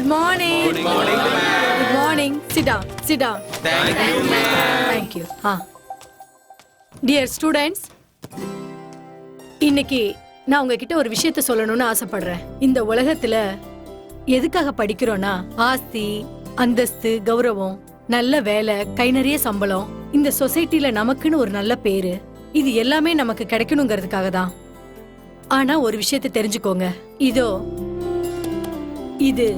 Good morning. Good morning, ma'am. Good morning. Sit down. Sit down. Thank you, ma'am. Thank you. Dear students, இன்னைக்கு நான் உங்ககிட்ட ஒரு விஷயத்தை சொல்லணும்னு ஆசைப்படுறேன். இந்த உலகத்துல எதுக்காக படிக்கிறோம்னா ஆஸ்தி, அந்தஸ்து, கௌரவம், நல்ல வேலை, கை நிறைய சம்பளம், இந்த சொசைட்டில நமக்குன்னு ஒரு நல்ல பேரு, இது எல்லாமே நமக்கு கிடைக்கணுங்கிறதுக்காக தான். ஆனா ஒரு விஷயத்தை தெரிஞ்சுக்கோங்க. இது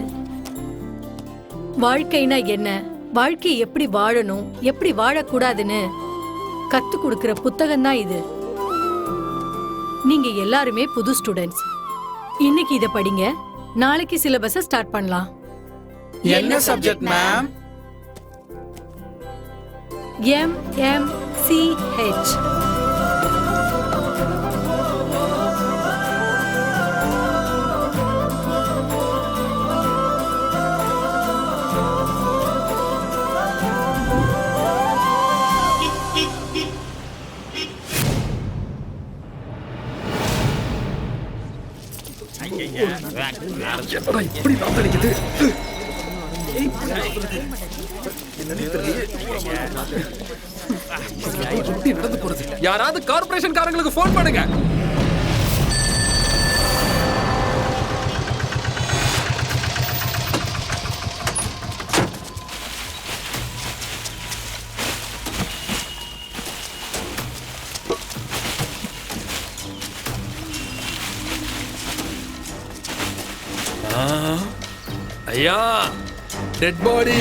வாழ்க்கைனா என்ன, வாழ்க்கையை எப்படி வாழணும், எப்படி வாழக்கூடாதுன்னு கத்து கொடுக்கிற புத்தகம் தான் இது. நீங்க எல்லாருமே புது ஸ்டூடெண்ட்ஸ். இன்னைக்கு இத படிங்க, நாளைக்கு சிலபஸை ஸ்டார்ட் பண்ணலாம். என்ன சப்ஜெக்ட் மேம்? MMCH. இப்படி வாக்களிக்குது. நடந்து போறது. யாராவது கார்பரேஷன் காரங்களுக்கு போன் பண்ணுங்க. ஐயா, டெட் பாடி.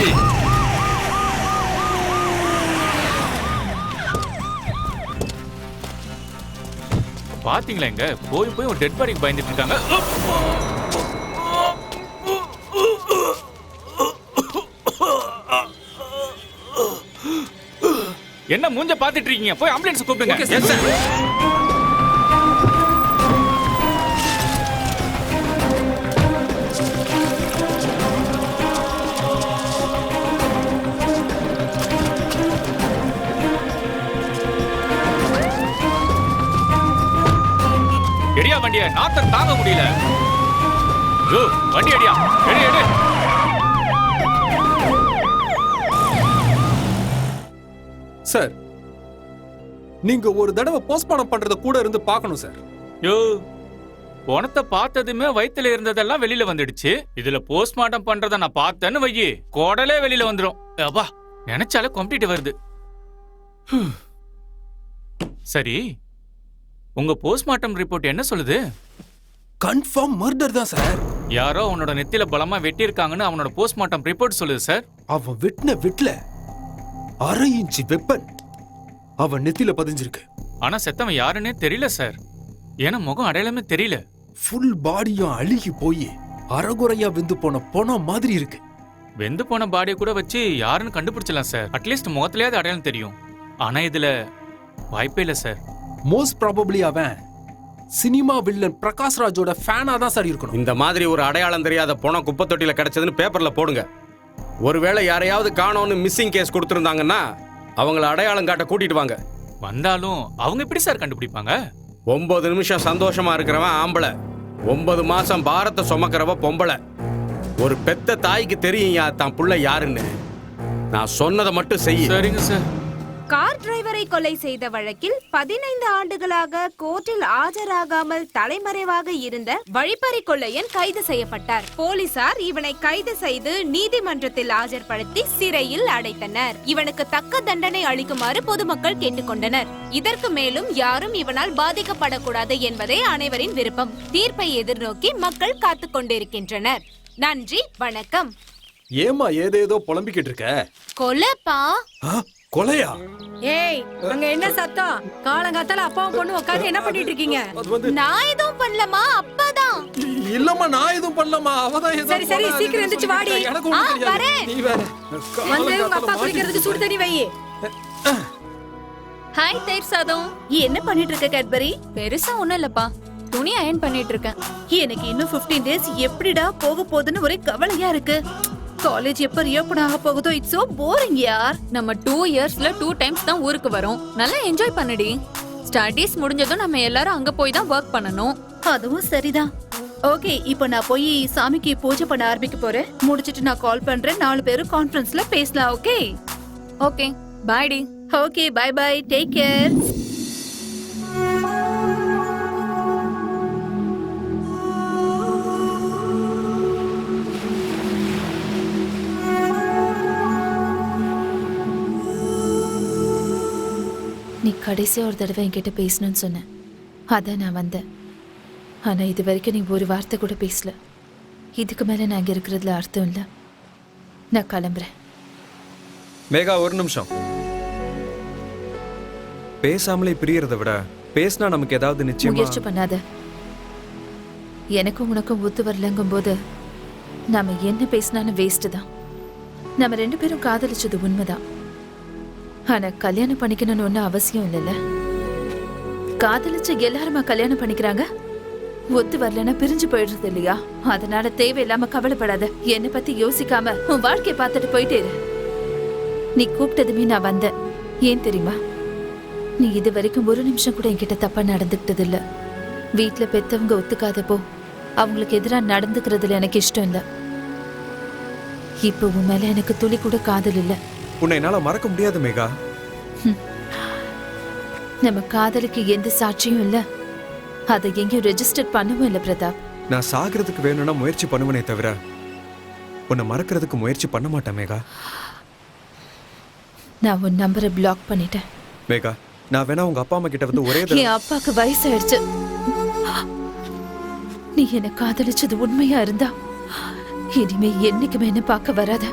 பாத்தீங்களா, எங்க போய் போய் ஒரு டெட் பாடிக்கு பயந்துட்டு இருக்காங்க. என்ன மூஞ்ச பாத்துட்டு இருக்கீங்க? போய் ஆம்புலன்ஸ் கூப்பிடுங்க. எடியா வண்டிய, நாத்தம் தாங்க முடியல. வண்டி எடியா, எடு எடு. சார், நீங்க ஒரு தடவை போஸ்ட்மார்ட்டம் பண்றத கூட இருந்து பார்க்கணும் சார். யோ, பணத்தை பார்த்ததுமே வயித்துல இருந்ததெல்லாம் வெளியில வந்துடுச்சு. இதுல போஸ்ட்மார்ட்டம் பண்றத நான் பார்த்தேன்னு வையி, குடலே வெளியில வந்துடும். அப்பா, நினைச்சாலே கொம்பிட்டு வருது. சரி, உங்க போஸ்ட்மார்ட்டம் ரிப்போர்ட் என்ன சொல்லுது? கன்ஃபார்ம் மர்டர் தான் சார். யாரோ அவனோட நெத்தில பலமா வெட்டி இருக்காங்கன்னு அவனோட போஸ்ட்மார்ட்டம் ரிப்போர்ட் சொல்லுது சார். அவன் வெட்டின வெட்ல 1/2 இன்ச் வெப்பன் அவன் நெத்தில பதிஞ்சிருக்கு. ஆனா செத்தவன் யாருன்னே தெரியல சார். ஏன்னா முகம் அடையாளமே தெரியல. ஃபுல் பாடியும் அழுகி போய் அரைகுறையா வெந்து போன பொணம் மாதிரி இருக்கு. வெந்து போன பாடியை கூட வச்சு யாருன்னு கண்டுபிடிச்சலாம் சார். அட்லீஸ்ட் முகத்திலேயாவது அடையாளம் தெரியும். ஆனா இதுல வாய்ப்பே இல்ல சார். மோஸ்ட் ப்ராபபிலி அவன் சினிமா வில்லன் பிரகாஷ் ராஜோட ஃபேனா தான் சார் இருக்கணும். இந்த மாதிரி ஒரு அடையாளம் தெரியாத பொணம் குப்பை தொட்டில கிடைச்சதுன்னு பேப்பர்ல போடுங்க. ஒருவேளை யாரையாவது காணோம்னு மிஸ்ஸிங் கேஸ் கொடுத்திருந்தாங்கன்னா அவங்கள அடையாளம் காட்ட கூட்டிட்டு வாங்க. வந்தாலும் அவங்க எப்படி சார் கண்டுபிடிப்பாங்க? 9 நிமிஷம் சந்தோஷமா இருக்கிறவன் ஆம்பளை, 9 மாசம் பாரத்தை சுமக்கிறவ பொம்பளை. ஒரு பெத்த தாய்க்கு தெரியும் தான் புள்ள யாருன்னு. நான் சொன்னதை மட்டும் செய்ய. சரிங்க சார். கார் டிரைவரை கொலை செய்த வழக்கில் 15 ஆண்டுகளாக கோர்ட்டில் ஆஜராகாமல் தலைமறைவாக இருந்த வழிப்பறி கொள்ளையன் கைது செய்யப்பட்டார். போலீசார் இவனை கைது செய்து நீதிமன்றத்தில் ஆஜர்படுத்தி சிறையில் அடைத்தனர். இவனுக்கு தக்க தண்டனை அளிக்குமாறு பொதுமக்கள் கேட்டுக்கொண்டனர். இதற்கு மேலும் யாரும் இவனால் பாதிக்கப்படக்கூடாது என்பதே அனைவரின் விருப்பம். தீர்ப்பை எதிர்நோக்கி மக்கள் காத்துக் கொண்டிருக்கின்றனர். நன்றி, வணக்கம். ஏமா ஏதேதோ புலம்பிக்கிட்டு இருக்க? கொலைப்பா. கொலையா? ஏய், அங்க என்ன சத்தம்? காலங்காத்தால அப்பாவும் பொண்ணு உட்கார்ந்து என்ன பண்ணிட்டு இருக்கீங்க? நான் எதுவும் பண்ணலமா, அப்பாதான். இல்லம்மா, நான் எதுவும் பண்ணலமா, அவதான் ஏதோ. சரி சரி, சீக்கிரம் எந்திரிச்சு வாடி. எனக்கு ஒண்ணும் தெரியாது. நீ வேற வந்து உங்க அப்பா குளிக்கிறதுக்கு சுடு தண்ணி வை. ஹாய் தயிர் சாதம். என்ன பண்ணிட்டு இருக்க கேட்பரி? பெருசா ஒண்ணும் இல்லப்பா, துணி அயன் பண்ணிட்டு இருக்கேன். எனக்கு இன்னும் 15 டேஸ் எப்படிடா போக போகுதுன்னு ஒரே கவலையா இருக்கு. காலேஜ் எப்ப ரீஓபன் ஆக போகுதோ? இட்ஸ் சோ போரிங் யார். நம்ம 2 இயர்ஸ்ல 2 டைம்ஸ் தான் ஊருக்கு வரோம். நல்லா என்ஜாய் பண்ணுடி. ஸ்டடீஸ் முடிஞ்சதும் நம்ம எல்லாரும் அங்க போய் தான் வர்க் பண்ணனும். அதுவும் சரிதான். ஓகே, இப்போ நான் போய் சாமிக்கு பூஜை பண்ண ஆரம்பிக்க போறேன். முடிச்சிட்டு நான் கால் பண்றேன். 4 பேரும் கான்ஃபரன்ஸ்ல பேசலாம். ஓகே ஓகே பாய் டி. Okay, bye bye, take care. நீ கடைசியா ஒரு தடவை என்கிட்ட பேசணும்னு சொன்ன, அதான் நான் வந்தேன். ஆனா இது வரைக்கும் நீ ஒரு வார்த்தை கூட பேசல. இதுக்கு மேல நான் இங்க இருக்கிறதுல அர்த்தம் இல்ல. நான் கிளம்புறேன். மேகா, ஒரு நிமிஷம். பேசாமலே பிரியறத விட பேசினா நமக்கு ஏதாவது நிச்சயமா. முயற்சி பண்ணாத. எனக்கும் உனக்கும் ஒத்து வரலங்கும் போது நாம என்ன பேசினாலும் வேஸ்ட் தான். நம்ம 2 பேரும் காதலிச்சது உண்மைதான். ஆனா கல்யாணம் பண்ணிக்கணும்னு ஒன்றும் அவசியம் இல்லைல்ல. காதலிச்சு எல்லாருமா கல்யாணம் பண்ணிக்கிறாங்க? ஒத்து வரலன்னா பிரிஞ்சு போயிடுறது இல்லையா? அதனால தேவையில்லாம கவலைப்படாத. என்னை பத்தி யோசிக்காம உன் வாழ்க்கைய பார்த்துட்டு போயிட்டே இரு. நீ கூப்பிட்டதுமே நான் வந்தேன். ஏன் தெரியுமா? நீ இது வரைக்கும் ஒரு நிமிஷம் கூட என்கிட்ட தப்பா நடந்துக்கிட்டது இல்ல. வீட்டுல பெத்தவங்க ஒத்துக்காதப்போ அவங்களுக்கு எதிராக நடந்துக்கிறதுல எனக்கு இஷ்டம் இல்ல. இப்போ உன் மேல எனக்கு துளி கூட காதல் இல்ல. உன்னை என்னால மறக்க முடியாது மேகா. நம்ம காதலுக்கு எந்த சாட்சியும் இல்ல. அதை எங்கேயும் ரெஜிஸ்டர் பண்ணவும் இல்ல பிரதாப். நான் சாகிறதுக்கு வேணும்னா முயற்சி பண்ணுவேனே தவிர உன்னை மறக்கிறதுக்கு முயற்சி பண்ண மாட்டேன் மேகா. நான் உன் நம்பரை பிளாக் பண்ணிட்டேன். மேகா, நான் வேணா உங்க அப்பா அம்மா கிட்ட வந்து ஒரே என் அப்பாக்கு வயசாயிடுச்சு. நீ என்ன காதலிச்சது உண்மையா இருந்தா இனிமே என்னைக்குமே என்ன பார்க்க வராத.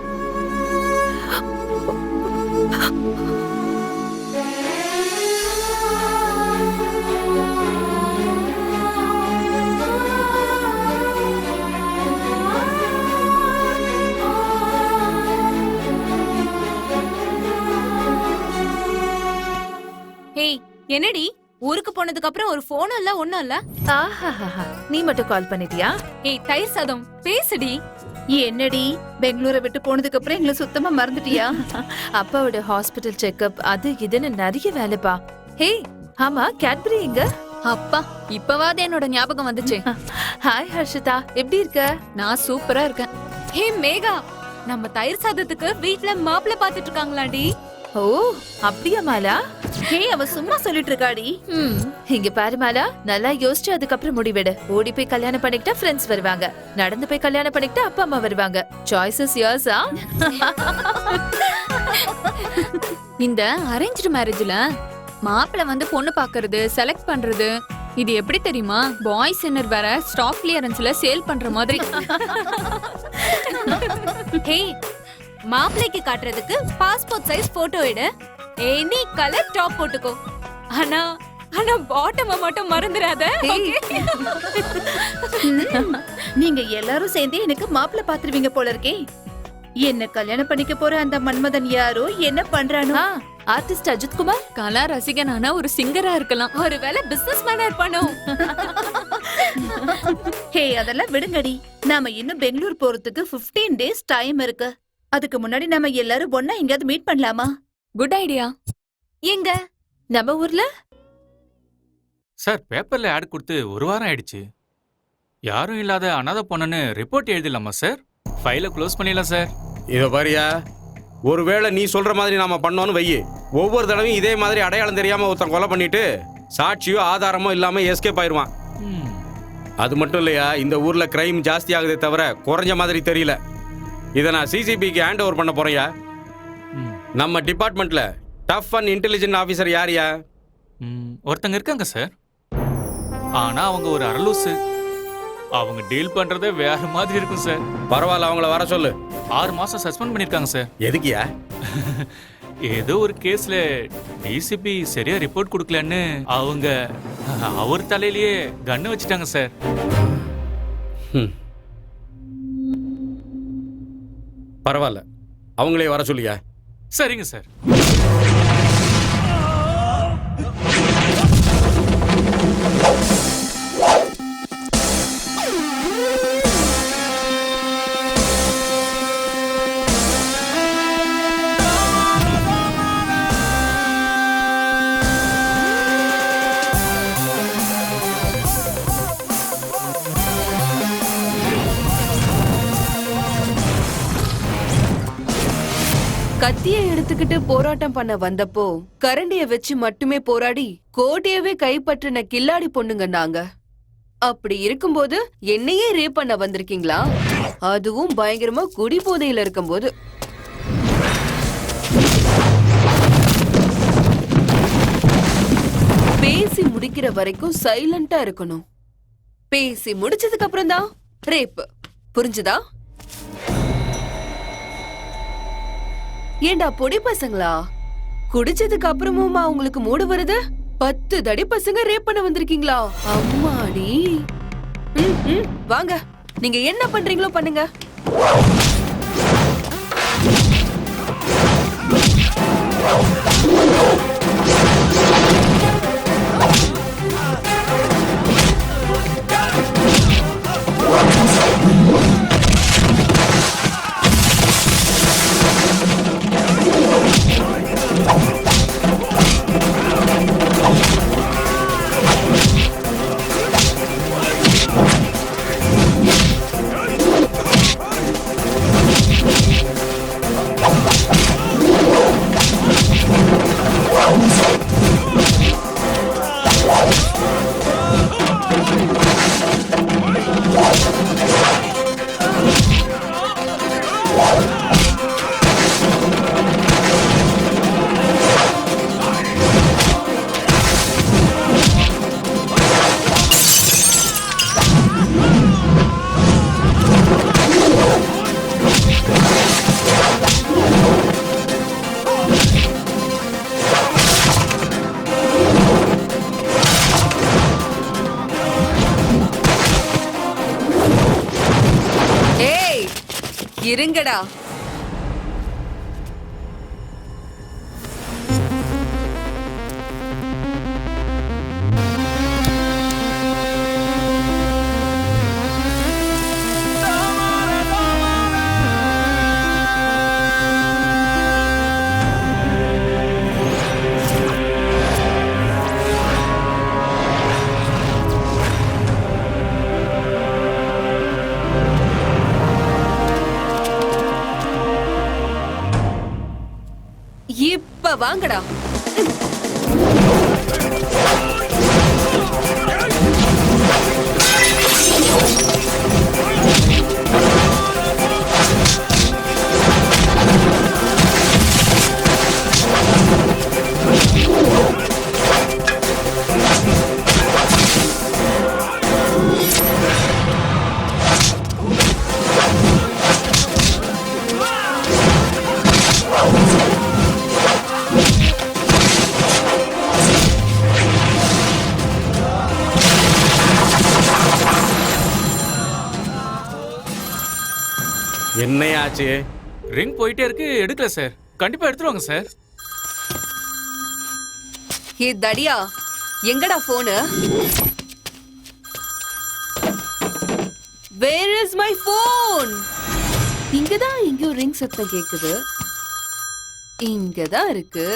ஏய், என்னடி ஊருக்கு போனதுக்கு அப்புறம் ஒரு போனும் இல்ல ஒண்ணும் இல்ல? ஆஹாஹாஹா. நீ மட்டும் கால் பண்ணிட்டியா? ஏய் தயிர் சாதம், பேசுடி. என்னடி பெங்களூரை விட்டு போனதுக்கு அப்புறம் எங்களை சுத்தமா மறந்துட்டியா? அப்பாவோட ஹாஸ்பிட்டல் செக்அப் அது இதுன்னு நிறைய வேலைப்பா. ஹே, ஆமா கேட்பரி எங்க? அப்பா இப்பவாது என்னோட ஞாபகம் வந்துச்சு. ஹாய் ஹர்ஷிதா, எப்படி இருக்க? நான் சூப்பரா இருக்கேன். ஹே மேகா, நம்ம தயிர் சாதத்துக்கு வீட்ல மாப்பிள்ளை பாத்துட்டு இருக்காங்களாடி. ஓ அப்படியா மாலா? ஹே, அவ சும்மா சொல்லிட்டு இருக்காடி. இங்க பாரு மாலா, நல்லா யோசிச்சு அதுக்கப்புறம் முடிவெடு. ஓடி போய் கல்யாணம் பண்ணிக்கிட்டா ஃப்ரெண்ட்ஸ் வருவாங்க, நடந்து போய் கல்யாணம் பண்ணிக்கிட்டா அப்பா அம்மா வருவாங்க. சாய்ஸஸ் யோர்ஸா? இந்த அரேஞ்ச்டு மேரேஜ்ல மாப்பிள்ளை வந்து பொண்ணு பாக்குறது, செலக்ட் பண்றது, இது எப்படி தெரியுமா? பாய்ஸ் இன்னர் வேற ஸ்டாக் கிளியரன்ஸ்ல சேல் பண்ற மாதிரி. ஹே, மாப்பிள்ளைக்கு காட்டுறதுக்கு பாஸ்போர்ட் சைஸ் போட்டோ எடு. எனி கலர் டாப் போட்டுக்கோ. ஆனா ஆனா பாட்டம மட்டும் மறந்துடாத. okay? நீங்க எல்லாரும் சேர்ந்து எனக்கு மாப்பிள்ளை பாத்துருவீங்க போல இருக்கே. என்ன கல்யாணம் பண்ணிக்க போற அந்த மன்மதன் யாரோ என்ன பண்றானோ? ஆர்டிஸ்ட் அஜித் குமார் கலா ரசிகனான ஒரு சிங்கரா இருக்கலாம். ஒருவேளை பிசினஸ் மேனா இருப்பானோ? ஹே, அதெல்லாம் விடுங்கடி. நாம இன்னும் பெங்களூர் போறதுக்கு 15 days டைம் இருக்கு. அதுக்கு முன்னாடி நம்ம எல்லாரும் ஒண்ணா எங்கயாவது மீட் பண்ணலாமா? Good idea. எங்க? நம்ம ஊர்ல. சார், பேப்பர்ல ஆட் கொடுத்து 1 வாரம் ஆயிடுச்சு. யாரும் இல்லாத அனாதை பொண்ணுன்னு ரிப்போர்ட் எழுதிடலாமா சார்? ஃபைலை க்ளோஸ் பண்ணிடலாம் சார். இதை பாரியா, ஒருவேளை நீ சொல்ற மாதிரி நாம பண்ணோன்னு வையே, ஒவ்வொரு தடவையும் இதே மாதிரி அடையாளம் தெரியாம ஒருத்தன் கொலை பண்ணிட்டு சாட்சியோ ஆதாரமோ இல்லாம எஸ்கேப் ஆயிருவான். அது மட்டும் இல்லையா, இந்த ஊர்ல கிரைம் ஜாஸ்தி ஆகுதே தவிர குறைஞ்ச மாதிரி தெரியல. இதை நான் சிசிபிக்கு ஹேண்ட் ஓவர் பண்ண போறேன்யா. நம்ம டிபார்ட்மெண்ட்ல டஃப் அண்ட் இன்டெலிஜென்ட் ஆஃபீஸர் யாரியா? ஒருத்தங்க இருக்காங்க சார். ஆனா அவங்க ஒரு அரலூசு. அவங்க டீல் பண்றதே வேற மாதிரி இருக்கும் சார். பரவாயில்ல, அவங்கள வர சொல்லு. 6 மாசம் சஸ்பெண்ட் பண்ணிருக்காங்க சார். எதுக்கியா? ஏதோ ஒரு கேஸ்ல டிசிபி சரியா ரிப்போர்ட் கொடுக்கலன்னு அவங்க அவர் தலையிலேயே கன்னு வச்சுட்டாங்க சார். பரவாயில்ல, அவங்களே வர சொல்லியா? சரிங்க சார். கத்திய எடுத்துக்கிட்டு போராட்டம் பண்ண வந்தப்போ கரண்டிய வச்சு மட்டுமே போராடி கோட்டையவே கைப்பற்றின கில்லாடி பொண்ணுங்க நாங்க. அப்படி இருக்கும்போது என்னையே ரேப் பண்ண வந்திருக்கீங்களா? அதுவும் பயங்கரமா குடி போதையில இருக்கும்போது. பேசி முடிக்கிற வரைக்கும் சைலண்டா இருக்கணும். பேசி முடிச்சதுக்கு அப்புறம் தான் ரேப். புரிஞ்சுதா? ஏண்டா பொடி பசங்களா, குடிச்சதுக்கு அப்புறமுமா உங்களுக்கு மூடு வருது? 10 தடி பசங்க ரேப் பண்ண வந்திருக்கீங்களா? அம்மாடி. வாங்க, நீங்க என்ன பண்றீங்களோ பண்ணுங்க. இருங்கடா. இப்ப வாங்கடா. என்னையாச்சு? ரிங் போயிட்டே இருக்கு, எடுக்கல சார். கண்டிப்பா எடுத்துருவாங்க சார். ஏ தடியா, எங்கடா போனு? Where is my phone? இங்கதான் எங்கயோ ரிங் சத்தம் கேக்குது. இங்கதான் இருக்கு.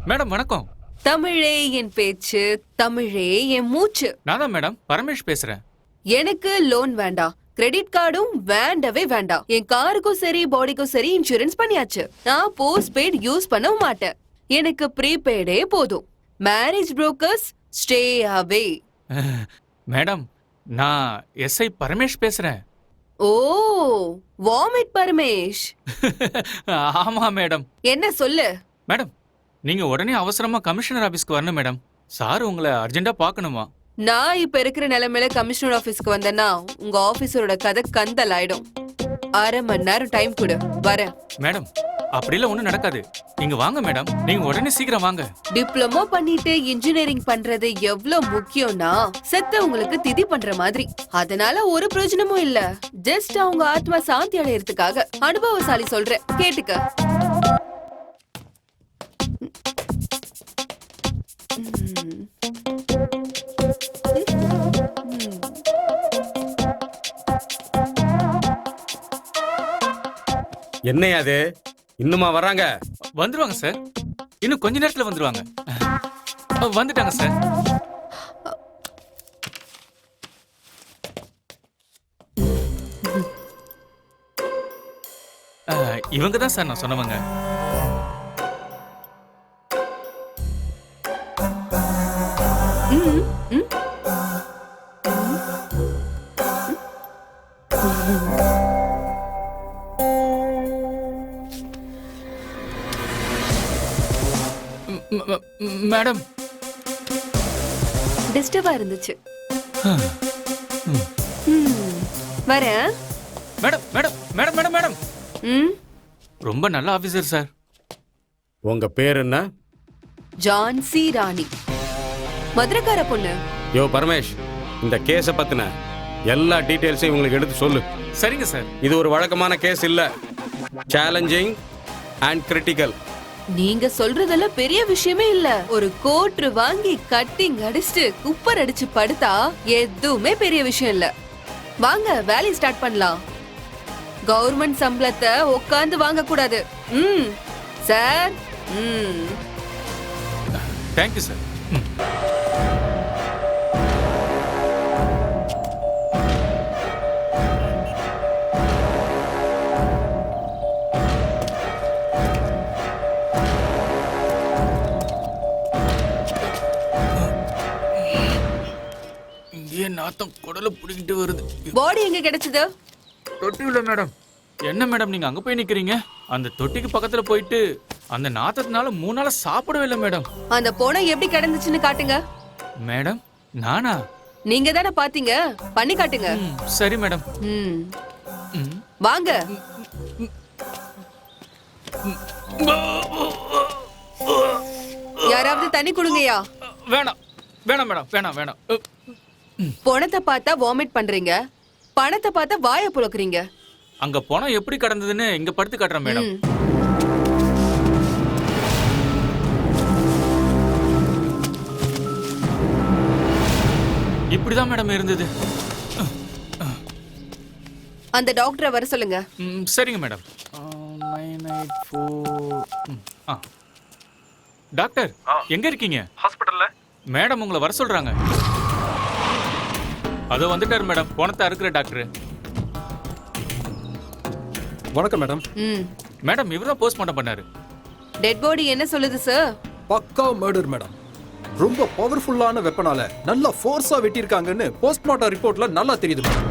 மேடம் வணக்கம். தமிழே என் பேச்சு, தமிழே என் மூச்சு. நான் தான் மேடம் பரமேஷ் பேசுறேன். எனக்கு லோன் வேண்டாம், கிரெடிட் கார்டும் வேண்டவே வேண்டாம். என் காருக்கும் சரி பாடிக்கும் சரி இன்சூரன்ஸ் பண்ணியாச்சு. நான் போஸ்ட் பெய்ட் யூஸ் பண்ண மாட்டேன். எனக்கு ப்ரீபெய்டே போதும். Marriage brokers stay away. Madam நான் எஸ்ஐ பரமேஷ் பேசுறேன். ஓ, வாமிட் பரமேஷ். ஆமா மேடம். என்ன சொல்லு? மேடம் நீங்க உடனே அவசரமா கமிஷனர் ஆபீஸ்க்கு வரணும் மேடம். சார் உங்களை அர்ஜென்ட்டா பார்க்கணுமா? நான் இப்ப இருக்கிற நிலைமையில கமிஷனர் ஆபீஸ்க்கு வந்தேன்னா உங்க ஆபீஸரோட கதை கந்தல் ஆயிடும். 1/2 மணி நேரம் டைம் கொடு, வரேன். மேடம் அப்படிலாம் ஒண்ணும் நடக்காது. நீங்க வாங்க மேடம், நீங்க உடனே சீக்கிரம் வாங்க. டிப்ளமோ பண்ணிட்டு இன்ஜினியரிங் பண்றது எவ்வளவு முக்கியம்னா செத்தவங்களுக்கு திதி பண்ற மாதிரி. அதனால ஒரு பிரயோஜனமும் இல்ல. ஜஸ்ட் அவங்க ஆத்மா சாந்தி அடையறதுக்காக அனுபவசாலி சொல்றேன், கேட்டுக்க. என்னையாது இன்னுமா வர்றாங்க? வந்துருவாங்க சார், இன்னும் கொஞ்ச நேரத்துல வந்துருவாங்க. வந்துட்டாங்க சார். இவங்க தான் சார் நான் சொன்னவங்க. ம், ம். மேடம். டிஸ்டர்பா இருந்துச்சு. வரேன். Madam madam madam madam madam ம், ரொம்ப நல்ல ஆபீசர் சார். உங்க பேர் என்ன? ஜான்சி ராணி, மதுரக்கார பொண்ணு. யோ பரமேஷ், இந்த கேஸை பத்தின எல்லா டீடைல்ஸையும் உங்களுக்கு எடுத்து சொல்லு. சரிங்க சார். இது ஒரு வழக்கமான கேஸ் இல்ல, சேலஞ்சிங் அண்ட் கிரிட்டிக்கல். நீங்க சொல்றதெல்லாம் பெரிய விஷயமே இல்ல. ஒரு கோட்ரு வாங்கி கட்டிங் அடிச்சுட்டு குப்பர் அடிச்சு படுத்தா எதுவுமே பெரிய விஷயம் இல்ல. வாங்க வேலையை ஸ்டார்ட் பண்ணலாம். கவர்மெண்ட் சம்பளத்தை உட்கார்ந்து வாங்க கூடாது. ம் சார். ம், தேங்க்யூ சார். இங்கே நாத்தம் குடல புடிக்கிட்டு வருது. பாடி எங்க கிடைச்சது? தொட்டில மேடம். என்ன மேடம் நீங்க அங்க போய் நிக்கிறீங்க? அந்த தொட்டிக்கு பக்கத்துல போயிட்டு அந்த நாத்தத்தினால 3 நாளா சாப்பிடவே இல்லை மேடம். அந்த பொணை எப்படி கிடந்துச்சுன்னு காட்டுங்க. மேடம் நானா? நீங்க தானே பாத்தீங்க, பண்ணி காட்டுங்க. சரி மேடம். ம், ம். வாங்க. யாராவது தண்ணி கொடுங்கயா. வேணாம் வேணாம் மேடம், வேணாம் வேணாம். பணத்தை பார்த்தா வாமிட் பண்றீங்க, பணத்தை பார்த்தா வாயை புழக்குறீங்க. அங்க பணம் எப்படி கடந்ததுன்னு இங்க படுத்து காட்டுறேன் மேடம். ம். இப்படிதான் மேடம் இருந்தது. அந்த டாக்டரை வர சொல்லுங்க. சரிங்க மேடம். 984. டாக்டர் எங்க இருக்கீங்க? ஹாஸ்பிடல்ல. மேடம் உங்களை வர சொல்றாங்க. அதோ வந்துட்டாரு மேடம், பணத்தை அறுக்கிற டாக்டர். வணக்கம் மேடம். ம், மேடம் இவர்தான் போஸ்ட்மார்ட்டம் பண்ணாரு. டெட் பாடி என்ன சொல்லுது சார்? பக்கா மர்டர் மேடம். ரொம்ப பவர்ஃபுல்லான வெப்பனால நல்லா ஃபோர்ஸா வெட்டியிருக்காங்கன்னு போஸ்ட்மார்ட்டம் ரிப்போர்ட்ல நல்லா தெரியுது மேடம்.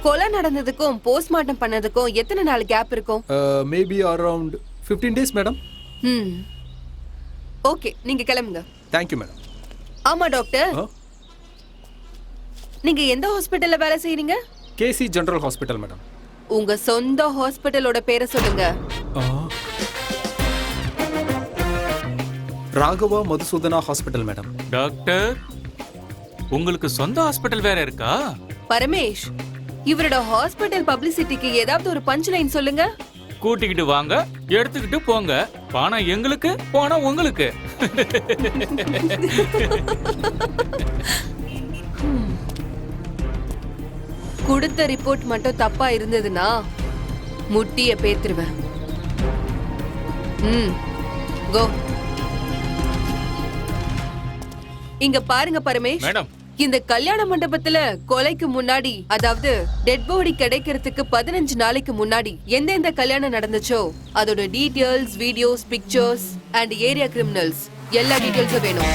கொலை நடந்ததுக்கும் போஸ்ட்மார்ட்டம் பண்ணதுக்கும் எத்தனை நாள் கேப் இருக்கும்? Maybe around 15 days madam. ம், ஓகே, நீங்க கிளம்புங்க. Thank you madam. ஆமா டாக்டர், நீங்க எந்த ஹாஸ்பிடல்ல வேலை செய்றீங்க? கேசி ஜெனரல் ஹாஸ்பிட்டல் மேடம். உங்க சொந்த ஹாஸ்பிடலோட பேரை சொல்லுங்க. Raghava Madhusudana hospital madam. Doctor உங்களுக்கு சொந்த ஹாஸ்பிட்டல் வேற இருக்கா? பரமேஷ், இவரோட ஹாஸ்பிடல் பப்ளிசிட்டிக்கு ஏதாவது ஒரு பஞ்ச் லைன் சொல்லுங்க. கூட்டிக்கிட்டு வாங்க, எடுத்துக்கிட்டு போங்க. பணம் எங்களுக்கு, பணம் உங்களுக்கு. கொடுத்த ரிப்போர்ட் மட்டும் தப்பா இருந்ததுன்னா முட்டிய பேத்துருவேன். ம், கோ. இங்க பாருங்க பரமேஷ், மேடம் இந்த கல்யாண மண்டபத்துல கொலைக்கு முன்னாடி, அதாவது டெட் பாடி கிடைக்கிறதுக்கு 15 நாளைக்கு முன்னாடி எந்தெந்த கல்யாணம் நடந்துச்சோ அதோட details, videos, pictures and area criminals எல்லா டீடைல்ஸும் வேணும்.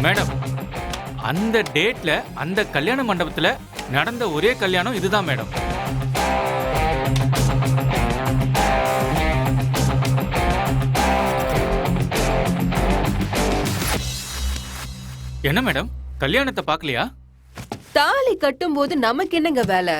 மேடம் அந்த டேட்ல அந்த கல்யாண மண்டபத்துல நடந்த ஒரே கல்யாணம் இதுதான் மேடம். என்ன மேடம் கல்யாணத்தை பார்க்கலையா? தாலி கட்டும் போது நமக்கு என்னங்க வேலை?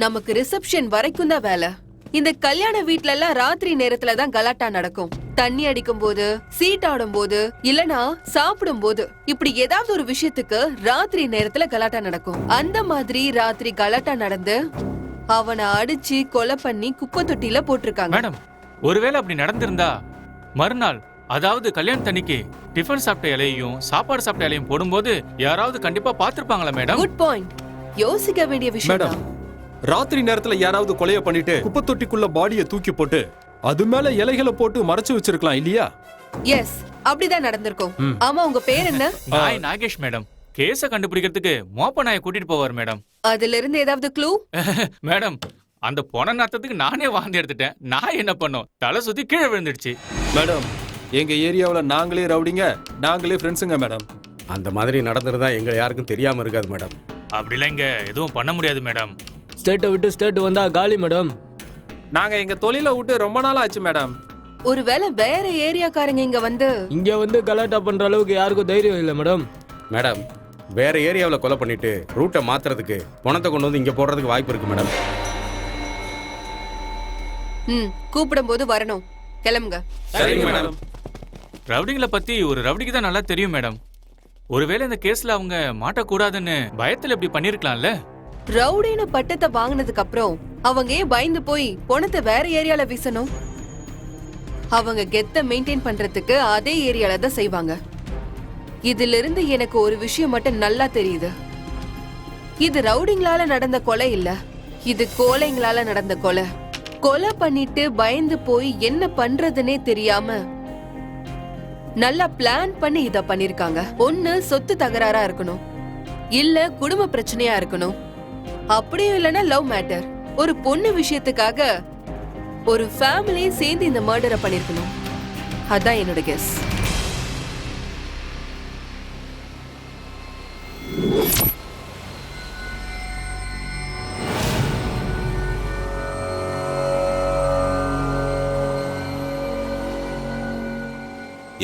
நமக்கு ரிசப்ஷன் வரைக்கும் தான் வேலை. இந்த கல்யாண வீட்ல எல்லாம் ராத்திரி நேரத்துல தான் கலாட்டா நடக்கும். தண்ணி அடிக்கும் போது, சீட் ஆடும் போது, இல்லனா சாப்பிடும் போது, இப்படி ஏதாவது ஒரு விஷயத்துக்கு ராத்திரி நேரத்துல கலாட்டா நடக்கும். அந்த மாதிரி ராத்திரி கலாட்டா நடந்து அவனை அடிச்சு கொலை பண்ணி குப்பை தொட்டில போட்டிருக்காங்க. மேடம் ஒருவேளை அப்படி நடந்திருந்தா மறுநாள், அதாவது கல்யாணத்தன்னைக்கு டிஃபன் சாப்பிட்ட இலையும் சாப்பாடு சாப்பிட்ட இலையும் போடும்போது யாராவது கண்டிப்பா பாத்திருப்பாங்களா மேடம்? Good point. யோசிக்க வேண்டிய விஷயம் மேடம், ராத்திரி நேரத்துல யாராவது கொலைய பண்ணிட்டு குப்பை தொட்டிக்குள்ள பாடியை தூக்கி போட்டு அது மேல இலைகளை போட்டு மறைச்சு வச்சிருக்கலாம் இல்லையா? எஸ், அப்படிதான் நடந்திருக்கும். ஆமா, உங்க பேர் என்ன? நாய் நாகேஷ் மேடம். கேஸ கண்டுபிடிக்கிறதுக்கு மோப்ப நாயை கூட்டிட்டு போவார் மேடம். அதுல இருந்து ஏதாவது க்ளூ? மேடம் அந்த பொண நாத்தத்துக்கு நானே வாந்தி எடுத்துட்டேன். நான் என்ன பண்ணோம், தலை சுத்தி கீழே விழுந்துடுச்சு. மேடம் எங்க ஏரியாவுல நாங்களே ரவுடிங்க, நாங்களே ஃப்ரெண்ட்ஸுங்க மேடம். அந்த மாதிரி நடந்துருந்தா எங்க யாருக்கும் தெரியாம இருக்காது மேடம். அப்படிலாம் இங்க எதுவும் பண்ண முடியாது மேடம். ஸ்டேட்டை விட்டு ஸ்டேட் வந்தா காலி மேடம். நாங்க எங்க தொழிலை விட்டு ரொம்ப நாள் ஆச்சு மேடம். ஒருவேளை வேற ஏரியாக்காரங்க இங்க வந்து இங்க வந்து கலாட்டா பண்ற அளவுக்கு யாருக்கும் தைரியம் இல்லை மேடம். மேடம் வேற ஏரியாவில் கொலை பண்ணிட்டு ரூட்டை மாத்துறதுக்கு பணத்தை கொண்டு வந்து இங்க போடுறதுக்கு வாய்ப்பு இருக்கு மேடம். கூப்பிடும் போது வரணும். கிளம்புங்க. சரிங்க மேடம். ரவுடிங்களை பத்தி ஒரு ரவுடிக்கு தான் நல்லா தெரியும் மேடம். ஒருவேளை இந்த கேஸ்ல அவங்க மாட்டக்கூடாதுன்னு பயத்துல இப்படி பண்ணிருக்கலாம்ல. ரவுடின்னு பட்டத்தை வாங்கினதுக்கு அப்புறம் அவங்க ஏன் பயந்து போய் பணத்தை வேற ஏரியால வீசணும்? அவங்க கெத்த மெயின்டைன் பண்றதுக்கு அதே ஏரியால தான் செய்வாங்க. இதுல இருந்து எனக்கு ஒரு விஷயம் மட்டும் நல்லா தெரியுது. இது ரவுடிங்களால நடந்த கொலை இல்ல, இது கோலைங்களால நடந்த கொலை. கொலை பண்ணிட்டு பயந்து போய் என்ன பண்றதுன்னே தெரியாம நல்லா பிளான் பண்ணி இத பண்ணிருக்காங்க. ஒண்ணு சொத்து தகராறா இருக்கணும், இல்ல குடும்ப பிரச்சனையா இருக்கணும், அப்படியும் இல்லனா லவ் மேட்டர். ஒரு பொண்ணு விஷயத்துக்காக ஒரு ஃபேமிலியே சேர்ந்து இந்த மர்டரை பண்ணிருக்கணும். அதான் என்னோட கெஸ்.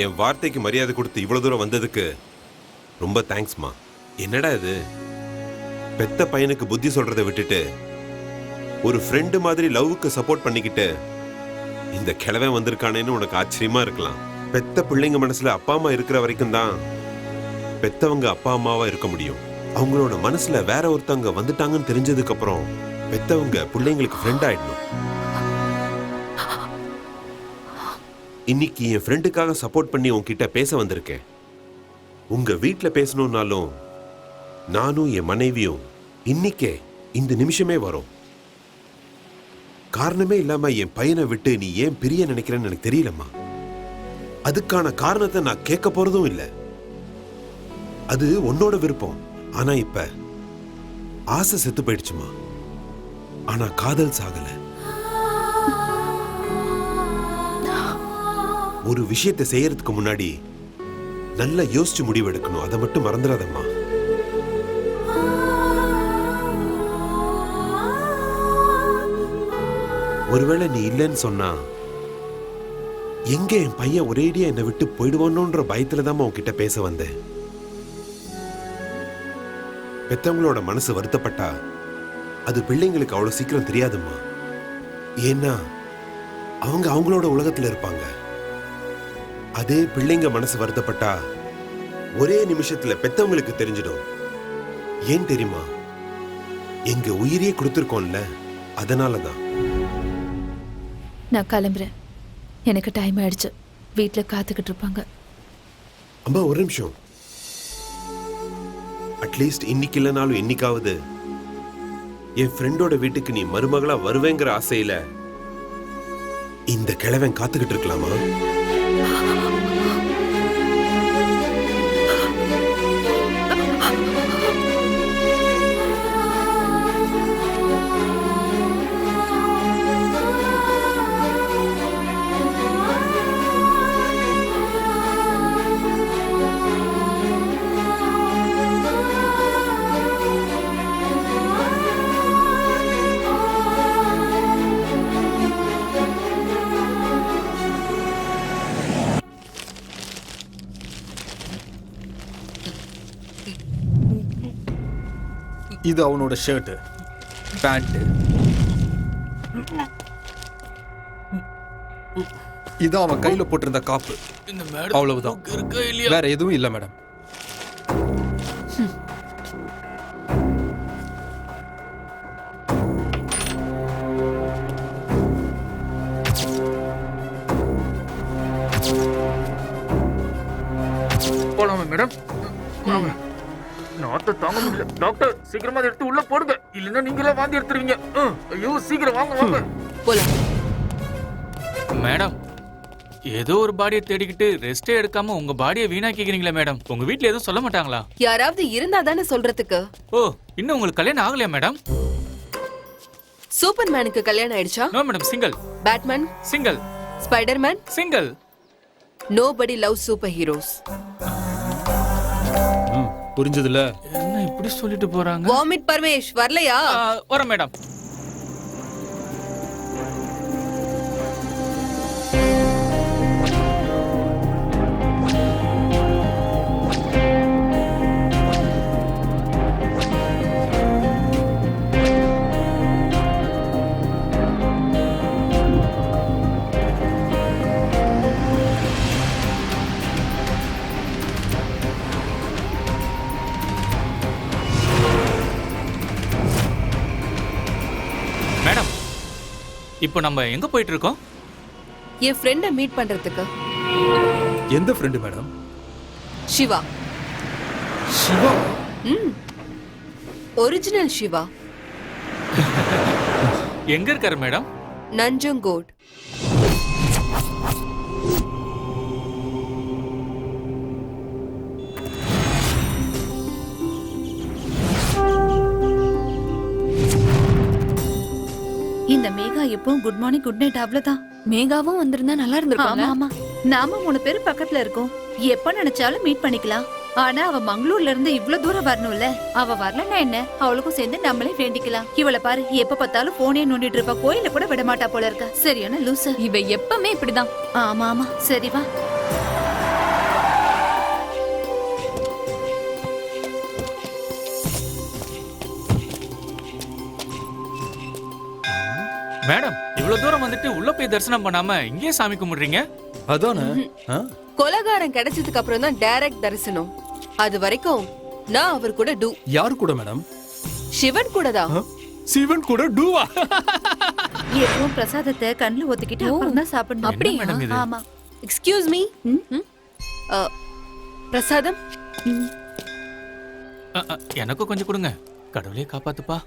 என் வார்த்தைக்கு மரியாதை கொடுத்து இவ்வளவு தூரம் வந்ததுக்கு ரொம்ப தேங்க்ஸ்மா. என்னடா இது, பெத்த பையனுக்கு புத்தி சொல்றதை விட்டுட்டு ஒரு ஃப்ரெண்டு மாதிரி லவ்வுக்கு சப்போர்ட் பண்ணிக்கிட்டு இந்த கிழவன் வந்திருக்கானேன்னு உனக்கு ஆச்சரியமா இருக்கலாம். பெத்த பிள்ளைங்க மனசுல அப்பா அம்மா இருக்கிற வரைக்கும் தான் பெத்தவங்க அப்பா அம்மாவா இருக்க முடியும். அவங்களோட மனசுல வேற ஒருத்தவங்க வந்துட்டாங்கன்னு தெரிஞ்சதுக்கு அப்புறம் பெத்தவங்க பிள்ளைங்களுக்கு ஃப்ரெண்ட் ஆயிடணும். இன்னைக்கு என் ஃப்ரெண்டுக்காக சப்போர்ட் பண்ணி உன்கிட்ட பேச வந்திருக்கேன். உங்க வீட்டுல பேசணும்னாலும் நானும் என் மனைவியும் இன்னைக்கே இந்த நிமிஷமே வரோம். காரணமே இல்லாம என் பையனை விட்டு நீ ஏன் பிரிய நினைக்கிறேன்னு எனக்கு தெரியலம்மா. அதுக்கான காரணத்தை நான் கேட்க போறதும் இல்லை. அது உன்னோட விருப்பம். ஆனா இப்ப ஆசை செத்து போயிடுச்சுமா, ஆனா காதல் சாகல. ஒரு விஷயத்தை செய்யறதுக்கு முன்னாடி நல்லா யோசிச்சு முடிவு எடுக்கணும். அதை மட்டும் மறந்துடாதம்மா. ஒருவேளை நீ இல்லைன்னு சொன்னா எங்க என் பையன் ஒரேடியா என்னை விட்டு போயிடுவானோன்ற பயத்துலதான் உன்கிட்ட பேச வந்தேன். பெத்தவங்களோட மனசு வருத்தப்பட்டா அது பிள்ளைங்களுக்கு அவ்வளவு சீக்கிரம் தெரியாதும்மா. ஏன்னா அவங்க அவங்களோட உலகத்துல இருப்பாங்க. அதே பிள்ளைங்க மனசு வருத்தப்பட்டா ஒரே நிமிஷத்துல பெத்தவங்களுக்கு தெரிஞ்சிடும். ஏன் தெரியுமா? எங்க உயிரையே கொடுத்துருக்கோம்ல, அதனாலதான். நான் கிளம்புறேன், எனக்கு டைம் ஆயிடுச்சு. வீட்டுல காத்துக்கிட்டு இருப்பாங்க. அம்மா ஒரு நிமிஷம். அட்லீஸ்ட் இன்னைக்கு இல்லைனாலும் என்னைக்காவது என் ஃப்ரெண்டோட வீட்டுக்கு நீ மருமகளா வருவேங்கிற ஆசையில இந்த கிழவன் காத்துக்கிட்டு இருக்கலாமா? இது அவனோட ஷர்ட், பேண்ட். இது அவன் கையில போட்டிருந்த காப்பு. இந்த மேடம் அவ்வளவுதான், இருக்கா இல்லையா? வேற எதுவும் இல்ல மேடம். போலாமா மேடம்? நாத்த தாங்க முடியல டாக்டர், சீக்கிரமா அதை எடுத்து உள்ள போடுங்க, இல்லைன்னா நீங்களே வாந்தி எடுத்துருவீங்க. ஐயோ சீக்கிரம் வாங்க வாங்க. போலாம். மேடம் ஏதோ ஒரு பாடியை தேடிக்கிட்டு ரெஸ்டே எடுக்காம உங்க பாடியை வீணாக்கிக்கிறீங்களே மேடம். உங்க வீட்ல எதுவும் சொல்ல மாட்டாங்களா? யாராவது இருந்தா தானே சொல்றதுக்கு. ஓ, இன்னும் உங்களுக்கு கல்யாணம் ஆகலையா மேடம்? சூப்பர்மேனுக்கு கல்யாணம் ஆயிடுச்சா? No madam, single. Batman single. Spiderman single. Nobody love superheroes. புரிஞ்சதுல? என்ன இப்படி சொல்லிட்டு போறாங்க? வாமிட் பர்வேஷ் வரலையா? வர மேடம். மேடம், இப்போ நம்ம எங்க போயிட்டு இருக்கோம்? என் ஃப்ரெண்ட மீட் பண்றதுக்கு. எந்த friend madam? Shiva. Shiva? Original Shiva. எங்க இருக்காரு மேடம்? நஞ்சங்கோட். இந்த மேகா எப்பவும் குட் மார்னிங் குட் நைட் அவ்வளவுதான். மேகாவும் வந்திருந்தா நல்லா இருந்திருக்கும். ஆமா நாம 3 பேரும் பக்கத்துல இருக்கோம். எப்ப நினைச்சாலும் மீட் பண்ணிக்கலாம். ஆனா அவ மங்களூர்ல இருந்து இவ்ளோ தூரம் வரணும்ல. அவ வரலன்னா என்ன, அவளுக்கும் சேர்ந்து நம்மளே வேண்டிக்கலாம். இவள பாரு, எப்ப பார்த்தாலும் போனே நோண்டிட்டு இருப்பா. கோயில கூட விட மாட்டா போல இருக்க. சரியான லூசு. இவ எப்பவுமே இப்படிதான். ஆமா சரி வா. மேடம், இவ்வளவு தூரம் வந்துட்டு உள்ள போய் தரிசனம் பண்ணாம இங்கேயே சாமி கும்பிடுறீங்க? அதானே. கொலகாரன் கிடைச்சதுக்கு அப்புறம் தான் டைரக்ட் தரிசனம். அது வரைக்கும் நான் அவர் கூட டூ. யாரு கூட மேடம்? சிவன் கூட தான். சிவன் கூட டூவா? எப்பவும் பிரசாதத்தை கண்ணுல ஒத்திக்கிட்டு அப்புறம் தான் சாப்பிடணும். அப்படி மேடம் இது? ஆமா. Excuse me. பிரசாதம் எனக்கும் கொஞ்சம் கொடுங்க. கடவுளே காப்பாத்துப்பா.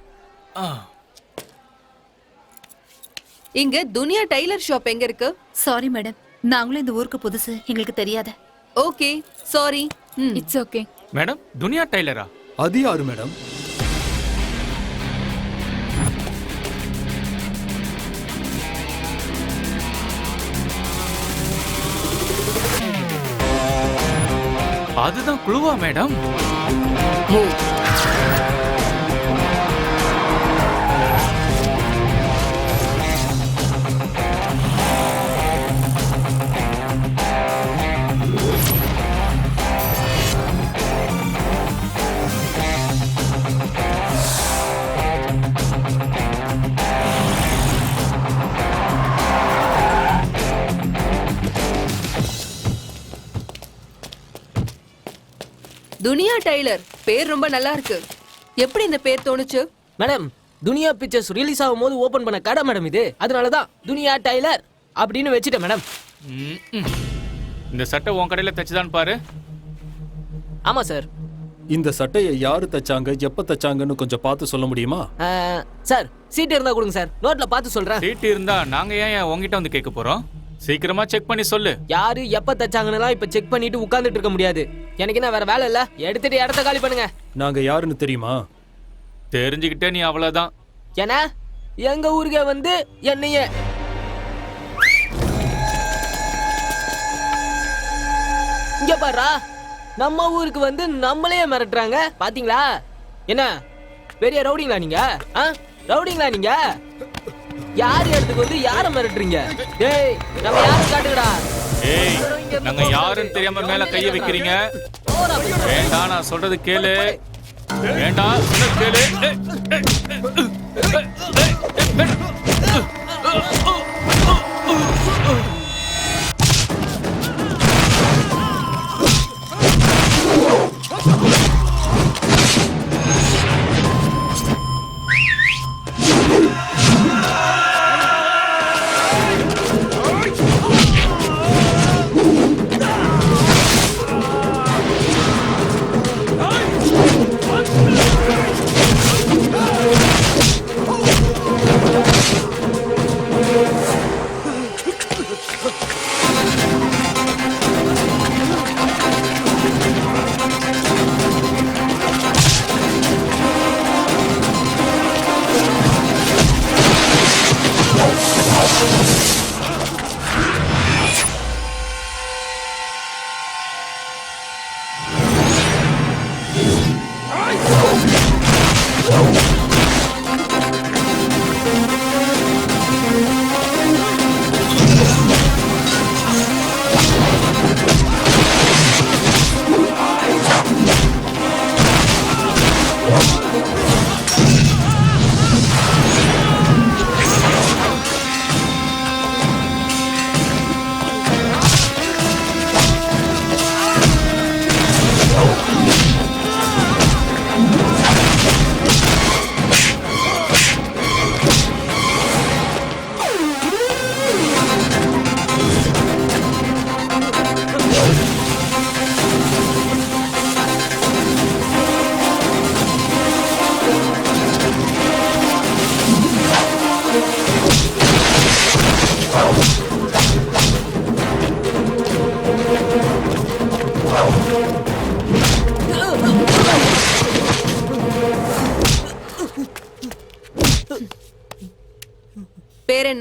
இங்க துனியா டைலர் ஷாப் எங்க இருக்கு? சாரி மேடம், நாங்களும் இந்த ஊருக்கு புதுசு, எங்களுக்கு தெரியாத. Okay sorry. It's okay. Madam, துனியா டைலரா? அது யாரு மேடம்? அதுதான் குழுவா மேடம்? துனியா டைலர் பேர் ரொம்ப நல்லா இருக்கு. எப்படி இந்த பேர் தோணுச்சு? மேடம், துனியா பிக்சர்ஸ் ரிலீஸ் ஆகும் போது ஓபன் பண்ண கடை மேடம் இது. அதனாலதான் துனியா டைலர் அப்படின்னு வச்சுட்டேன் மேடம். இந்த சட்டை உன் கடையில தச்சுதான் பாரு. ஆமா சார். இந்த சட்டையை யாரு தச்சாங்க, எப்ப தச்சாங்கன்னு கொஞ்சம் பார்த்து சொல்ல முடியுமா? சார், சீட் இருந்தா கொடுங்க சார், நோட்ல பார்த்து சொல்றேன். சீட் இருந்தா நாங்க ஏன் உங்ககிட்ட வந்து கேட்க போறோம்? சீக்கிரமா செக் பண்ணி சொல்லு. யாரு எப்ப தச்சாங்கன்னு இப்ப செக் பண்ணிட்டு உட்கார்ந்துட்டு இருக்க முடியாது. எனக்கு என்ன வேற வேலை இல்ல. எடுத்துட்டு இடத்த காலி பண்ணுங்க. நாங்க யாருன்னு தெரியுமா? தெரிஞ்சுக்கிட்டே நீ அவ்வளவுதான். ஏன்னா எங்க ஊருக்கே வந்து என்னைய இங்க பாரா, நம்ம ஊருக்கு வந்து நம்மளே மிரட்டுறாங்க பாத்தீங்களா? என்ன பெரிய ரவுடிங்களா நீங்க? ரவுடிங்களா நீங்க? யார் இடத்துக்கு வந்து யார மிரட்டுறீங்க? டேய், நம்ம யாரும் காட்டுங்கடா. ஏய், நாங்க யாருன்னு தெரியாம மேல கைய வைக்கிறீங்க. வேண்டாம், நான் சொல்றது கேளு. வேண்டாம், சொன்னது கேளு.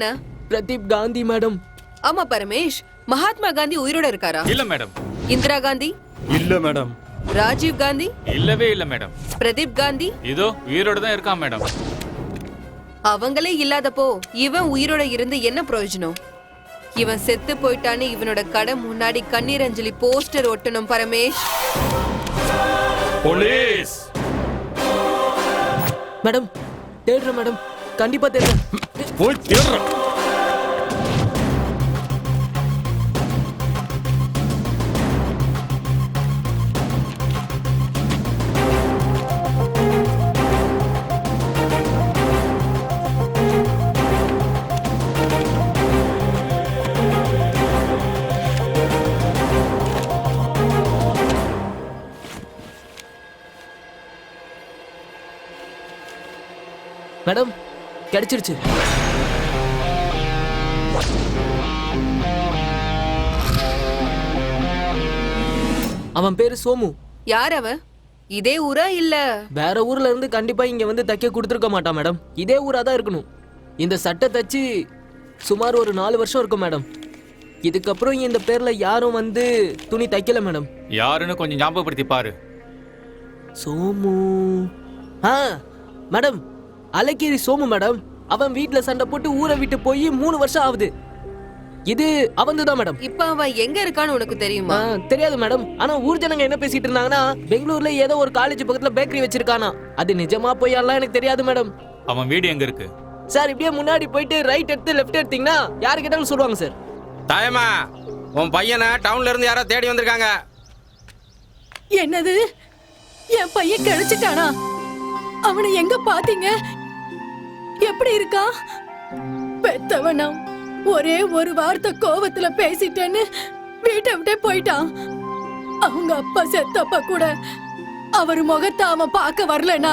என்ன? பிரதீப் காந்தி மேடம். ஆமா பரமேஷ், மகாத்மா காந்தி உயிரோட இருக்காரா? இல்ல மேடம். இந்திரா காந்தி? இல்ல மேடம். ராஜீவ் காந்தி? இல்லவே இல்ல மேடம். பிரதீப் காந்தி? இதோ உயிரோட தான் இருக்கான் மேடம். அவங்களே இல்லாதப்போ இவன் உயிரோட இருந்து என்ன பிரயோஜனம்? இவன் செத்து போயிட்டான்னு இவனோட கடை முன்னாடி கண்ணீர் அஞ்சலி போஸ்டர் ஒட்டணும் பரமேஷ். போலீஸ் மேடம் தேடுறேன் மேடம், கண்டிப்பா தேடுறேன். போய் தேடுறேன். மேடம் கிடைச்சிருச்சு. அவன் பேரு சோமு. யார் அவன்? இதே ஊரா இல்ல வேற ஊர்ல இருந்து கண்டிப்பா இங்க வந்து தைக்க கொடுத்துருக்க மாட்டான் மேடம். இதே ஊரா தான் இருக்கணும். இந்த சட்டை தச்சு சுமார் ஒரு 4 வருஷம் இருக்கும் மேடம். இதுக்கப்புறம் இந்த பேர்ல யாரும் வந்து துணி தைக்கல மேடம். யாருன்னு கொஞ்சம் ஞாபகப்படுத்தி பாரு. சோமு. மேடம் அலக்கேரி சோமு மேடம். அவன் வீட்ல சண்டை போட்டு ஊரை விட்டு போய் 3 வருஷம் ஆகுது. இது அவன்தான் மேடம். இப்ப அவன் எங்க இருக்கான்னு உனக்கு தெரியுமா? தெரியாது மேடம். ஆனா ஊர் ஜனங்க என்ன பேசிட்டு இருந்தாங்கன்னா பெங்களூர்ல ஏதோ ஒரு காலேஜ் பக்கத்துல பேக்கரி வச்சிருக்கானா. அது நிஜமா பொய்யாலாம் எனக்கு தெரியாது மேடம். அவன் வீடு எங்க இருக்கு? சார் இப்படியே முன்னாடி போயிட்டு ரைட் எடுத்து லெஃப்ட் எடுத்தீங்கன்னா யாரு கேட்டாலும் சொல்லுவாங்க சார். தாயம்மா, உன் பையனை டவுன்ல இருந்து யாரோ தேடி வந்திருக்காங்க. என்னது? என் பையன் கிடைச்சிட்டானா? அவனை எங்க பாத்தீங்க? எப்படி இருக்கான்? பெத்தவனா ஒரே ஒரு வார்த்தை கோவத்துல பேசிட்டேன்னு வீட்டை விட்டே போயிட்டான். அவங்க அப்பா செத்தப்ப கூட அவர் முகத்தை அவன் பார்க்க வரலனா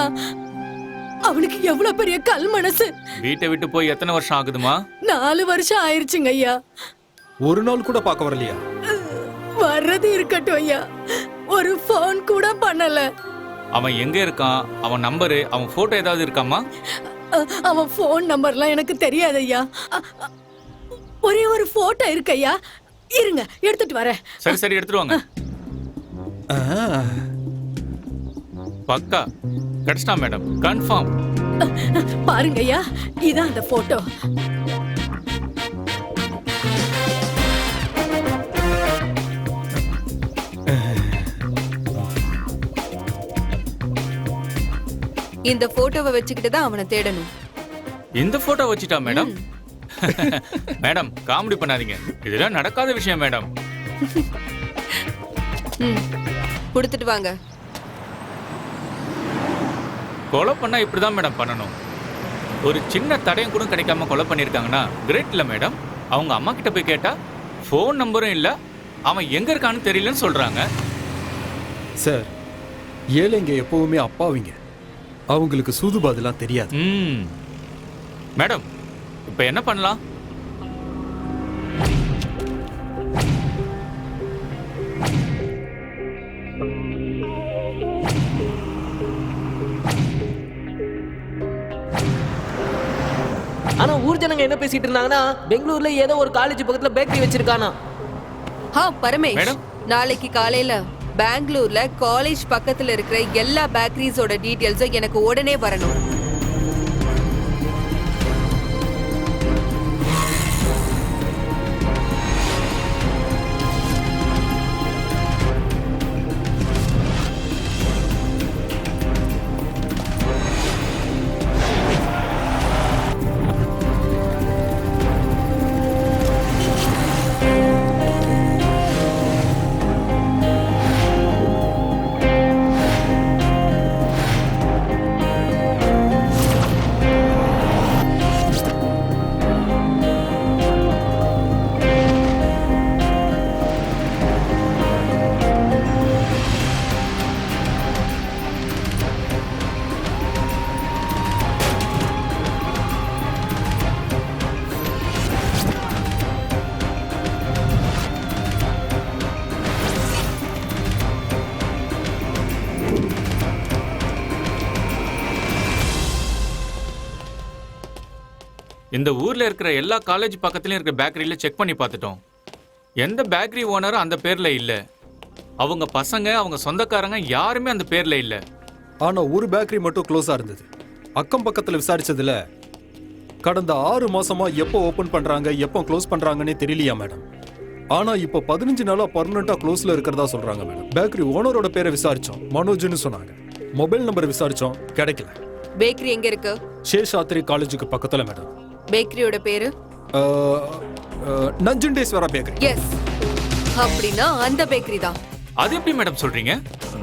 அவனுக்கு எவ்வளவு பெரிய கல் மனசு. வீட்டை விட்டு போய் எத்தனை வருஷம் ஆகுதுமா? 4 வருஷம் ஆயிருச்சுங்க ஐயா. ஒரு நாள் கூட பார்க்க வரலையா? வர்றது இருக்கட்டும் ஐயா, ஒரு போன் கூட பண்ணல. அவன் எங்க இருக்கான்? அவன் நம்பரு, அவன் போட்டோ ஏதாவது இருக்காமா? அவன் போன் நம்பர்லாம் எனக்கு தெரியாது ஐயா. ஒரே ஒரு போட்டோ இருக்கு ஐயா. இருங்க எடுத்துட்டு வரேன். சரி சரி எடுத்துட்டு வாங்க. பக்கா கிடைச்சிட்டா மேடம், கன்ஃபார்ம். பாருங்க ஐயா, இதான் அந்த போட்டோ. இந்த போட்டோவை வச்சுக்கிட்டு தான் அவனை தேடணும். இந்த போட்டோ வச்சிட்டா மேடம்? மேடம் காமெடி பண்ணாதீங்க, இதெல்லாம் நடக்காத விஷயம் மேடம். கொடுத்துட்டு வாங்க. கொலை பண்ணா இப்படிதான் மேடம் பண்ணணும். ஒரு சின்ன தடயம் கூட கிடைக்காம கொலை பண்ணிருக்காங்கன்னா கிரேட் இல்ல மேடம். அவங்க அம்மா கிட்ட போய் கேட்டா போன் நம்பரும் இல்ல, அவன் எங்க இருக்கான்னு தெரியலன்னு சொல்றாங்க. சார், ஏழைங்க எப்பவுமே அப்பாவிங்க. அவங்களுக்கு சூதுபாதெல்லாம் தெரியாது. மேடம் இப்ப என்ன பண்ணலாம்? ஆனா ஊர் ஜனங்க என்ன பேசிட்டு இருந்தாங்கன்னா பெங்களூர்ல ஏதோ ஒரு காலேஜ் பக்கத்துல பேக்கரி வச்சிருக்கானா. பரமேஷ், நாளைக்கு காலையில பெங்களூர்ல காலேஜ் பக்கத்துல இருக்கிற எல்லா பேக்கரிஸோட டீடைல்ஸும் எனக்கு உடனே வரணும். இந்த ஊர்ல இருக்கிற எல்லா காலேஜ் பக்கத்துலயும் இருக்கிற பேக்கரியில செக் பண்ணி பார்த்துட்டோம். எந்த பேக்கரி ஓனரும் அந்த பேர்ல இல்ல. அவங்க பசங்க, அவங்க சொந்தக்காரங்க யாருமே அந்த பேர்ல இல்ல. ஆனா ஒரு பேக்கரி மட்டும் க்ளோஸா இருந்தது. அக்கம் பக்கத்துல விசாரிச்சதுல கடந்த 6 மாசமா எப்போ ஓபன் பண்றாங்க எப்போ க்ளோஸ் பண்றாங்கன்னே தெரியலையா மேடம். ஆனா இப்போ 15 நாளா பர்மனண்டா க்ளோஸ்ல இருக்கிறதா சொல்றாங்க மேடம். பேக்கரி ஓனரோட பேரை விசாரிச்சோம், மனோஜ்னு சொன்னாங்க. மொபைல் நம்பர் விசாரிச்சோம், கிடைக்கல. பேக்கரி எங்க இருக்கு? சேஷாத்ரி காலேஜுக்கு பக்கத்துல மேடம். பேக்கரியோட பேரு நஞ்சுண்டேஸ்வரா பேக்கரி. எஸ், அப்படின்னா அந்த பேக்கரி தான். அது எப்படி மேடம் சொல்றீங்க?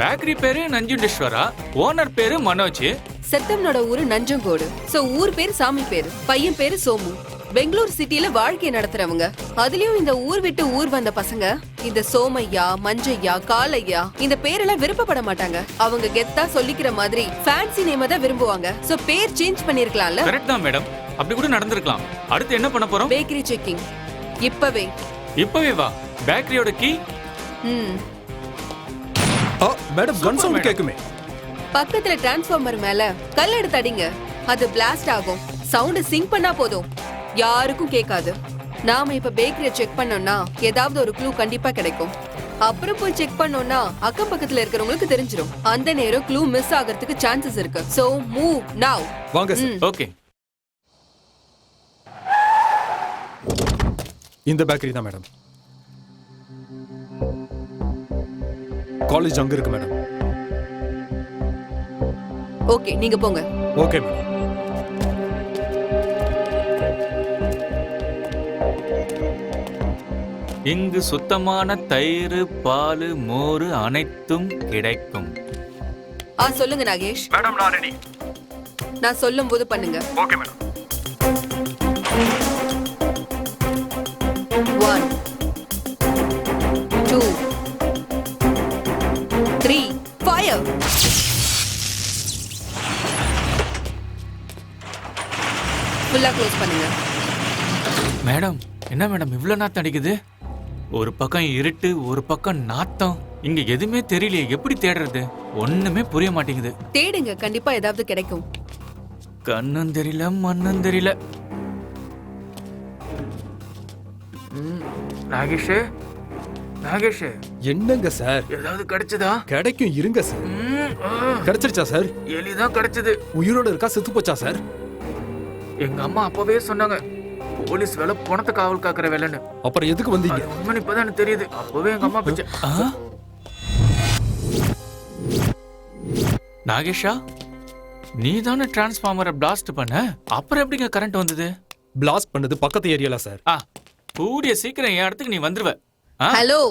பேக்கரி பேரு நஞ்சுண்டேஸ்வரா, ஓனர் பேரு மனோஜ். செத்தம்னோட ஊரு நஞ்சங்கோடு. சோ ஊர் பேரு சாமி பேரு, பையன் பேரு சோமு. பெங்களூர் சிட்டில வாழ்க்கை நடத்துறவங்க. அதுலயும் இந்த ஊர் விட்டு ஊர் வந்த பசங்க இந்த சோமையா, மஞ்சையா, காலையா இந்த பேரெல்லாம் விருப்பப்பட மாட்டாங்க. அவங்க கெத்தா சொல்லிக்கிற மாதிரி ஃபேன்சி நேம தான் விரும்புவாங்க. சோ பேர் சேஞ்ச் பண்ணிருக்கலாம்ல. கரெக்ட் தான் மேடம், அப்படி கூட நடந்திருக்கலாம். அடுத்து என்ன பண்ண போறோம்? பேக்கரி செக்கிங் இப்பவே வா. பேக்கரியோட கீ மேடம் கன் சவுண்ட் கேக்குமே. பக்கத்துல டிரான்ஸ்ஃபார்மர் மேல கல் எடுத்து அடிங்க. அது பிளாஸ்ட் ஆகும். சவுண்ட் சிங்க் பண்ணா போதும், யாருக்கும் கேட்காது. நாம இப்ப பேக்கரியை செக் பண்ணோம்னா ஏதாவது ஒரு க்ளூ கண்டிப்பா கிடைக்கும். அப்புறம் போய் செக் பண்ணோம்னா அக்கம் பக்கத்துல இருக்கிறவங்களுக்கு தெரிஞ்சிடும். அந்த நேரம் க்ளூ மிஸ் ஆகிறதுக்கு சான்சஸ் இருக்கு. சோ மூவ் நவ. வாங்க சார். ஓகே. இந்த பேக்கரி தான் மேடம். காலேஜ் அங்க இருக்கு மேடம். ஓகே, நீங்க போங்க. Okay madam. இங்கு சுத்தமான தயிர், பால், மோர் அனைத்தும் கிடைக்கும். சொல்லுங்க நாகேஷ். மேடம் நான் ரெடி. நான் சொல்லும் போது பண்ணுங்க. Okay madam. 1 2 3 ஃபயர். ஃபுல்லா க்ளோஸ் பண்ணுங்க. மேடம், என்ன மேடம் இவ்வளவு நாத்தம் அடிக்குது? ஒரு பக்கம் இருட்டு, ஒரு பக்கம் நாத்தம். இங்க எதுவுமே தெரியலையே, எப்படி தேடுறது? ஒண்ணுமே புரிய மாட்டேங்குது. தேடுங்க, கண்டிப்பா ஏதாவது கிடைக்கும். கண்ணும் தெரியல, மண்ணும் தெரியல. நாகேஷ், நாகேஷ், என்னங்க சார்? ஏதாவது கிடைச்சதா? கிடைக்கும், இருங்க சார். கிடைச்சிருச்சா சார்? எலிதான் கிடைச்சது. உயிரோட இருக்கா, செத்து போச்சா சார்? எங்க அம்மா அப்பவே சொன்னாங்க, போலீஸ் வேலை பணத்தை காவல் காக்குற வேலைன்னு. அப்புறம் எதுக்கு வந்தீங்க? உண்மை இப்பதான் எனக்கு தெரியுது. அப்பவே எங்க அம்மா பிச்சை. நாகேஷா, நீ தானே டிரான்ஸ்ஃபார்மரை பிளாஸ்ட் பண்ண? அப்புறம் எப்படிங்க கரண்ட் வந்தது? பிளாஸ்ட் பண்ணது பக்கத்து ஏரியால சார். கூடிய சீக்கிரம் என் இடத்துக்கு நீ வந்துருவ. ஹலோ,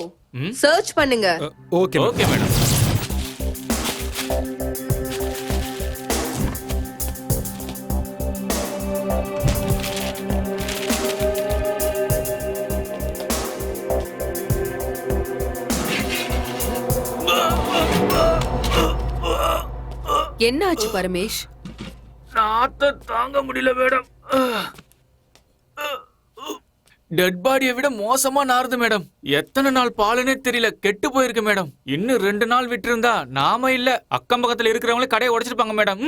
சர்ச் பண்ணுங்க. Okay okay madam. என்ன ஆச்சு பரமேஷ்? நாத்த தாங்க முடியல மேடம். டெட் பாடியை விட மோசமா நாறுது மேடம். எத்தனை நாள் பாலுனே தெரியல, கெட்டு போயிருக்கு மேடம். இன்னும் 2 நாள் விட்டு இருந்தா நாம இல்ல, அக்கம் பக்கத்துல இருக்கிறவங்களே கடையை உடைச்சிருப்பாங்க மேடம்.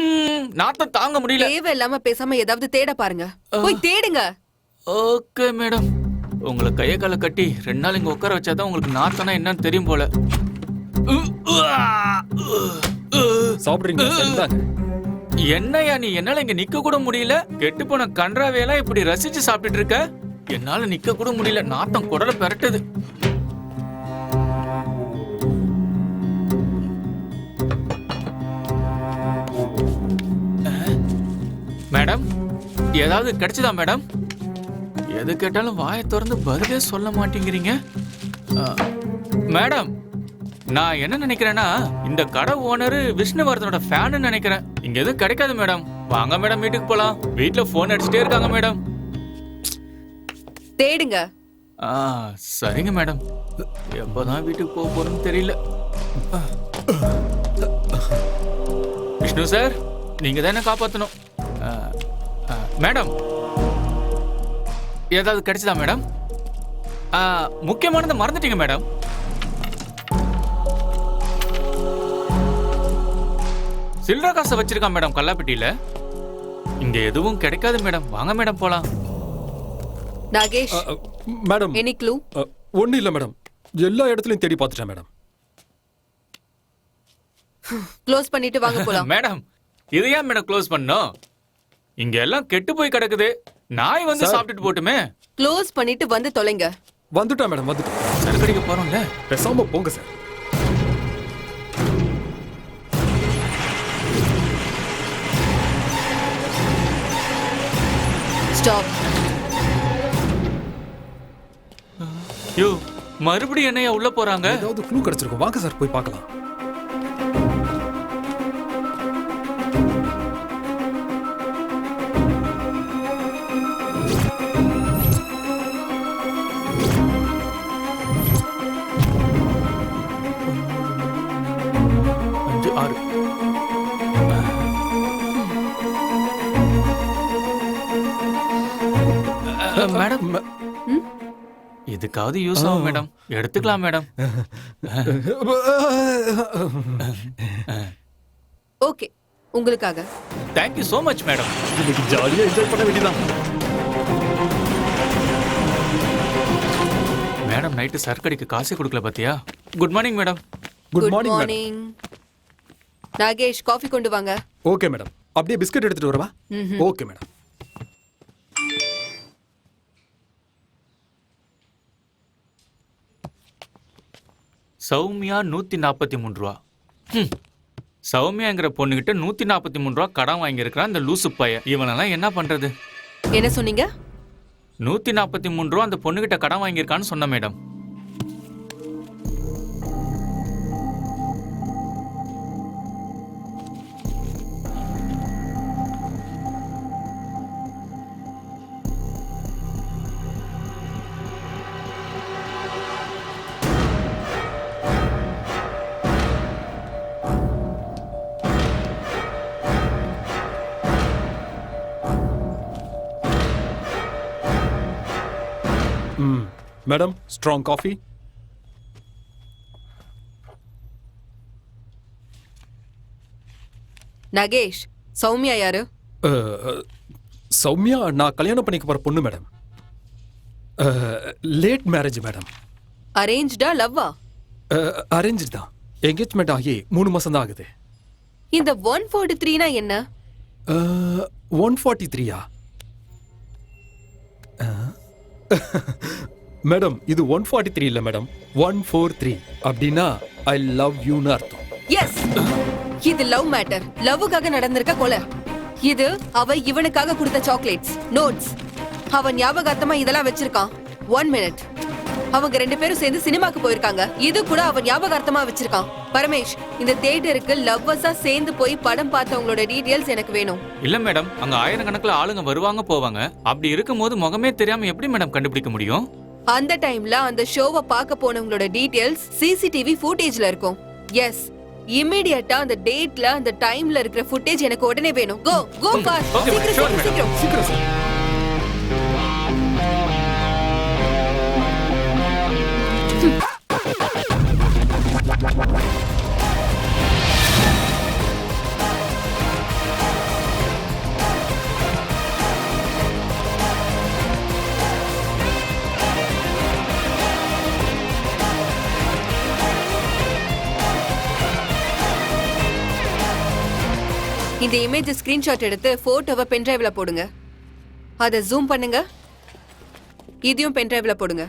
நாத்தம் தாங்க முடியல. தேவை இல்லாம பேசாம ஏதாவது தேட பாருங்க. போய் தேடுங்க. Okay madam. உங்களை கைய கால கட்டி 2 நாள் இங்க உட்கார வச்சாதான் உங்களுக்கு நாத்தனா என்னன்னு தெரியும் போல. சாப்பிடுறீங்க? என்னையா நீ, என்னால இங்க நிக்க கூட முடியல. கெட்டு போன கன்றாவையெல்லாம் இப்படி ரசிச்சு சாப்பிட்டுட்டு இருக்க. என்னால நிக்க கூட முடியல, நாத்தம் குடல பெரட்டுது. மேடம், ஏதாவது கிடைச்சதா மேடம்? எது கேட்டாலும் வாயை திறந்து பதிலே சொல்ல மாட்டேங்கிறீங்க. மேடம், நான் என்ன நினைக்கிறேன்னா, இந்த கடை ஓனர் விஷ்ணுவர்தனோட ஃபேன்னு நினைக்கிறேன். இங்க எதுவும் கிடைக்காது மேடம். வாங்க மேடம், வீட்டுக்கு போலாம். வீட்டுல போன் அடிச்சுட்டே இருக்காங்க மேடம். தேடுங்க. சரிங்க மேடம். எப்பதான் வீட்டுக்கு போக போறோம்னு தெரியல. விஷ்ணு சார், நீங்க தான் என்ன காப்பாத்தணும். மேடம், ஏதாவது கிடைச்சதா மேடம்? முக்கியமானதை மறந்துட்டீங்க மேடம். சில்லற காசை வச்சிருக்கான் மேடம் கல்லாப்பட்டியில. இங்க எதுவும் கிடைக்காது மேடம். வாங்க மேடம் போலாம். Nagesh, madam any clue? ஒன்றும் இல்லை மேடம், எல்லா இடத்துலையும் தேடி பார்த்துட்டேன் மேடம். க்ளோஸ் பண்ணிட்டு வாங்க போலாம். மேடம் இதை ஏன் மேடம் க்ளோஸ் பண்ணோம்? இங்க எல்லாம் கெட்டு போய் கிடக்குது, நாய் வந்து சார். சாப்பிட்டுட்டு போட்டுமே. க்ளோஸ் பண்ணிட்டு வந்து தொலைங்க. வந்துட்டேன் மேடம், வந்துட்டேன். சரக்கடிக்க போறோம்ல. பேசாம போங்க சார். ஸ்டாப். யோ மறுபடியும் என்னையா உள்ள போறாங்க? ஏதாவது க்ளூ கிடைச்சிருக்கும், வாங்க சார் போய் பார்க்கலாம். அஞ்சு, ஆறு. மேடம் இதுக்காவது யூஸ் ஆகும் மேடம், எடுத்துக்கலாம் மேடம். ஓகே, உங்களுக்காக. Thank you so much madam. இன்னைக்கு ஜாலியா என்ஜாய் பண்ண வேண்டியதான். மேடம் நைட்டு சரக்கடிக்கு காசே கொடுக்கல பாத்தியா? Good morning madam. Good morning madam. Morning. Nagesh, coffee கொண்டு வாங்க. Okay madam. அப்படியே பிஸ்கட் எடுத்துட்டு வரவா? Okay madam. சௌமியா 143 ரூபா. சௌமியாங்கிற பொண்ணுகிட்ட 143 ரூபா கடன் வாங்கியிருக்கிறான் இந்த லூசு பையன். இவனெல்லாம் என்ன பண்றது? என்ன சொன்னீங்க? 143 ரூபா அந்த பொண்ணுகிட்ட கடன் வாங்கியிருக்கான்னு சொன்ன madam. Madam, strong coffee. Nagesh, Soumya யாரு? சௌமியா நான் கல்யாணம் பண்ணிக்க போற பொண்ணு மேடம். Late marriage madam. அரேஞ்ச்டா லவ்வா? அரேஞ்ச் தான். என்கேஜ்மெண்ட் ஆகி 3 மாசம் தான் ஆகுது. இந்த 143னா என்ன? 143யா? மேடம் இது 143 இல்ல மேடம், 143. அப்படின்னா ஐ லவ் யூன்னு அர்த்தம். எஸ், இது லவ் மேட்டர். லவ்வுக்காக நடந்திருக்க கொலை. இது அவ இவனுக்காக கொடுத்த சாக்லேட்ஸ், நோட்ஸ். அவன் ஞாபகார்த்தமா இதெல்லாம் வச்சிருக்கான். 1 மினிட். அவங்க 2 பேரும் சேர்ந்து சினிமாக்கு போயிருக்காங்க. இது கூட அவன் ஞாபகார்த்தமா வச்சிருக்கான். பரமேஷ், இந்த தியேட்டருக்கு லவ்வர்ஸா சேர்ந்து போய் படம் பார்த்தவங்களோட டீடைல்ஸ் எனக்கு வேணும். இல்ல மேடம், அங்க ஆயிரக்கணக்கில் ஆளுங்க வருவாங்க போவாங்க. அப்படி இருக்கும்போது முகமே தெரியாம எப்படி மேடம் கண்டுபிடிக்க முடியும்? அந்த டைம்ல அந்த ஷோவை பார்க்க போனவங்களோட டீடைல்ஸ் சிசிடிவி ஃபுட்டேஜ்ல இருக்கும். எஸ், இமிடியேட்டா அந்த டேட்ல அந்த டைம்ல இருக்கிற ஃபுட்டேஜ் எனக்கு உடனே வேணும். Go go fast. Okay, madam. Sure, madam. சீக்கிரம். சீக்கிரம் சார். இந்த இமேஜ் ஸ்கிரீன்ஷாட் எடுத்து போட்டோவை பென் டிரைவ்ல போடுங்க. அதை ஜூம் பண்ணுங்க. இதையும் பென் டிரைவ்ல போடுங்க.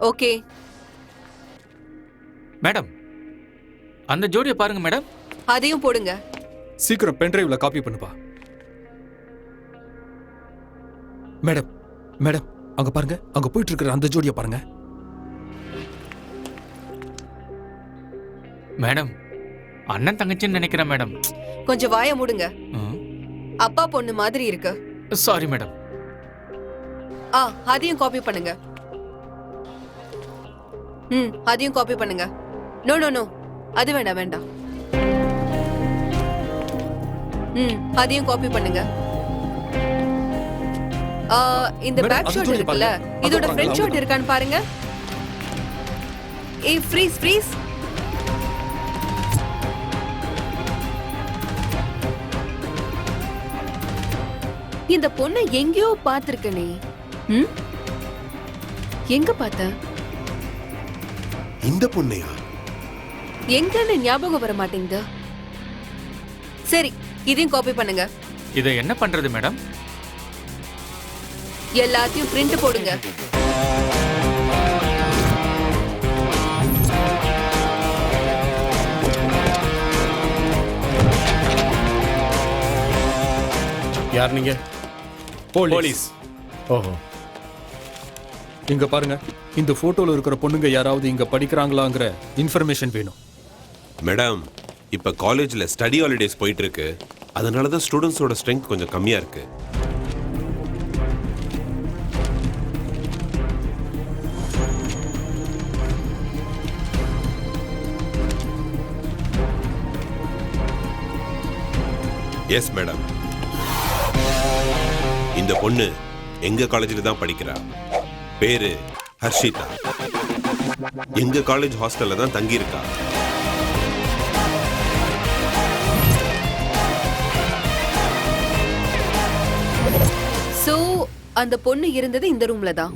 ஓகே மேடம் அந்த ஜோடியை பாருங்க மேடம். அதையும் போடுங்க. சீக்கிரம் பென் டிரைவ்ல காப்பி பண்ணுப்பா. மேடம் மேடம் அங்க பாருங்க, அங்க போயிட்டு இருக்கிற அந்த ஜோடியை பாருங்க. மேடம் அண்ணன் தங்கச்சின்னு நினைக்கிறேன் மேடம். கொஞ்சம் வாயை மூடுங்க. அப்பா பொண்ணு மாதிரி இருக்கு. Sorry madam. அதையும் காப்பி பண்ணுங்க. அதையும் காப்பி பண்ணுங்க. நோ நோ நோ, அது வேண்டாம் வேண்டாம். அதையும் காப்பி பண்ணுங்க. இந்த Madam, பேக் அது ஷாட் ஜோடி இருக்குல்ல, பாருங்க. இதோட அது ஃப்ரண்ட் ஷாட் பாருங்க. இருக்கான்னு பாருங்க. Freeze freeze. இந்த பொண்ணை எங்கேயோ பாத்திருக்கனே. ம்? எங்க பார்த்த? இந்த பொண்ணையா? எங்கன்னு ஞாபகம் வர மாட்டேங்குது. சரி, இதையும் காப்பி பண்ணுங்க. இதை என்ன பண்றது மேடம்? எல்லாத்தையும் பிரிண்ட் போடுங்க. யார் நீங்க? போலீஸ். ஓஹோ. இங்க பாருங்க, இந்த போட்டோல இருக்கிற பொண்ணுங்க யாராவது இங்க படிக்கிறாங்களாங்கிற இன்ஃபர்மேஷன் வேணும். மேடம், இப்ப காலேஜ்ல ஸ்டடி ஹாலிடேஸ் போயிட்டு இருக்கு. அதனால தான் ஸ்டூடெண்ட்ஸோட ஸ்ட்ரென்த் கொஞ்சம் கம்மியா இருக்கு. எஸ் மேடம், இந்த பொண்ணு எங்க காலேஜில் தான் படிக்கிறா. பேரு ஹர்ஷிதா. எங்க காலேஜ் ஹாஸ்டல்ல தான் தங்கி இருக்கா. சோ அந்த பொண்ணு இருந்தது இந்த ரூம்ல தான்.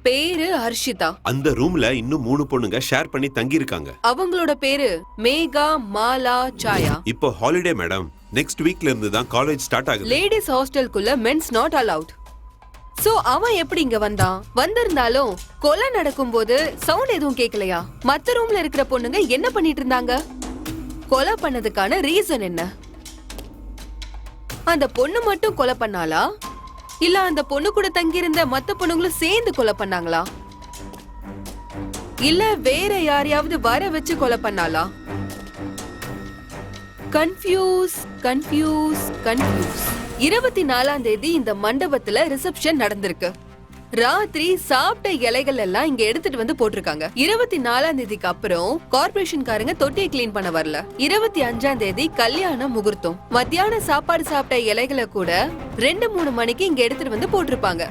பேரு ஹர்ஷிதா. அந்த ரூம்ல இன்னும் 3 பொண்ணுங்க ஷேர் பண்ணி தங்கி இருக்காங்க. அவங்களோட பேரு மேகா, மாலா, சாயா. இப்போ ஹாலிடே மேடம். நெக்ஸ்ட் வீக்ல இருந்து தான் காலேஜ் ஸ்டார்ட் ஆகுது. லேடிஸ் ஹாஸ்டலுக்குள்ள மென்ஸ் நாட் அலவுட். சோ அவன் எப்படி இங்க வந்தான்? வந்திருந்தாலும் கொலை நடக்கும்போது சவுண்ட் எதுவும் கேட்கலையா? மத்த ரூம்ல இருக்கிற பொண்ணுங்க என்ன பண்ணிட்டு இருந்தாங்க? கொலை பண்ணதுக்கான ரீசன் என்ன? அந்த பொண்ணு மட்டும் கொலை பண்ணாளா, இல்ல அந்த பொண்ணு கூட தங்கி இருந்த மத்த பொண்ணுங்களும் சேர்ந்து கொலை பண்ணாங்களா, இல்ல வேற யாரையாவது வர வச்சு கொலை பண்ணாளா? Confuse confuse confuse. 24ஆம் தேதி இந்த மண்டபத்துல ரிசப்ஷன் நடந்திருக்கு. ராத்திரி சாப்பிட்ட இலைகள் எல்லாம் இங்க எடுத்துட்டு வந்து போட்டிருக்காங்க. 24ஆம் தேதிக்கு அப்புறம் கார்பரேஷன் காரங்க தொட்டியை கிளீன் பண்ண வரல. 25ஆம் தேதி கல்யாண முகூர்த்தம். மத்தியான சாப்பாடு சாப்பிட்ட இலைகளை கூட 2-3 மணிக்கு இங்க எடுத்துட்டு வந்து போட்டிருப்பாங்க.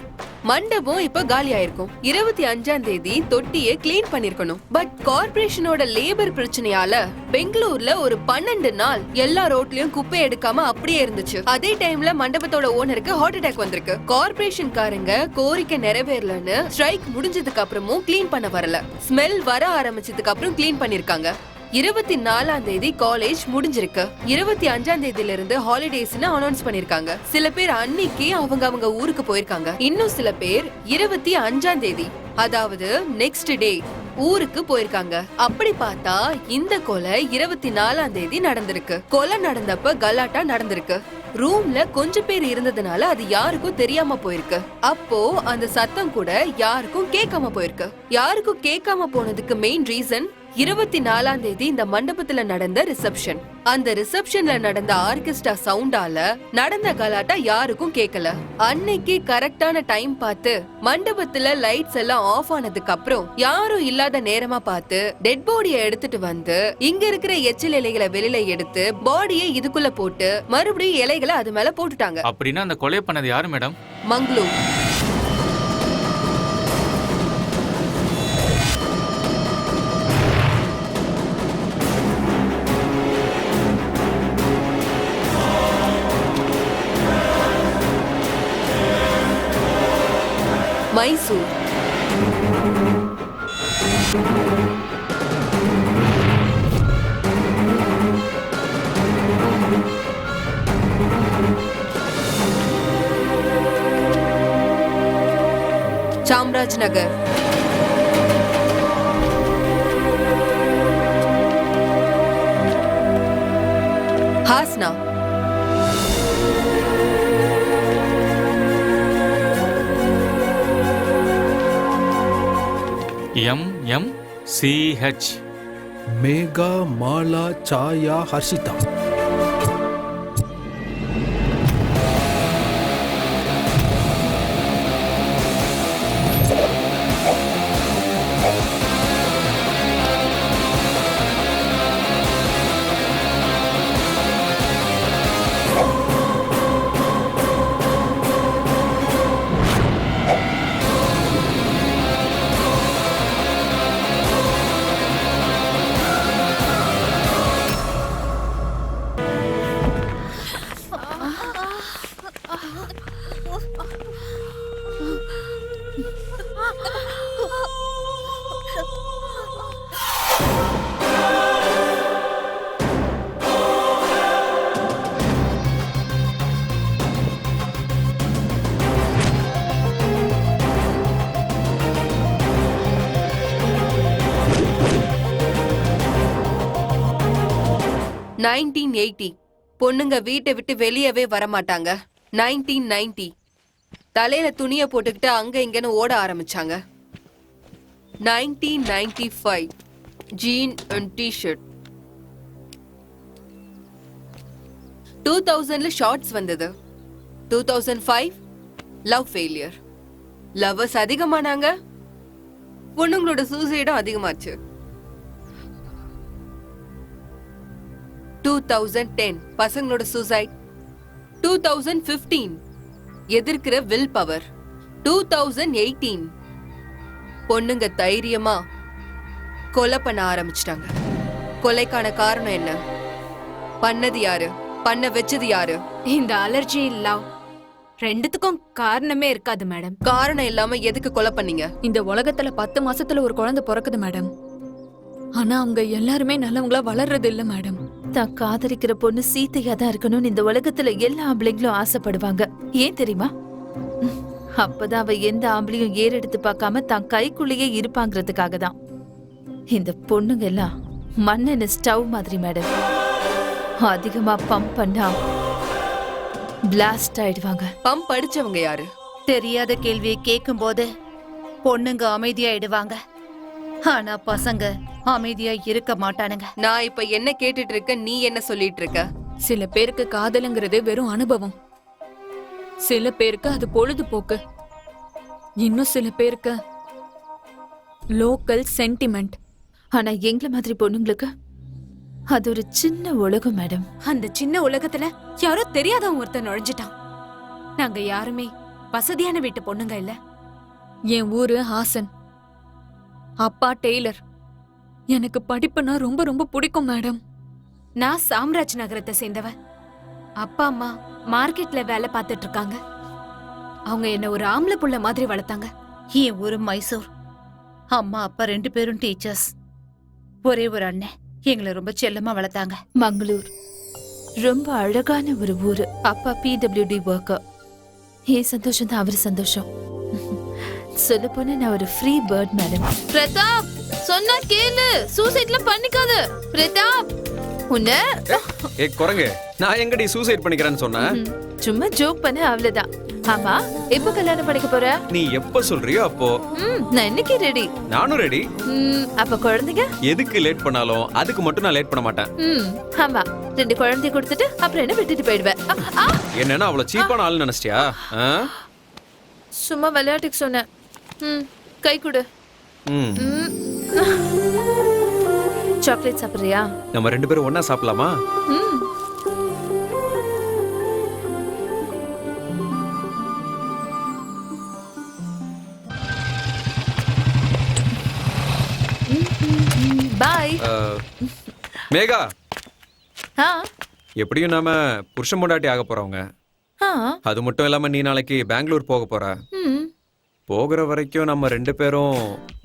மண்டபம் இப்ப காலி ஆயிருக்கும். 25ஆம் தேதி தொட்டியை கிளீன் பண்ணிருக்கணும். பட் கார்பரேஷனோட லேபர் பிரச்சனையால பெங்களூர்ல ஒரு 12 நாள் எல்லா ரோட்லயும் குப்பை எடுக்காம அப்படியே இருந்துச்சு. அதே டைம்ல மண்டபத்தோட ஓனருக்கு ஹார்ட் அட்டாக் வந்திருக்கு. கார்பரேஷன் காரங்க கோரிக்கை நிறைவேறலன்னு ஸ்ட்ரைக் முடிஞ்சதுக்கு அப்புறமும் கிளீன் பண்ண வரல. ஸ்மெல் வர ஆரம்பிச்சதுக்கு அப்புறம் கிளீன் பண்ணிருக்காங்க. 24ஆம் தேதி காலேஜ் முடிஞ்சிருக்கு. 25ஆம் தேதியில இருந்து ஹாலிடேஸ்னு அனௌன்ஸ் பண்ணிருக்காங்க. சில பேர் அன்னைக்கு அவங்க ஊருக்கு போயிருக்காங்க. இன்னும் சில பேர் 25ஆம் தேதி, அதாவது நெக்ஸ்ட் டே ஊருக்கு போயிருக்காங்க. அப்படி பார்த்தா இந்த கொலை 24ஆம் தேதி நடந்திருக்கு. கொலை நடந்தப்ப கலாட்டா நடந்திருக்கு. ரூம்ல கொஞ்சம் பேர் இருந்ததுனால அது யாருக்கும் தெரியாம போயிருக்கு. அப்போ அந்த சத்தம் கூட யாருக்கும் கேட்காம போயிருக்கு. யாருக்கும் கேட்காம போனதுக்கு மெயின் ரீசன் 24ஆம் தேதி இந்த மண்டபத்துல நடந்த ரிசப்ஷன். அந்த ரிசப்ஷன்ல நடந்த ஆர்கெஸ்ட்ரா சவுண்டால நடந்த கலாட்டா யாருக்கும் கேட்கல. அன்னைக்கு கரெக்டான டைம் பார்த்து மண்டபத்துல லைட்ஸ் எல்லாம் ஆஃப் ஆனதுக்கு அப்புறம் யாரும் இல்லாத நேரமா பார்த்து டெட் பாடியை எடுத்துட்டு வந்து இங்க இருக்கிற எச்சில் இலைகளை வெளியில எடுத்து பாடியை இதுக்குள்ள போட்டு மறுபடியும் இலைகளை அது மேல போட்டுட்டாங்க. அப்படின்னா அந்த கொலை பண்ணது யாரு மேடம்? மங்களூர். மைசூர். சாம்ராஜ் நகர். ஹாஸ்னா. MMCH. மேகா, மாலா, சாயா, ஹர்ஷிதா. 1980 பொண்ணுங்க வீட்டை விட்டு வெளியவே வரமாட்டாங்க. 1990 தலையில துணிய போட்டுக்கிட்டு அங்க இங்கன்னு ஓட ஆரம்பிச்சாங்க. 1995 ஜீன் அண்ட் டிஷர்ட். 2000ல ஷார்ட்ஸ் வந்தது. 2005 லவ் ஃபெயிலியர். லவ்வர்ஸ் அதிகமானாங்க, பொண்ணுங்களோட சூசைடும் அதிகமாச்சு. 2010 பசங்களோட சூசைட். 2015 எதிர்க்கிற வில் பவர். 2018 பொண்ணுங்க தைரியமா கொலை பண்ண ஆரம்பிச்சிட்டாங்க. கொலைக்கான காரணம் என்ன? பண்ணது யாரு? பண்ண வச்சது யாரு? இந்த அலர்ஜி லவ் ரெண்டுத்துக்கும் காரணமே இருக்காது மேடம். காரணம் இல்லாம எதுக்கு கொலை பண்ணீங்க? இந்த உலகத்துல 10 மாசத்துல ஒரு குழந்தை பிறக்குது மேடம். ஆனா அவங்க எல்லாருமே நல்லவங்களா வளர்றது இல்ல மேடம். தான் காதலிக்கிற பொண்ணு சீத்தையா தான் இருக்கணும்னு இந்த உலகத்துல எல்லா ஆம்பளைங்களும் ஆசைப்படுவாங்க. ஏன் தெரியுமா? அப்பதான் அவ எந்த ஆம்பளையும் ஏறெடுத்து பார்க்காம தான் கைக்குள்ளேயே இருப்பாங்கிறதுக்காக தான். இந்த பொண்ணுங்க எல்லாம் மண்ணெண்ண ஸ்டவ் மாதிரி மேடம். அதிகமா பம்ப் பண்ணா பிளாஸ்ட் ஆயிடுவாங்க. பம்ப் அடிச்சவங்க யாரு? தெரியாத கேள்வியை கேட்கும் போது பொண்ணுங்க அமைதியாயிடுவாங்க, ஆனா பசங்க அமைதியா இருக்க மாட்டானுங்க. நான் இப்ப என்ன கேட்டுட்டு இருக்க, நீ என்ன சொல்லிட்டு இருக்க? சில பேருக்கு காதலுங்கிறது வெறும் அனுபவம், சில பேருக்கு அது பொழுதுபோக்கு, இன்னும் சில பேருக்கு லோக்கல் சென்டிமெண்ட். ஆனா எங்கள மாதிரி பொண்ணுங்களுக்கு அது ஒரு சின்ன உலகம் மேடம். அந்த சின்ன உலகத்துல யாரோ தெரியாதவன் ஒருத்தன் நுழைஞ்சிட்டான். நாங்க யாருமே வசதியான வீட்டு பொண்ணுங்க இல்ல. என் ஊரு ஹாசன், அப்பா டெய்லர். எனக்கு படிப்புனா ரொம்ப ரொம்ப பிடிக்கும் மேடம். நான் சாம்ராஜ் நகரத்தை சேர்ந்தவ. அப்பா அம்மா மார்க்கெட்ல வேலை பார்த்துட்டு இருக்காங்க. அவங்க என்ன ஒரு ஆம்பளை புள்ள மாதிரி வளர்த்தாங்க. என் ஊரு மைசூர். அம்மா அப்பா 2 பேரும் டீச்சர்ஸ். ஒரே ஒரு அண்ணன். எங்களை ரொம்ப செல்லமா வளர்த்தாங்க. மங்களூர் ரொம்ப அழகான ஒரு ஊரு. அப்பா PWD ஒர்க்கர். என் சந்தோஷம் தான் அவரு சந்தோஷம். சொல்ல போனா நான் ஒரு ஃப்ரீ பேர்ட் மேடம். பிரதாப் சொன்னா கேளு, சூசைட்ல பண்ணிக்காத. பிரதாப் உன்ன குரங்கு, நான் எங்கடி சூசைட் பண்ணிக்கிறேன்னு சொன்னேன்? சும்மா ஜோக் பண்ண, அவ்வளவுதான். ஆமா, எப்ப கல்யாணம் பண்ணிக்க போற? நீ எப்ப சொல்றியோ அப்போ. நான் இன்னைக்கு ரெடி. நானும் ரெடி. அப்ப குழந்தைங்க எதுக்கு லேட் பண்ணாலும் அதுக்கு மட்டும் நான் லேட் பண்ண மாட்டேன். ஆமா, 2 குழந்தைய கொடுத்துட்டு அப்புறம் என்ன விட்டுட்டு போயிடுவேன். என்னன்னா அவ்வளவு சீப்பான ஆள் நினைச்சிட்டியா? சும்மா விளையாட்டுக்கு சொன்னேன். கை கொடு. சாக்லேட் சாப்பிடுறியா? நம்ம 2 பேரும் ஒண்ணா சாப்பிடலாமா? பாய். மேகா, எப்படியும் நாம புருஷன் பொண்டாட்டி ஆக போறவங்க. அது மட்டும் இல்லாம நீ நாளைக்கு பெங்களூர் போக போற. போகிற வரைக்கும் நம்ம 2 பேரும்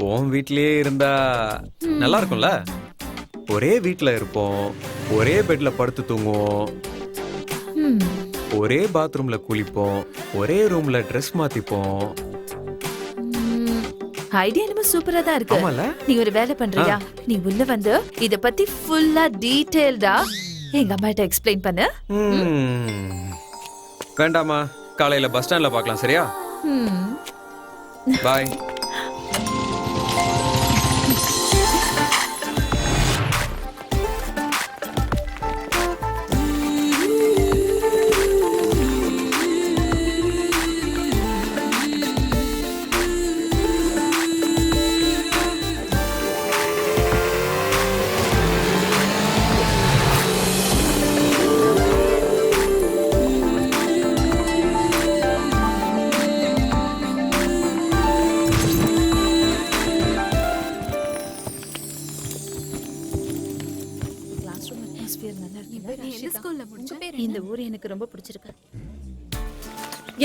உன் வீட்லயே இருந்தா நல்லா இருக்கும்ல? ஒரே வீட்ல இருப்போம், ஒரே பெட்ல படுத்து தூங்குவோம், ஒரே பாத்ரூம்ல குளிப்போம், ஒரே ரூம்ல ட்ரெஸ் மாத்திப்போம். ஐடியா என்னமோ சூப்பரா தான் இருக்கு. நீ ஒரு வேலை பண்றியா? நீ உள்ள வந்து இத பத்தி ஃபுல்லா டீடைல்டா எங்க அம்மாட்ட எக்ஸ்பிளைன் பண்ணு. வேண்டாமா, காலையில பஸ் ஸ்டாண்ட்ல பார்க்கலாம், சரியா? பாய். இந்த ஊர் எனக்கு ரொம்ப பிடிச்சிருக்கு.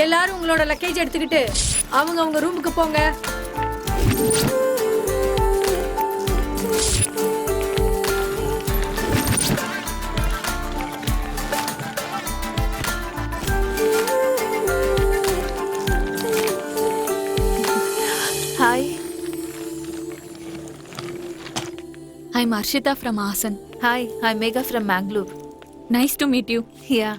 எல்லாரும் உங்களோட லக்கேஜ் எடுத்துக்கிட்டு அவங்க ரூமுக்கு போங்க. Hi. I'm Arshita from Hasan. Hi, I'm Megha from Mangalore. Nice to meet you. Yeah.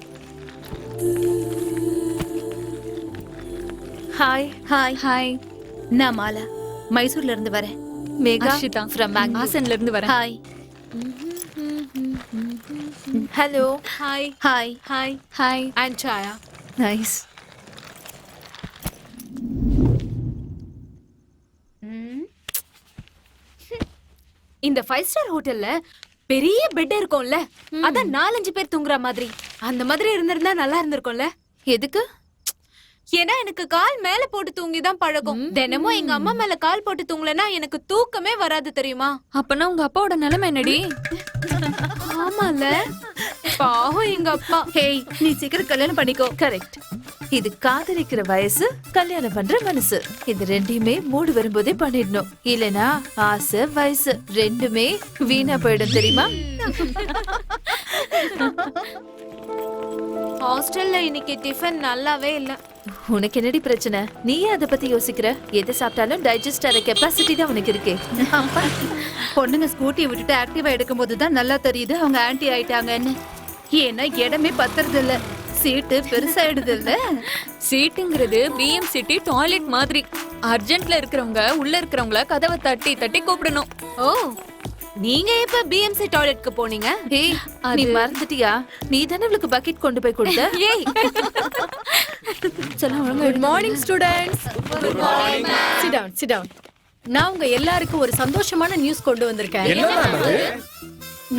Hi. Hi, hi. நான் மாலா, மைசூர்ல இருந்து வரேன். Megha Arshita from mango. ஹாசன்ல இருந்து வரேன். Hi. Hello. Hi hi. Hi hi. And Chaya. Nice. இந்த 5 ஸ்டார் ஹோட்டல்ல பெரிய பெட் இருக்கும்ல, அதான் 4-5 பேர் தூங்குற மாதிரி. அந்த மாதிரி இருந்திருந்தா நல்லா இருந்திருக்கும்ல. எதுக்கு? ஏன்னா எனக்கு கால் மேல போட்டு தூங்கி தான் பழக்கம். தினமும் எங்க அம்மா மேல கால் போட்டு தூங்கலனா எனக்கு தூக்கமே வராது தெரியுமா? அப்பனா உங்க அப்பாவோட நிலைமை என்னடி? ஆமால, பாவம் எங்க அப்பா. ஹேய், நீ சீக்கிரம் கல்யாணம் பண்ணிக்கோ. கரெக்ட். இது காதலிக்கிற வயசு, கல்யாணம் பண்ற மனசு. இது ரெண்டையுமே மூடு வரும்போதே பண்ணிடணும். இல்லனா ஆசை வயசு ரெண்டுமே வீணா போயிடும் தெரியுமா? ஹாஸ்டல்ல இன்னைக்கு டிஃபன் நல்லாவே இல்ல. உனக்கு என்னடி பிரச்சனை? நீயே அதை பத்தி யோசிக்கிற? எதை சாப்பிட்டாலும் டைஜஸ்ட் ஆகிற கெப்பாசிட்டி தான் உனக்கு இருக்கே. பொண்ணுங்க ஸ்கூட்டியை விட்டுட்டு ஆக்டிவா எடுக்கும்போது தான் நல்லா தெரியுது அவங்க ஆன்டி ஆயிட்டாங்கன்னு. ஏன்னா இடமே பத்துறது இல்ல, சீட்டு பெருசாயிடுது இல்ல. சீட்டுங்கிறது பிஎம் சிட்டி டாய்லெட் மாதிரி. அர்ஜென்ட்ல இருக்கிறவங்க உள்ள இருக்கிறவங்கள கதவை தட்டி தட்டி கூப்பிடணும். ஓ, நீங்க எப்ப பிஎம்சி டாய்லெட்க்கு போனீங்க? ஏய், நீ மறந்துட்டியா? நீ தானே அவளுக்கு பக்கெட் கொண்டு போய் கொடுத்த. ஏய், good morning students. Good morning. Sit down, sit down. நான் உங்க எல்லாருக்கும் ஒரு சந்தோஷமான நியூஸ் கொண்டு வந்திருக்கேன்.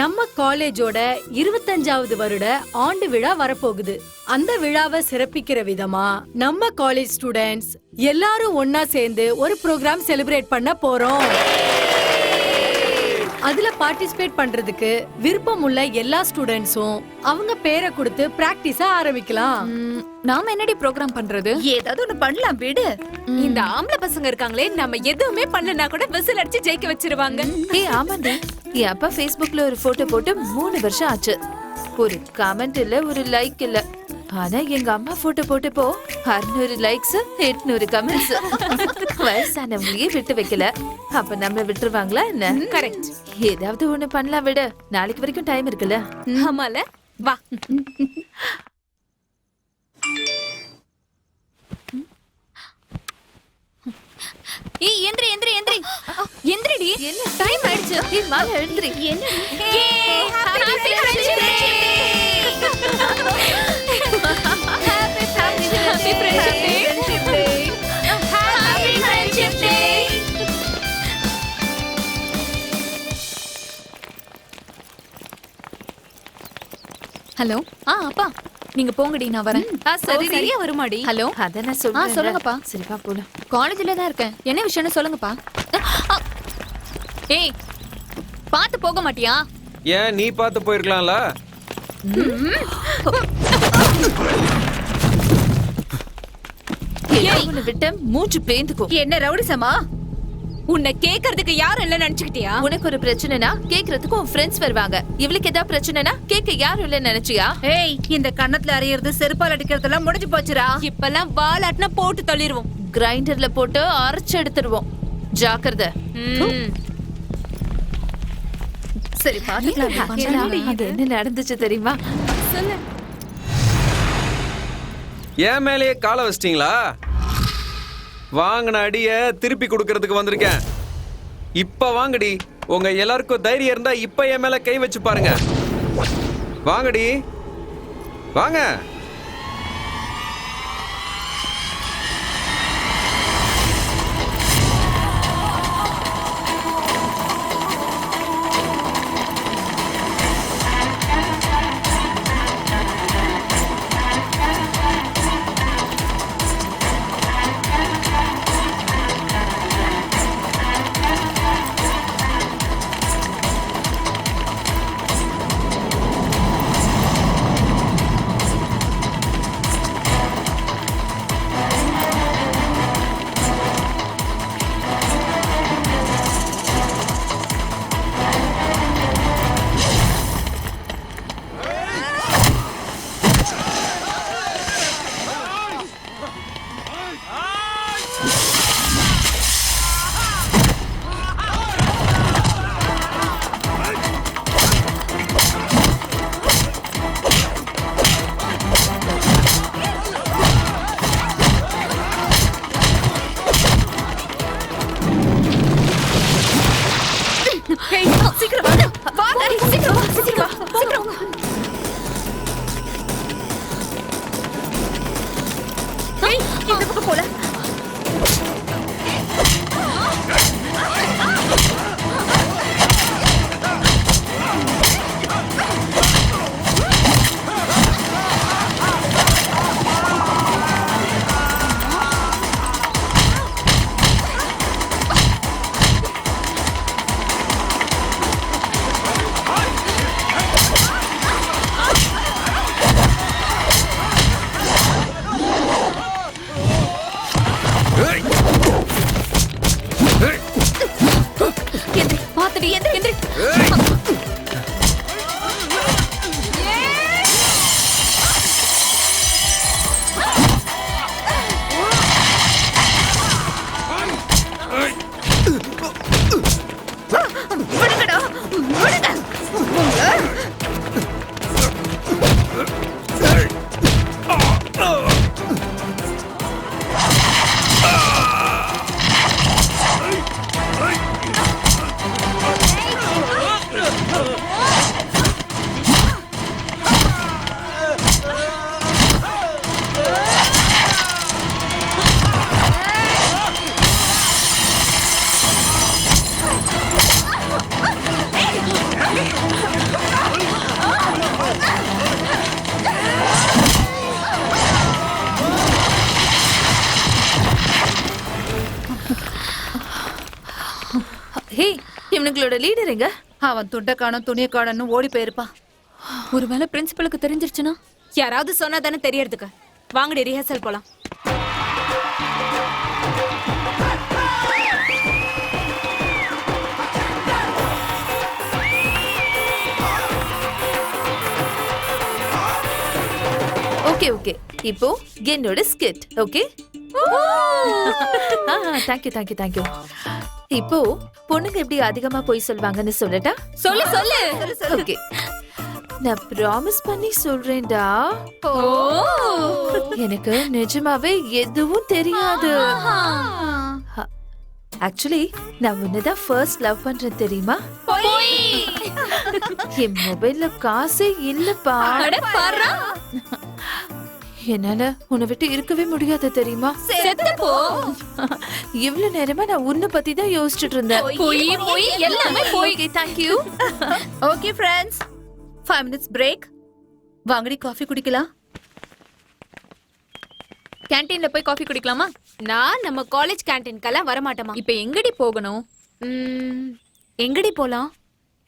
நம்ம காலேஜோட 25வது வருட ஆண்டு விழா வரப்போகுது. அந்த விழாவை சிறப்பிக்கிற விதமா நம்ம காலேஜ் ஸ்டூடண்ட்ஸ் எல்லாரும் ஒன்னா சேர்ந்து ஒரு ப்ரோக்ராம் செலிப்ரேட் பண்ண போறோம். அதுல பார்ட்டிசிபேட் பண்றதுக்கு விருப்பம் உள்ள எல்லா ஸ்டூடண்ட்ஸும் அவங்க பேரை கொடுத்து பிராக்டிஸ ஆரம்பிக்கலாம். நாம என்னடி ப்ரோக்ராம் பண்றது? ஏதாவது ஒண்ணு பண்ணலாம் விடு. இந்த ஆம்பளை பசங்க இருக்காங்களே, நம்ம எதுவுமே பண்ணலனா கூட விசில் அடிச்சு ஜெயிக்க வச்சிருவாங்க. ஏய் ஆமாண்டி, என் அப்பா Facebookல ஒரு போட்டோ போட்டு 3 வருஷம் ஆச்சு. ஒரு கமெண்ட் இல்ல, ஒரு லைக் இல்ல. ஆனா எங்க அம்மா போட்டோ போட்டப்போ 600 லைக்ஸ், 800 கமெண்ட்ஸ். வயசானவங்களையே விட்டு வைக்கல, அப்ப நம்ம விட்டுருவாங்களா என்ன? கரெக்ட். ஏதாவது ஒண்ணு பண்ணலாம் விடு. நாளைக்கு வரைக்கும் டைம் இருக்குல்ல. ஆமால, வா. ஏய் எந்திரி எந்திரி எந்திரி எந்திரிடி. என்ன டைம் ஆயிடுச்சு. ஏய் மாலா எழுந்திரி. என்ன happy friendship day. Happy friendship day. Happy friendship day. Hello. அப்பா நீங்க போங்கடி, நான் வரேன். சரி சரியா வருமாடி? ஹலோ. அத நான் சொல்றேன். சொல்லுங்கப்பா. சரிப்பா போலாம். காலேஜ்ல தான் இருக்கேன். என்ன விஷயம்னு சொல்லுங்கப்பா. ஏய், பாத்து போக மாட்டியா? ஏன் நீ பார்த்து போயிருக்கலாம்ல? ஏய் விட்ட மூச்சு பேந்துக்கும். என்ன ரவுடிசமா? உன்னை கேக்குறதுக்கு யாரும் இல்ல நினைச்சுக்கிட்டியா? உனக்கு ஒரு பிரச்சனைனா கேக்குறதுக்கு உன் ஃப்ரெண்ட்ஸ் வருவாங்க. இவளுக்கு ஏதாவது பிரச்சனைனா கேட்க யாரும் இல்ல நினைச்சியா? ஏய், இந்த கண்ணத்துல அறையிறது செருப்பால் அடிக்கிறதெல்லாம் முடிஞ்சு போச்சுடா. இப்பெல்லாம் வாலாட்டினா போட்டு தள்ளிடுவோம். கிரைண்டர்ல போட்டு அரைச்சு எடுத்துருவோம். ஜாக்கிரதை. சரி பாத்துக்கலாம். அது என்ன நடந்துச்சு தெரியுமா? சொல்லு. என் மேலேயே காலை வச்சிட்டீங்களா? வாங்கின அடிய திருப்பி கொடுக்கறதுக்கு வந்திருக்கேன். இப்ப வாங்கடி. உங்க எல்லாருக்கும் தைரியம் இருந்தா இப்ப என் மேல கை வச்சு பாருங்க. வாங்கடி, வாங்க. காப்பாத்துடி எந்திரி விடுங்கடா, விடுங்க. ஹே, இவனுங்களோட லீடர் எங்க? அவன் துண்டை காணும் துணியை காணும் ஓடி போயிருப்பான். ஒருவேளை பிரின்சிபலுக்கு தெரிஞ்சிருச்சுன்னா? யாராவது சொன்னா தானே தெரியறதுக்கு. வாங்கடி ரிஹர்சல் போலாம். ஓகே ஓகே, இப்போ என்னோட ஸ்கிட். Okay, thank you. இப்போ பொண்ணுங்க எப்படி அதிகமா போய் சொல்வாங்கன்னு சொல்லட்டா? சொல்லு சொல்லு. ஓகே, நான் ப்ராமிஸ் பண்ணி சொல்றேன்டா. எனக்கு நிஜமாவே எதுவும் தெரியாது. ஆக்சுவலி நான் உன்னதான் ஃபர்ஸ்ட் லவ் பண்றேன் தெரியுமா? என் மொபைல்ல காசே இல்லப்பா. என்னால உன்னை விட்டு இருக்கவே முடியாது தெரியுமா? இவ்வளவு நேரமா நான் உன்னை பத்தி தான் யோசிச்சுட்டு இருந்தேன். எல்லாமே போய். Thank you. Okay friends, 5 minutes break. வாங்கடி காஃபி குடிக்கலாம். கேண்டீன்ல போய் காஃபி குடிக்கலாமா? நான் நம்ம காலேஜ் கேண்டீன்க்கெல்லாம் வரமாட்டேமா. இப்ப எங்கடி போகணும்? எங்கடி போலாம்?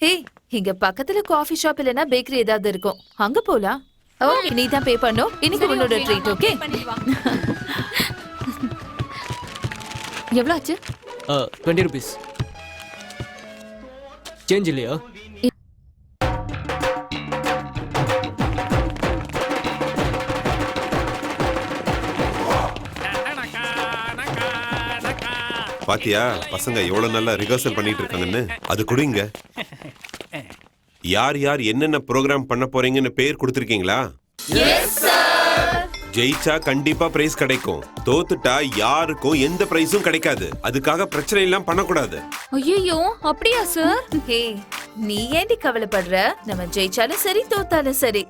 ஹே, இங்க பக்கத்துல காஃபி ஷாப் இல்லனா பேக்கரி ஏதாவது இருக்கும், அங்க போலாம். ஓகே, நீ தான் பே பண்ணனும். இன்னைக்கு உன்னோட ட்ரீட். ஓகே, எவ்வளவு ஆச்சு? 20 rupees. சேஞ்ச் இல்லையா? பாத்தியா பசங்க எவ்வளவு நல்லா ரிஹர்சல் பண்ணிட்டு இருக்காங்கன்னு. அது கொடுங்க. யார் யார் என்னென்ன ப்ரோக்ராம் பண்ண போறீங்கன்னு பேர் கொடுத்திருக்கீங்களா? ஜெயிச்சா கண்டிப்பா பிரைஸ் கிடைக்கும். தோத்துட்டா யாருக்கும் எந்த பிரைஸும் கிடைக்காது. அதுக்காக பிரச்சனை எல்லாம் பண்ணக்கூடாது. ஐயோ, அப்படியா சார்? ஹே, நீ ஏண்டி கவலைப்படுற? நம்ம ஜெயிச்சாலும் சரி தோத்தாலும் சரி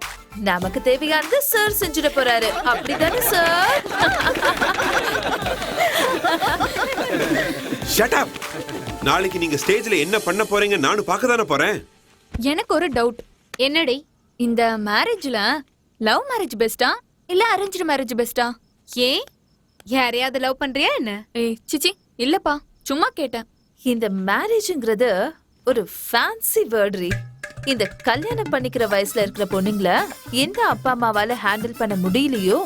நமக்கு தேவையானது சார் செஞ்சுட போறாரு. அப்படிதானே சார்? Shut up. நாளைக்கு நீங்க ஸ்டேஜ்ல என்ன பண்ண போறீங்க நானும் பார்க்க தானே போறேன். எனக்கு ஒரு டவுட். என்னடி? இந்த மேரேஜ்ல லவ் மேரேஜ் பெஸ்டா இல்ல அரேஞ்ச்டு மேரேஜ் பெஸ்டா? ஏன், யாரையாவது லவ் பண்றியா என்ன? ஏய் சிச்சி, இல்லப்பா, சும்மா கேட்டேன். இந்த மேரேஜ்ங்கிறது ஒரு ஃபேன்சி வேர்ட். இந்த கல்யாணம் பண்ணிக்கிற வயசுல இருக்கிற பொண்ணுங்கள எந்த அப்பா அம்மாவால ஹேண்டில் பண்ண முடியலையோ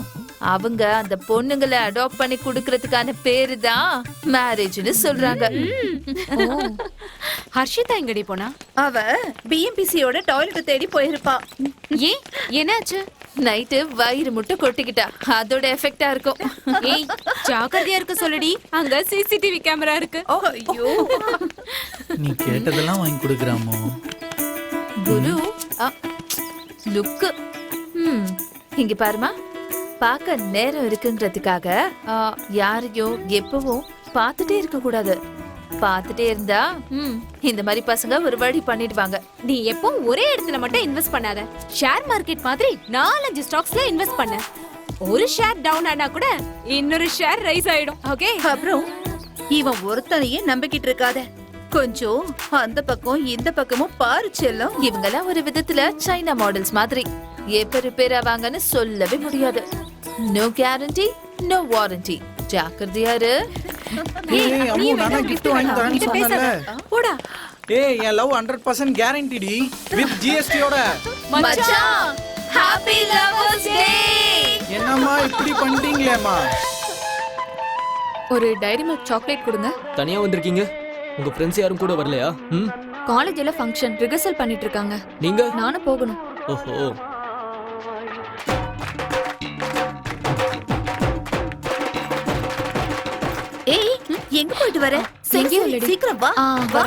அவங்க அந்த பொண்ணுங்களை அடாப்ட் பண்ணி குடுக்கறதுக்கான பேரு தான் மேரேஜ்னு சொல்றாங்க. ஹர்ஷிதா எங்கடி போனா? அவ பிஎம்பிசியோட டாய்லெட் தேடி போயிருப்பா. ஏன், என்னாச்சு? நைட்டு வயிறு முட்டை கொட்டிக்கிட்டா, அதோட எஃபெக்டா இருக்கும். ஏய், ஜாக்கிரதையா இருக்க சொல்லுடி, அங்க சிசிடிவி கேமரா இருக்கு. ஐயோ, நீ கேட்டதெல்லாம் வாங்கி கொடுக்கறாமோ? குரு லுக்கு. இங்க பாருமா, பார்க்க நேரம் இருக்குங்கிறதுக்காக யாரையும் எப்பவும் பார்த்துட்டே இருக்க கூடாது. பார்த்துட்டே இருந்தா இந்த மாதிரி பசங்க ஒரு வழி பண்ணிடுவாங்க. நீ எப்போ ஒரே இடத்துல மட்டும் இன்வெஸ்ட் பண்ணாத. ஷேர் மார்க்கெட் மாதிரி 4-5 ஸ்டாக்ஸ்ல இன்வெஸ்ட் பண்ணு. ஒரு ஷேர் டவுன் ஆனா கூட இன்னொரு ஷேர் ரைஸ் ஆயிடும். ஓகே, அப்புறம் இவன் ஒருத்தனையே நம்பிக்கிட்டு இருக்காத. கொஞ்சம் அந்த பக்கம் இந்த பக்கமும் பாரு செல்லம். இவங்கெல்லாம் ஒரு விதத்துல சைனா மாடல்ஸ் மாதிரி. எப்ப ரிப்பேர் ஆவாங்கன்னு சொல்லவே முடியாது. No guarantee, no warranty. ஜாக்கிரதையா இரு. ஏய் அம்மு, நானா gift வாங்கி தரேன்னு சொன்னேன்ல. போடா. ஏய், என் லவ் 100% கேரண்டிடி வித் ஜிஎஸ்டியோட. மச்சான், ஹேப்பி லவர்ஸ் டே. என்னம்மா இப்படி பண்ணிட்டீங்களேம்மா? ஒரு டைரி மில்க் சாக்லேட் கொடுங்க. தனியா வந்திருக்கீங்க? உங்க ஃப்ரெண்ட்ஸ் யாரும் கூட வரலையா? காலேஜ்ல ஃபங்க்ஷன் ரிஹர்சல் பண்ணிட்டு இருக்காங்க. நீங்க? நானும் போகணும். ஓஹோ. ஏய் எங்க போயிட்டு வர? எங்கேயும் இல்லடி. சீக்கிரம் வா. வா.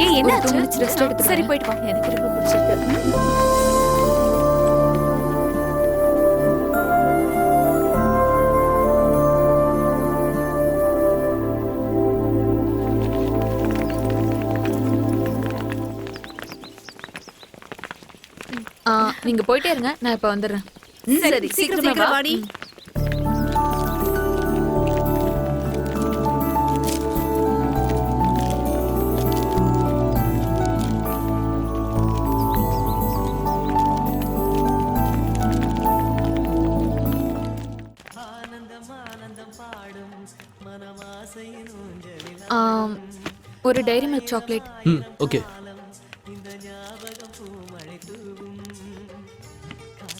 ஏய் என்ன ஆச்சு? ரெஸ்ட் எடுத்து சரி போயிட்டு வா. எனக்கு ரொம்ப பிடிச்சிருக்கு. நீங்க போயிட்டே இருங்க, நான் இப்ப வந்துடுறேன். சரி சீக்கிரமா வாடி. ஒரு டைரி மில்க் சாக்லேட். ஓகே.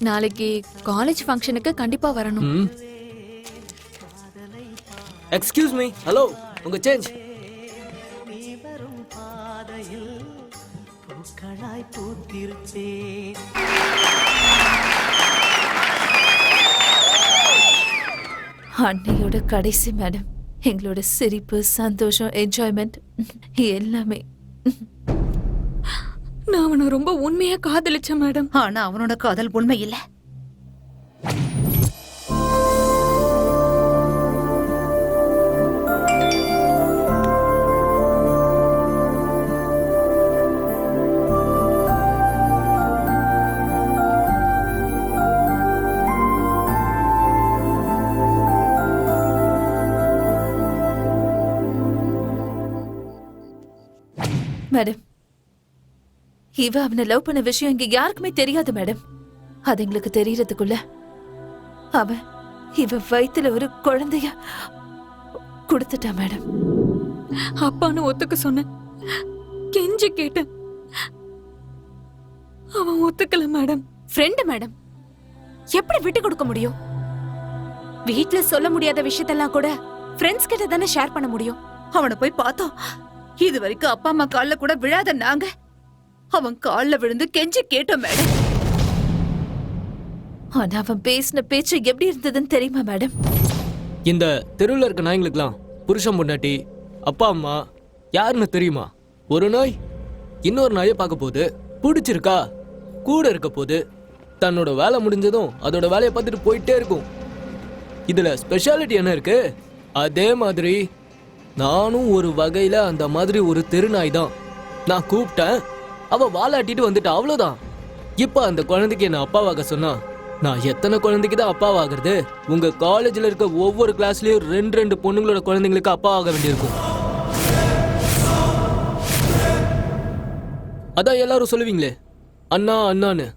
நாளைக்கு காலேஜ் ஃபங்க்ஷனுக்கு கண்டிப்பா வரணும். Excuse me. ஹலோ, உங்க சேஞ்ச். அன்னையோட கடைசி மேடம். எங்களோட சிரிப்பு, சந்தோஷம், என்ஜாய்மெண்ட் எல்லாமே. நான் அவனை ரொம்ப உண்மையா காதலிச்சேன் மேடம். ஆனா அவனோட காதல் உண்மை இல்ல. மேடம், இவ அவனை லவ் பண்ண விஷயம் இங்க யாருக்குமே தெரியாது மேடம். அது எங்களுக்கு தெரியறதுக்குள்ள அவன் இவ வயித்துல ஒரு குழந்தைய கொடுத்துட்டா மேடம். அப்பான்னு ஒத்துக்க சொன்னேன், கெஞ்சி கேட்டேன், அவன் ஒத்துக்கல மேடம். ஃப்ரெண்ட் மேடம், எப்படி விட்டு கொடுக்க முடியும்? வீட்ல சொல்ல முடியாத விஷயத்தெல்லாம் கூட ஃப்ரெண்ட்ஸ் கிட்ட தானே ஷேர் பண்ண முடியும். அவனை போய் பார்த்தோம். இது வரைக்கும் அப்பா அம்மா கால்ல கூட விழாத நாங்க அவன் கால்ல விழுந்து கெஞ்சி கேட்டோம் மேடம். ஆனா அவன் பேசின பேச்சு எப்படி இருந்ததுன்னு தெரியுமா மேடம்? இந்த தெருவில் இருக்க நாய்ங்களுக்குலாம் புருஷன் பொண்டாட்டி அப்பா அம்மா யாருன்னு தெரியுமா? ஒரு நாய் இன்னொரு நாயை பார்க்க போது பிடிச்சிருக்கா கூட இருக்க போது தன்னோட வேலை முடிஞ்சதும் அதோட வேலையை பார்த்துட்டு போயிட்டே இருக்கும். இதுல ஸ்பெஷாலிட்டி என்ன இருக்கு? அதே மாதிரி நானும் ஒரு வகையில அந்த மாதிரி ஒரு தெருநாய் தான். நான் கூப்பிட்டேன், அவ வாலாட்டிட்டு வந்துட்டு, அவ்வளவுதான். இப்ப அந்த குழந்தைக்கு என்ன அப்பாவாக சொன்னா நான் எத்தனை குழந்தைக்கு தான் அப்பாவாகிறது? உங்க காலேஜ்ல இருக்க ஒவ்வொரு கிளாஸ்லயும் 2 பொண்ணுங்களோட குழந்தைங்களுக்கு அப்பா ஆக வேண்டியிருக்கும். அதான் எல்லாரும் சொல்லுவீங்களே அண்ணா அண்ணான்னு.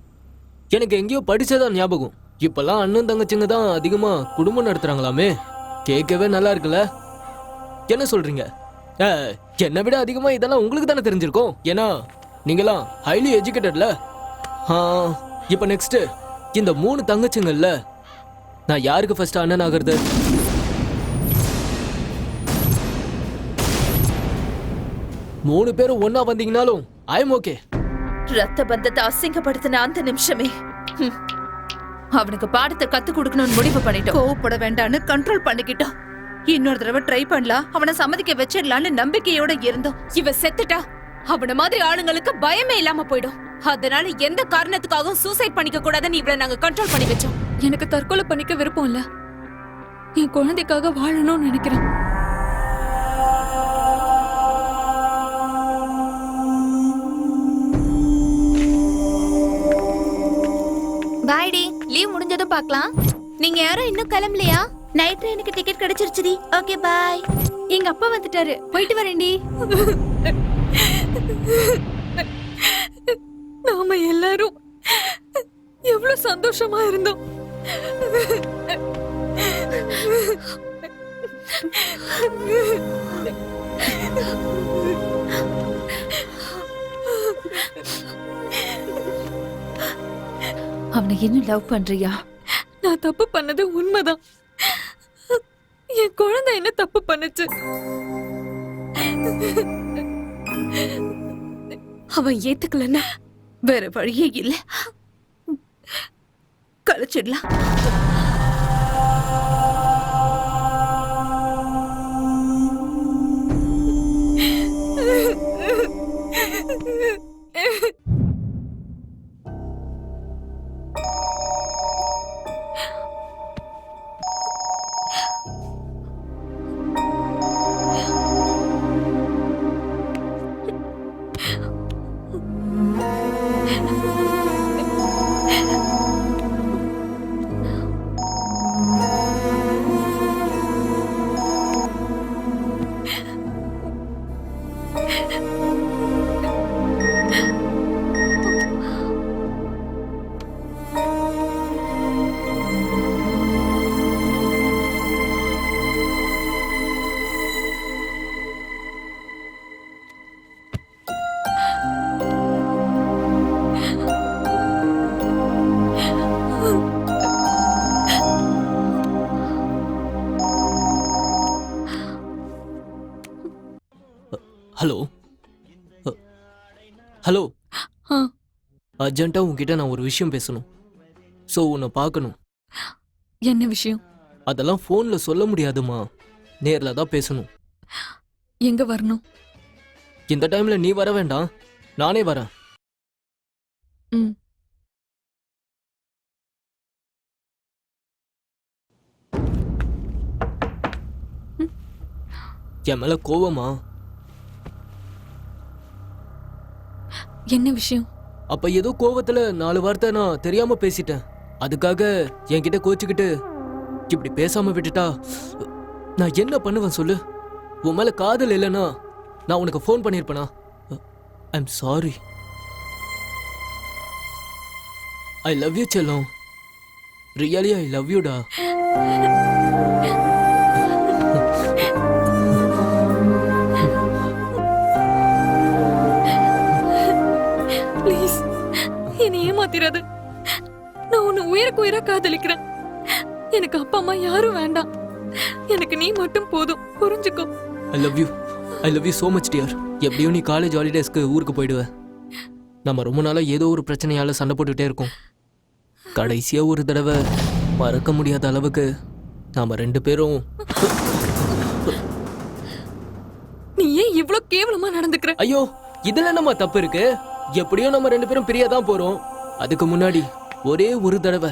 எனக்கு எங்கேயோ படிச்சதான் ஞாபகம். இப்பெல்லாம் அண்ணன் தங்கச்சிங்க தான் அதிகமா குடும்பம் நடத்துறாங்களாமே. கேட்கவே நல்லா இருக்குல்ல? என்ன சொல்றீங்க? என்னை விட அதிகமா இதெல்லாம் உங்களுக்கு தானே தெரிஞ்சிருக்கும். ஏன்னா நீங்களாம் ஹைலி எஜுகேட்டட்ல. இப்ப நெக்ஸ்ட் இந்த 3 தங்கச்சிங்கல்ல நான் யாருக்கு ஃபர்ஸ்ட் அண்ணன் ஆகிறது? மூணு பேரும் ஒன்னா வந்தீங்கனாலும் ஐ எம் ஓகே. ரத்த பந்தத்தை அசிங்கப்படுத்தின அந்த நிமிஷமே அவனுக்கு பாடத்தை கத்து கொடுக்கணும்னு முடிவு பண்ணிட்டோம். கோவப்பட வேண்டான்னு கண்ட்ரோல் பண்ணிக்கிட்டோம். இன்னொரு தடவை ட்ரை பண்ணலாம், அவனை சம்மதிக்க வச்சிடலான்னு நம்பிக்கையோட இருந்தோம். இவ செத்துட்டா அவன மாதிரி ஆளுங்களுக்கு பயமே இல்லாம போயிடும். அதனால எந்த காரணத்துக்காகவும் சூசைட் பண்ணிக்க கூடாதுன்னு இவளை நாங்க கண்ட்ரோல் பண்ணி வச்சோம். எனக்கு தற்கொலை பண்ணிக்க விருப்பம் இல்ல. என் குழந்தைக்காக வாழணும்னு நினைக்கிறேன். பாய்டி, லீவ் முடிஞ்சதும் பார்க்கலாம். நீங்க யாரும் இன்னும் கிளம்பலையா? நைட் ட்ரெயினுக்கு டிக்கெட் கிடைச்சிருச்சுடி. Okay bye. எங்க அப்பா வந்துட்டாரு, போயிட்டு வரேன்டி. நாம எல்லாரும் எவ்வளவு சந்தோஷமா இருந்தோம். அவனை இன்னும் லவ் பண்றியா? நான் தப்பு பண்ணது உண்மைதான். என் குழந்தை என்ன தப்பு பண்ணுச்சு? அவன் ஏத்துக்கலன்னா வேற வழியே இல்ல, கழிச்சிடலாம். ஹலோ ஹலோ, ஆ. அர்ஜென்ட்டா உன்கிட்ட நான் ஒரு விஷயம் பேசணும். ஸோ உன்னை பார்க்கணும். என்ன விஷயம்? அதெல்லாம் ஃபோன்ல சொல்ல முடியாதுமா, நேர்ல தான் பேசணும். எங்க வரணும்? இந்த டைம்ல நீ வர வேண்டாம், நானே வரேன். ம். என் மேல கோவமா? என்ன விஷயம்? அப்ப ஏதோ கோவத்துல 4 வார்த்தை நான் தெரியாம பேசிட்டேன். அதுக்காக என்கிட்ட கோச்சுக்கிட்டு இப்படி பேசாம விட்டுட்டா நான் என்ன பண்ணுவேன் சொல்லு? உன் மேல காதல் இல்லைன்னா நான் உனக்கு ஃபோன் பண்ணிருப்பேனா? I am sorry. I love you செல்லம். ரியலி ஐ லவ் யூடா. ப்ளீஸ் என்னை ஏமாத்திராத. நான் உன்னை உயிருக்கு உயிரா காதலிக்கிறேன். எனக்கு அப்பா அம்மா யாரும் வேண்டாம். எனக்கு நீ மட்டும் போதும், புரிஞ்சுக்கோ. ஐ love you. I love you so much dear. எப்படியும் நீ காலேஜ் ஹாலிடேஸ்க்கு ஊருக்கு போயிடுவ. நம்ம ரொம்ப நாளா ஏதோ ஒரு பிரச்சனையால சண்டை போட்டுக்கிட்டே இருக்கோம். கடைசியா ஒரு தடவை மறக்க முடியாத அளவுக்கு நாம 2 பேரும். நீ ஏன் இவ்ளோ கேவலமா நடந்துக்கிற? ஐயோ, இதுல என்னமா தப்பு இருக்கு? எப்படியும் நம்ம 2 பேரும் பிரியதான் போறோம். அதுக்கு முன்னாடி ஒரே ஒரு தடவை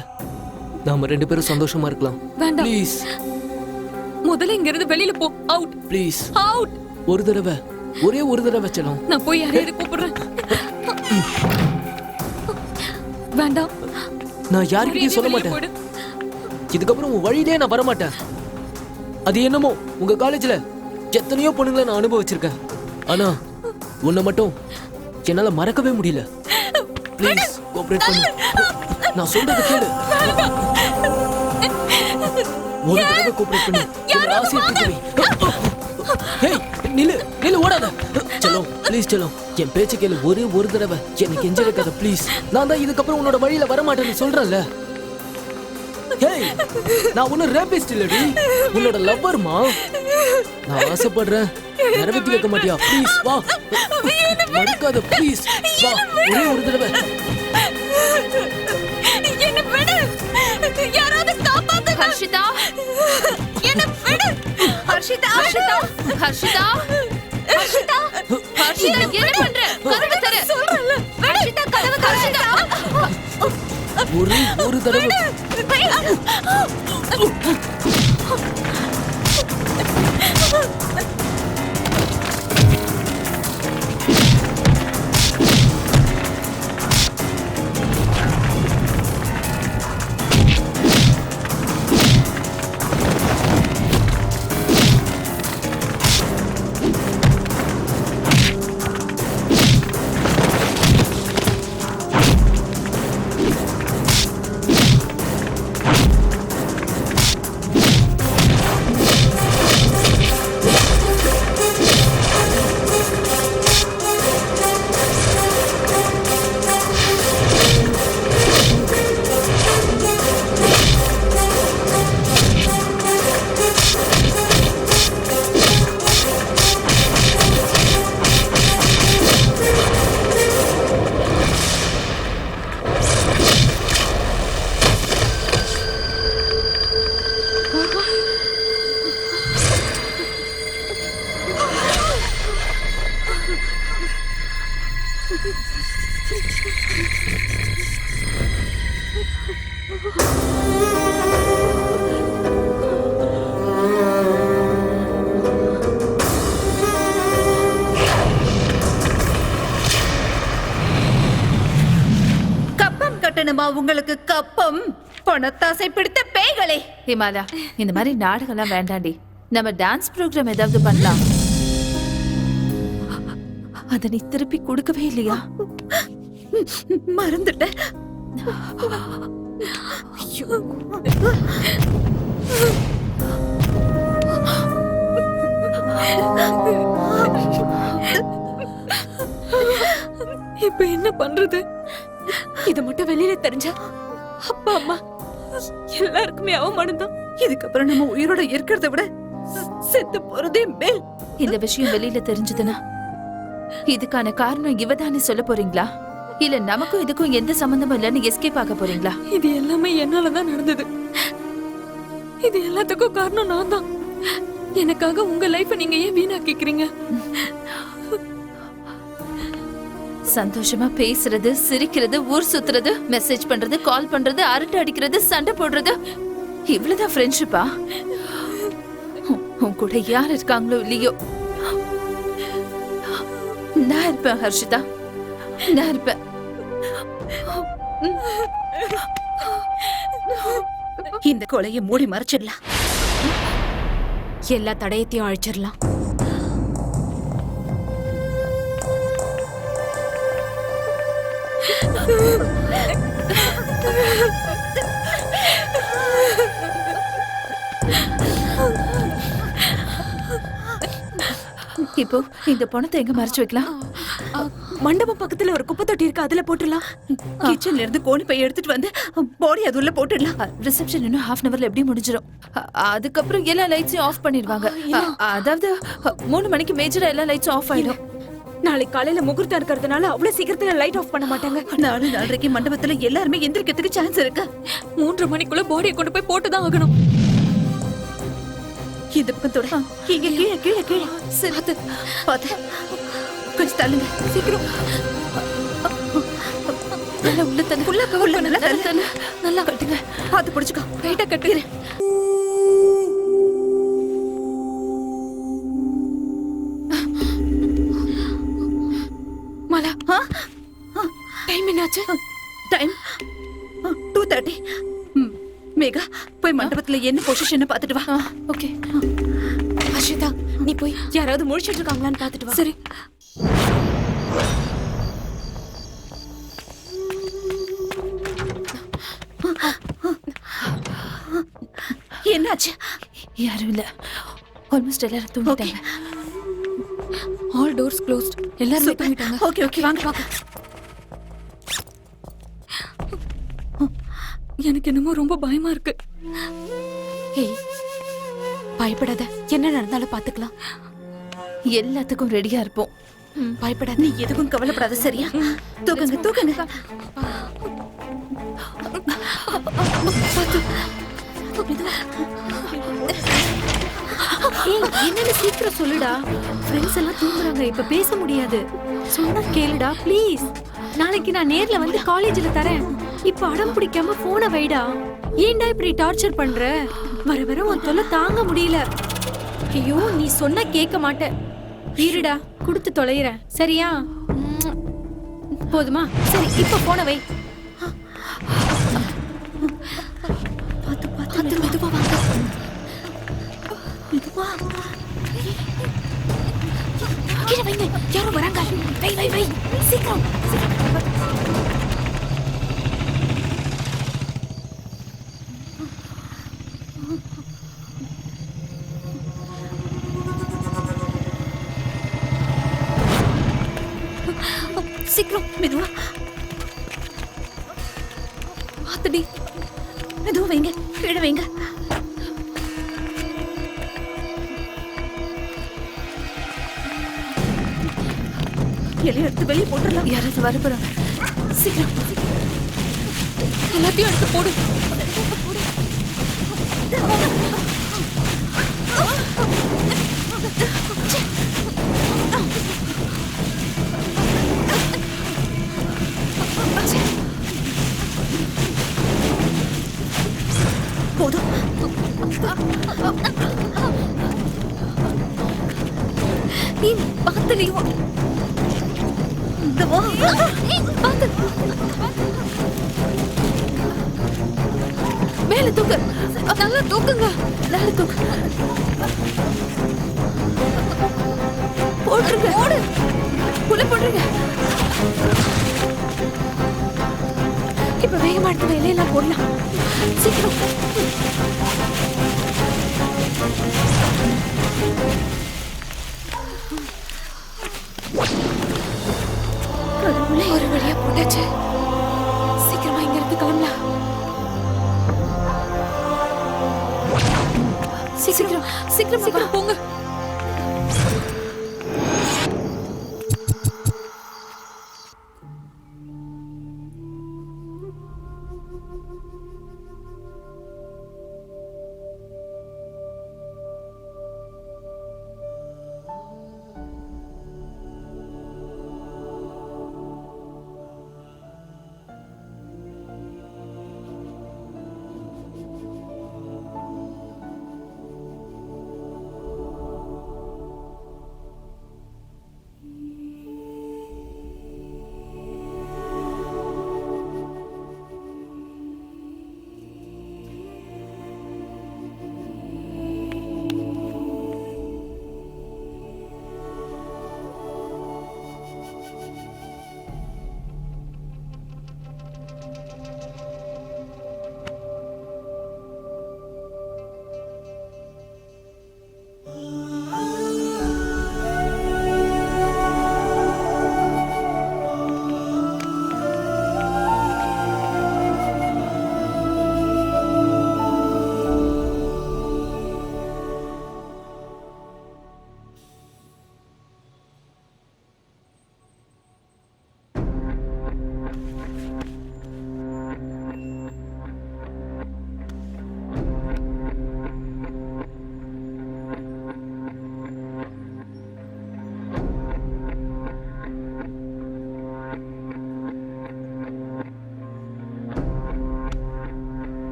நாம 2 பேரும் சந்தோஷமா இருக்கலாம். வேண்டாம். ப்ளீஸ் முதல்ல இங்க இருந்து வெளியில போ. அவுட். Please out. ஒரு தடவை, ஒரே ஒரு தடவை செல்லம். நான் போய் யாரையாவது கூப்பிடுறேன். வேண்டாம். நான் யாருக்கிட்டையும் சொல்ல மாட்டேன். இதுக்கப்புறம் உன் வழியிலே நான் வரமாட்டேன். அது என்னமோ உங்க காலேஜ்ல எத்தனையோ பொண்ணுங்களை நான் அனுபவிச்சிருக்கேன். ஆனா உன்னை மட்டும் என்னால மறக்கவே முடியல. ப்ளீஸ் கோஆபரேட் பண்ணு. நான் சொல்றது கேளு. ஒரு தடவை கோஆபரேட் பண்ணு. என்னோட ஆசையை புரிஞ்சுவை. ஹேய், நில்லு நில்லு, ஓடாத. செல்லம் ப்ளீஸ் செல்லம், என் பேச்சு கேளு. ஒரே ஒரு தடவை எனக்கு கெஞ்சி வைக்காத ப்ளீஸ். நான் தான் இதுக்கப்புறம் உன்னோட வழியில வரமாட்டேன்னு சொல்றேன்ல. ஹேய், நான் ஒன்னும் ரேபிஸ்ட் இல்லடி, உன்னோட லவ்வர்மா. நான் ஆசைப்படுறேன், நிறைவேற்றி வைக்க மாட்டியா? ப்ளீஸ் வா, மறக்காத ப்ளீஸ் வா, ஒரே ஒரு தடவை. என்ன விடு. யாராவது காப்பாத்து. ஹர்ஷிதா, என்ன விடு. ஹர்ஷிதா, ஹர்ஷிதா, ஹர்ஷிதா, ஹர்ஷிதா, ஹர்ஷிதா, என்ன பண்ற? கதவு தர. சொல்றல. ஹர்ஷிதா, கதவு தர. ஹர்ஷிதா, ஒரே ஒரு தடவை. கப்பம் கட்டணுமா உங்களுக்கு? கப்பம் பணத்தாசை பிடித்த பேய்களே. ஹிமாலா, இந்த மாதிரி நாடகம்லாம் வேண்டாண்டி. நம்ம டான்ஸ் ப்ரோக்ராம் ஏதாவது பண்ணலாம். அத நீ திருப்பி கொடுக்கவே இல்லையா? மறந்துட்டேன். இப்ப என்ன பண்றது? இத மட்டும் வெளியில தெரிஞ்சா அப்பா அம்மா எல்லாருக்குமே அவமானம் தான். இதுக்கப்புறம் நம்ம உயிரோட இருக்கிறத விட செத்து போறதே மேல். இந்த விஷயம் வெளியில தெரிஞ்சதுன்னா இதுக்கான காரணம் இவதானே சொல்ல போறீங்களா? இல்ல நமக்கும் இதுக்கும் எந்த சம்பந்தமும் இல்லைன்னு எஸ்கேப் ஆக போறீங்களா? இது எல்லாமே என்னாலதான் நடந்தது. இது எல்லாத்துக்கும் காரணம் நான் தான். எனக்காக உங்க லைஃப நீங்க ஏன் வீணாக்கிக்கிறீங்க? சந்தோஷமா பேசுறது, சிரிக்கிறது, ஊர் சுத்துறது, மெசேஜ் பண்றது, கால் பண்றது, அரட்டை அடிக்கிறது, சண்டை போடுறது, இவ்வளவுதான் ஃப்ரெண்ட்ஷிப்பா? உன் கூட யார் இருக்காங்களோ இல்லையோ, நான் இருப்பேன் ஹர்ஷிதா, நான் இருப்பேன். இந்த கொலையை மூடி மறைச்சிடலாம். எல்லா தடயத்தையும் அழிச்சிடலாம். இப்போ இந்த பணத்தை எங்க மறைச்சு வைக்கலாம்? மண்டபம் பக்கத்துல ஒரு குப்பை தொட்டி இருக்கு, அதுல போட்டுடலாம். கிச்சன்ல இருந்து கோணி பைய எடுத்துட்டு வந்து பாடி அதுள்ள போட்டுடலாம். ரிசப்ஷன் இன்னும் ஹாஃப் அன் ஹவர்ல எப்படி முடிஞ்சிடும். அதுக்கப்புறம் எல்லா லைட்ஸையும் ஆஃப் பண்ணிடுவாங்க. அதாவது 3 மணிக்கு மேஜரா எல்லா லைட்ஸும் ஆஃப் ஆயிடும். நாளைக்கு காலையில முகூர்த்தம் இருக்கிறதுனால அவ்வளவு சீக்கிரத்துல லைட் ஆஃப் பண்ண மாட்டாங்க. 4:30 மண்டபத்துல எல்லாருமே எந்திரிக்கிறதுக்கு சான்ஸ் இருக்கு. 3:30 மணிக்குள்ள பாடியை கொண்டு போய் போட்டுதான் ஆகணும். இந்த பக்கம் தொட. இங்க கீழே கீழே கீழே. சரி பாத்து கொஞ்சம் தள்ளுங்க. சீக்கிரம் நல்லா உள்ள தள்ளு. உள்ள நல்லா தள்ளு. நல்லா கட்டுங்க. பாத்து புடிச்சுக்கோ. ரைட்டா கட்டுங்க. மாலா, டைம் என்னாச்சு? டைம் 2:30. மேகா போய் மண்டபத்துல என்ன பொசிஷன் பாத்துட்டு வா. ஓகே. அஷிதா, நீ போய் யாராவது முழிச்சிட்டு இருக்காங்களான்னு பாத்துட்டு வா. சரி. என்னாச்சு? யாரும் இல்ல. ஆல்மோஸ்ட் எல்லாரும் தூங்கிட்டாங்க. All doors closed. எல்லாரும் தூங்கிட்டாங்க. ஓகே ஓகே வாங்க பாக்க. எனக்கு என்னமோ ரொம்ப பயமா இருக்கு. ஏய், பயப்படாத. என்ன நடந்தாலும் பாத்துக்கலாம். எல்லாத்துக்கும் ரெடியா இருப்போம். பயப்படாத. நீ எதுக்கும் கவலைப்படாத, சரியா? தூக்குங்க தூக்குங்க. என்னன்னு சீக்கிரம் சொல்லுடா. ஃப்ரெண்ட்ஸ் எல்லாம் தூங்குறாங்க, இப்ப பேச முடியாது. சொன்னா கேளுடா ப்ளீஸ். நாளைக்கு நான் நேர்ல வந்து காலேஜ்ல தரேன். இப்ப அடம் பிடிக்காம போனை வைடா. ஏன்டா இப்படி டார்ச்சர் பண்ற? வர வர உன் தொல்லை தாங்க முடியல. ஐயோ, நீ சொன்னா கேட்க மாட்ட. இருடா, கொடுத்து தொலைறேன், சரியா? போதுமா? சரி, இப்ப போனை வை. பாத்து பாத்து மெதுவா வாங்க. மெதுவா. கீழே வைங்க. யாரோ வராங்க. வை வை வை. சீக்கிரம். சீக்கிரம் மெதுவா. பாத்துடி. மெதுவா வைங்க, கீழே வைங்க. எல்லாம் எடுத்து வெளியே போட்டுடலாம். யாராவது வர போறாங்க. சீக்கிரம். எல்லாத்தையும் எடுத்து போடு. இந்த வா. பாத்து. மேல தூக்கு. நல்லா தூக்குங்க. நல்லா தூக்கு. போட்டுருங்க. ஓடு. புள்ள போட்டுருங்க. இப்ப வேகமா எடுத்து இலையெல்லாம் போடலாம். சீக்கிரம். கடவுளே, ஒரு வழியா போட்டாச்சு. சீக்கிரமா இங்க இருந்து கிளம்பலாம். சீக்கிரம் சீக்கிரம் சீக்கிரம் போங்க.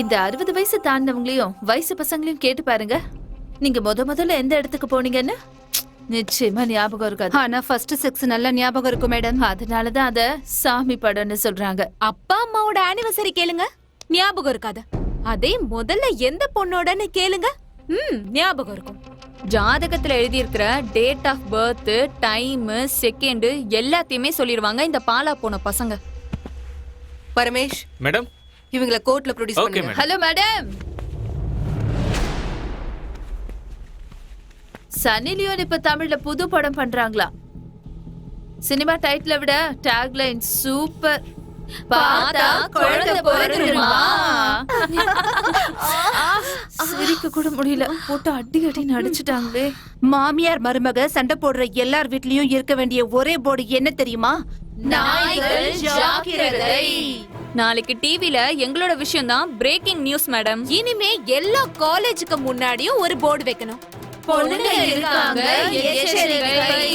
இந்த 60 வயசு தாண்டவங்களையும் வயசு பசங்களையும் கேட்டு பாருங்க. நீங்க முதல்ல எந்த இடத்துக்கு போனீங்கன்னு நிச்சயமா ஞாபகம் இருக்காது. ஆனா ஃபர்ஸ்ட் செக்ஸ் நல்லா ஞாபகம் இருக்கும் மேடம். அதனாலதான் அத சாமி படம்னு சொல்றாங்க. அப்பா அம்மாவோட ஆனிவர்சரி கேளுங்க, ஞாபகம் இருக்காது. அதே முதல்ல எந்த பொண்ணோடன்னு கேளுங்க, ஞாபகம் இருக்கும். ஜாதகத்துல எழுதி இருக்கிற date of birth, time, second எல்லாத்தையுமே சொல்லிடுவாங்க இந்த பாலா போன பசங்க. பரமேஷ், மேடம் இவங்கள கோர்ட்ல ப்ரொடியூஸ் ஓகே பண்ணுங்க. Madam. Hello madam. Sunny Leone இப்ப தமிழ்ல புது படம் பண்றாங்களா? சினிமா டைட்டில விட டேக்லைன் சூப்பர். பார்த்தா குழந்தை பிறந்துருமா? சிரிக்க கூட முடியல. போட்டு அடி அடின்னு அடிச்சுட்டாங்களே. மாமியார் மருமக சண்டை போடுற எல்லார் வீட்லயும் இருக்க வேண்டிய ஒரே போர்டு என்ன தெரியுமா? நாய்கள் ஜாக்கிரதை. நாளைக்கு டிவில எங்களோட விஷயம் தான் பிரேக்கிங் நியூஸ் மேடம். இனிமே எல்லா காலேஜுக்கு முன்னாடியும் ஒரு போர்டு வைக்கணும். பொண்ணுங்க இருக்காங்க, எச்சரிக்கை.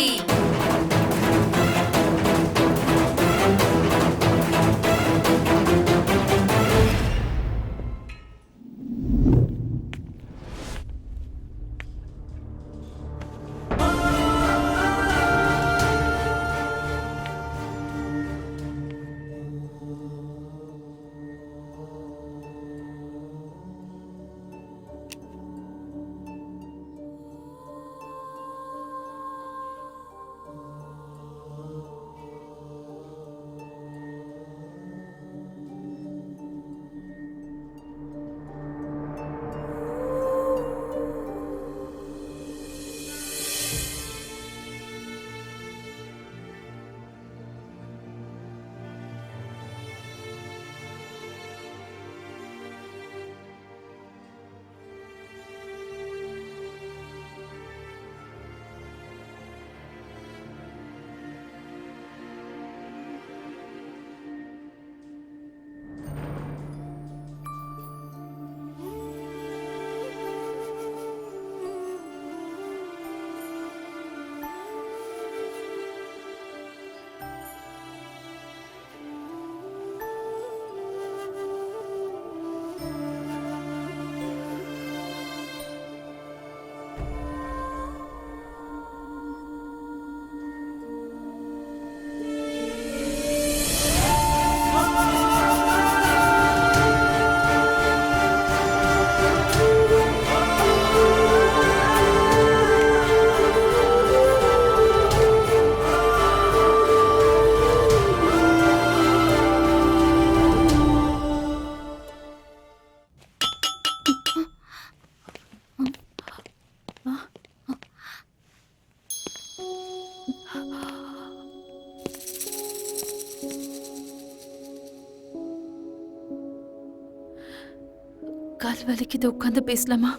கால் வலிக்குது, உட்காந்து பேசலாமா?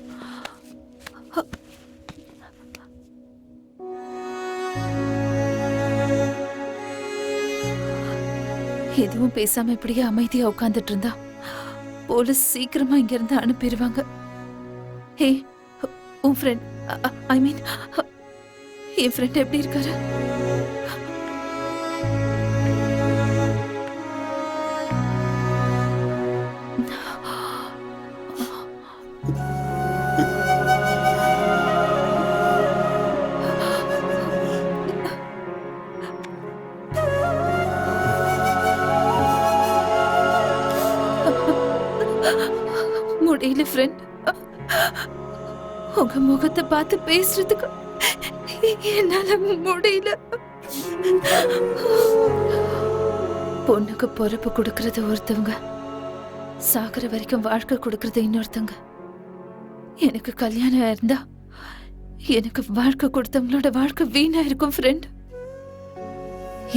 எதுவும் பேசாம இப்படியே அமைதியா உட்காந்துட்டு இருந்தா போலீஸ் சீக்கிரமா இங்க இருந்து அனுப்பிடுவாங்க. ஹே, உன் ஃப்ரெண்ட், ஐ மீன் என் ஃப்ரெண்ட் எப்படி இருக்காரு? முடியல ஃப்ரெண்ட், உங்க முகத்தை பார்த்து பேசுறதுக்கு என்னால முடியல. பொண்ணுக்கு பொறுப்பு கொடுக்கறது ஒருத்தவங்க, சாகுற வரைக்கும் வாழ்க்கை கொடுக்கறது இன்னொருத்தவங்க. எனக்கு கல்யாணம் இருந்தா எனக்கு வாழ்க்கை கொடுத்தவங்களோட வாழ்க்கை வீணா இருக்கும் ஃப்ரெண்ட்.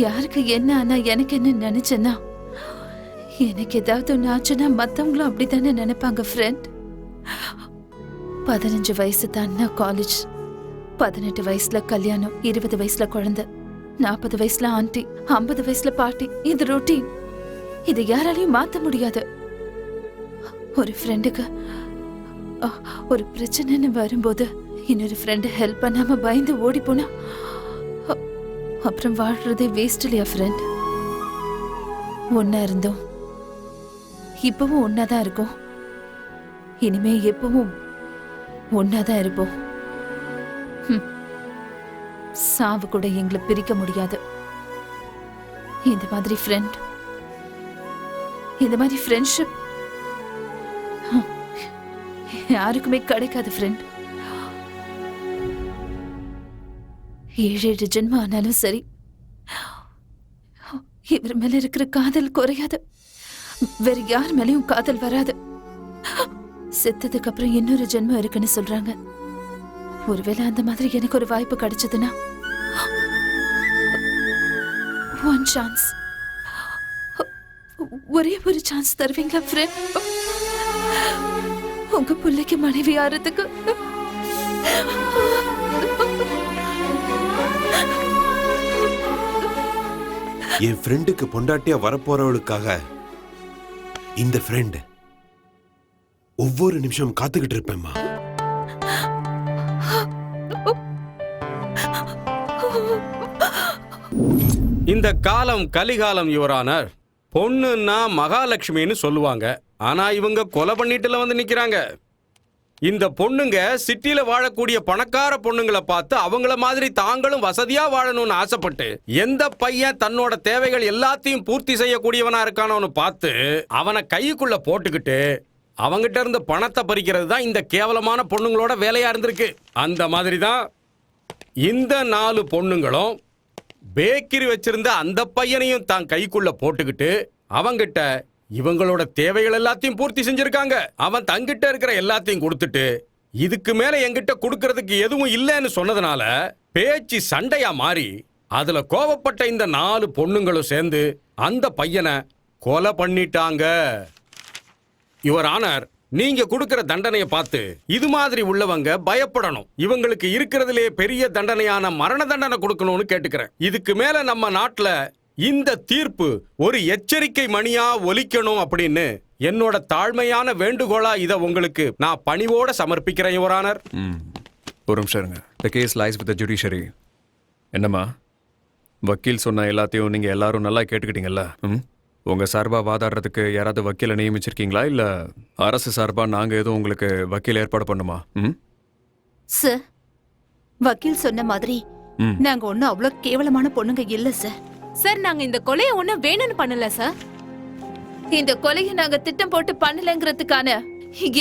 யாருக்கு என்ன ஆனா எனக்கு என்ன நினைச்சேன்னா, எனக்கு ஏதாவது ஒன்று ஆச்சுன்னா மற்றவங்களும் அப்படித்தானே நினைப்பாங்க ஃப்ரெண்ட். 15 வயசு தான்னா காலேஜ், 18 வயசுல கல்யாணம், 20 வயசுல குழந்தை, 40 வயசுல ஆண்டி, 50 வயசுல பாட்டி. இது ரொட்டீன், இது யாராலையும் மாத்த முடியாது. ஒரு ஃப்ரெண்டுக்கு ஒரு பிரச்சனைன்னு வரும்போது இன்னொரு ஃப்ரெண்டு ஹெல்ப் பண்ணாம பயந்து ஓடி போனா அப்புறம் வாழ்றதே வேஸ்ட் இல்லையா ஃப்ரெண்ட்? ஒன்னா இருந்தோம், இப்பவும் ஒன்னாதான் இருக்கும், இனிமே எப்பவும் ஒன்னாதான் இருப்போம். சாவு கூட எங்களை பிரிக்க முடியாது. இந்த மாதிரி ஃப்ரெண்ட், இந்த மாதிரி ஃப்ரெண்ட்ஷிப் யாருக்குமே கிடைக்காது ஃப்ரெண்ட். 7 ஜென்மம் ஆனாலும் சரி இவர் மேல இருக்கிற காதல் குறையாது, வேற யார் மேலயும் காதல் வராது. செத்ததுக்கு அப்புறம் இன்னொரு ஜென்மம் இருக்குன்னு சொல்றாங்க. ஒருவேளை அந்த மாதிரி எனக்கு ஒரு வாய்ப்பு கிடைச்சதுன்னா, ஒன் சான்ஸ், ஒரே ஒரு சான்ஸ் தருவீங்களா ஃப்ரெண்ட்? உங்க பிள்ளைக்கு மனைவி ஆறதுக்கு. என் ஃப்ரெண்டுக்கு பொண்டாட்டியா வரப்போறவளுக்காக இந்த ஃப்ரெண்ட் ஒவ்வொரு நிமிஷம் காத்துக்கிட்டு இருப்பேம்மா. இந்த காலம் கலிகாலம் யுவரானர். பொண்ணுன்னா மகாலட்சுமின்னு சொல்லுவாங்க, ஆனா இவங்க கொலை பண்ணிட்டுல வந்து நிக்கிறாங்க. இந்த பொண்ணுங்க சிட்டில வாழக்கூடிய பணக்கார பொண்ணுங்களை பார்த்து அவங்கள மாதிரி தாங்களும் வசதியா வாழணும்னு ஆசைப்பட்டு, எந்த பையன் தன்னோட தேவைகள் எல்லாத்தையும் பூர்த்தி செய்யக்கூடியவனா இருக்கானோன்னு பார்த்து அவனை கைக்குள்ள போட்டுக்கிட்டு அவங்கிட்ட இருந்து பணத்தை பறிக்கிறது தான் இந்த கேவலமான பொண்ணுங்களோட வேலையா இருந்திருக்கு. அந்த மாதிரி தான் இந்த 4 பொண்ணுங்களும் பேக்கரி வச்சிருந்த அந்த பையனையும் தான் கைக்குள்ள போட்டுக்கிட்டு அவங்கிட்ட இவங்களோட தேவைகள் எல்லாத்தையும் பூர்த்தி செஞ்சிருக்காங்க. அவன் தங்கிட்ட இருக்கிற எல்லாத்தையும் கொடுத்துட்டு இதுக்கு மேல என்கிட்ட கொடுக்கறதுக்கு எதுவும் இல்லைன்னு சொன்னதுனால பேச்சு சண்டையா மாறி அதுல கோபப்பட்ட இந்த 4 பொண்ணுங்களும் சேர்ந்து அந்த பையனை கொலை பண்ணிட்டாங்க. யுவர் ஆனர், நீங்க கொடுக்கிற தண்டனையை பார்த்து இது மாதிரி உள்ளவங்க பயப்படணும். இவங்களுக்கு இருக்கிறதுலே பெரிய தண்டனையான மரண தண்டனை கொடுக்கணும்னு கேட்டுக்கிறேன். இதுக்கு மேல நம்ம நாட்டுல இந்த தீர்ப்பு ஒரு எச்சரிக்கை மணியா ஒலிக்கணும் அப்படின்னு என்னோட தாழ்மையான வேண்டுகோளா இதை உங்களுக்கு நான் பணிவோட சமர்ப்பிக்கிறேன் யுவர் ஆனர். ஒரு நிமிஷம் இருங்க. The case lies with the judiciary. என்னம்மா, வக்கீல் சொன்ன எல்லாத்தையும் நீங்க எல்லாரும் நல்லா கேட்டுக்கிட்டீங்கல்ல? உங்க சார்பா வாதாடுறதுக்கு யாராவது வக்கீலை நியமிச்சிருக்கீங்களா, இல்ல அரசு சார்பா நாங்க எதுவும் உங்களுக்கு வக்கீல் ஏற்பாடு பண்ணுமா? சார், வக்கீல் சொன்ன மாதிரி நாங்க ஒண்ணும் அவ்வளவு கேவலமான பொண்ணுங்க இல்ல சார். சார், நாங்க இந்த கொலையை ஒண்ணும் வேணும்னு பண்ணல சார். இந்த கொலையை நாங்க திட்டம் போட்டு பண்ணலங்கிறதுக்கான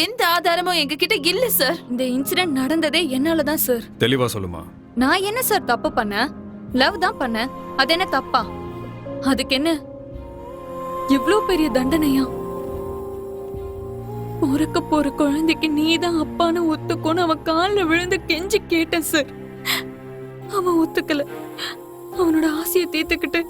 எந்த ஆதாரமும் எங்க கிட்ட இல்ல சார். இந்த இன்சிடென்ட் நடந்ததே என்னாலதான் சார். தெளிவா சொல்லுமா. நான் என்ன சார் தப்பு பண்ணேன்? லவ் தான் பண்ணேன், அது என்ன தப்பா? அதுக்கு என்ன இவ்ளோ பெரிய தண்டனையா? பிறக்க போற குழந்தைக்கு நீதான் அப்பான்னு ஒத்துக்கோன்னு அவன் காலில் விழுந்து கெஞ்சி கேட்டேன் சார். அவன் ஒத்துக்கல. அவனோட ஆசையை தீர்த்துக்கிட்டு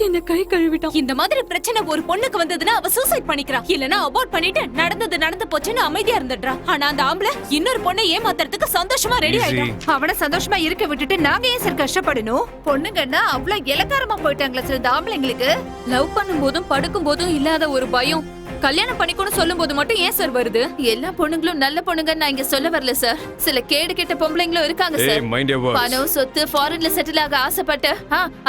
என்ன கை கழுவிட்டான். இந்த மாதிரி பிரச்சனை ஒரு பொண்ணுக்கு வந்ததுன்னா அவ சூசைட் பண்ணிக்கிறா, இல்லனா அபார்ட் பண்ணிட்டு நடந்தது நடந்து போச்சுன்னு அமைதியா இருந்துடுறா. ஆனா அந்த ஆம்பளை இன்னொரு பொண்ணை ஏமாத்துறதுக்கு சந்தோஷமா ரெடி ஆயிட்டான். அவன சந்தோஷமா இருக்க விட்டுட்டு நாங்க ஏன் சார் கஷ்டப்படணும்? பொண்ணுங்கன்னா அவ்வளவு இலக்காரமா போயிட்டாங்களா சார் இந்த ஆம்பளைங்களுக்கு? லவ் பண்ணும்போதும் படுக்கும் போதும் இல்லாத ஒரு பயம் கல்யாணம் பண்ணிக்கணும் சொல்லும் போது மட்டும் ஏன் சார் வருது? எல்லா பொண்ணுங்களும் நல்ல பொண்ணுங்க நான் இங்க சொல்ல வரல சார். சில கேடு கெட்ட பொம்பளைங்களும் இருக்காங்க ஏய் சார். Mind your words. பணம் சொத்து ஃபாரின்ல செட்டில் ஆக ஆசைப்பட்டு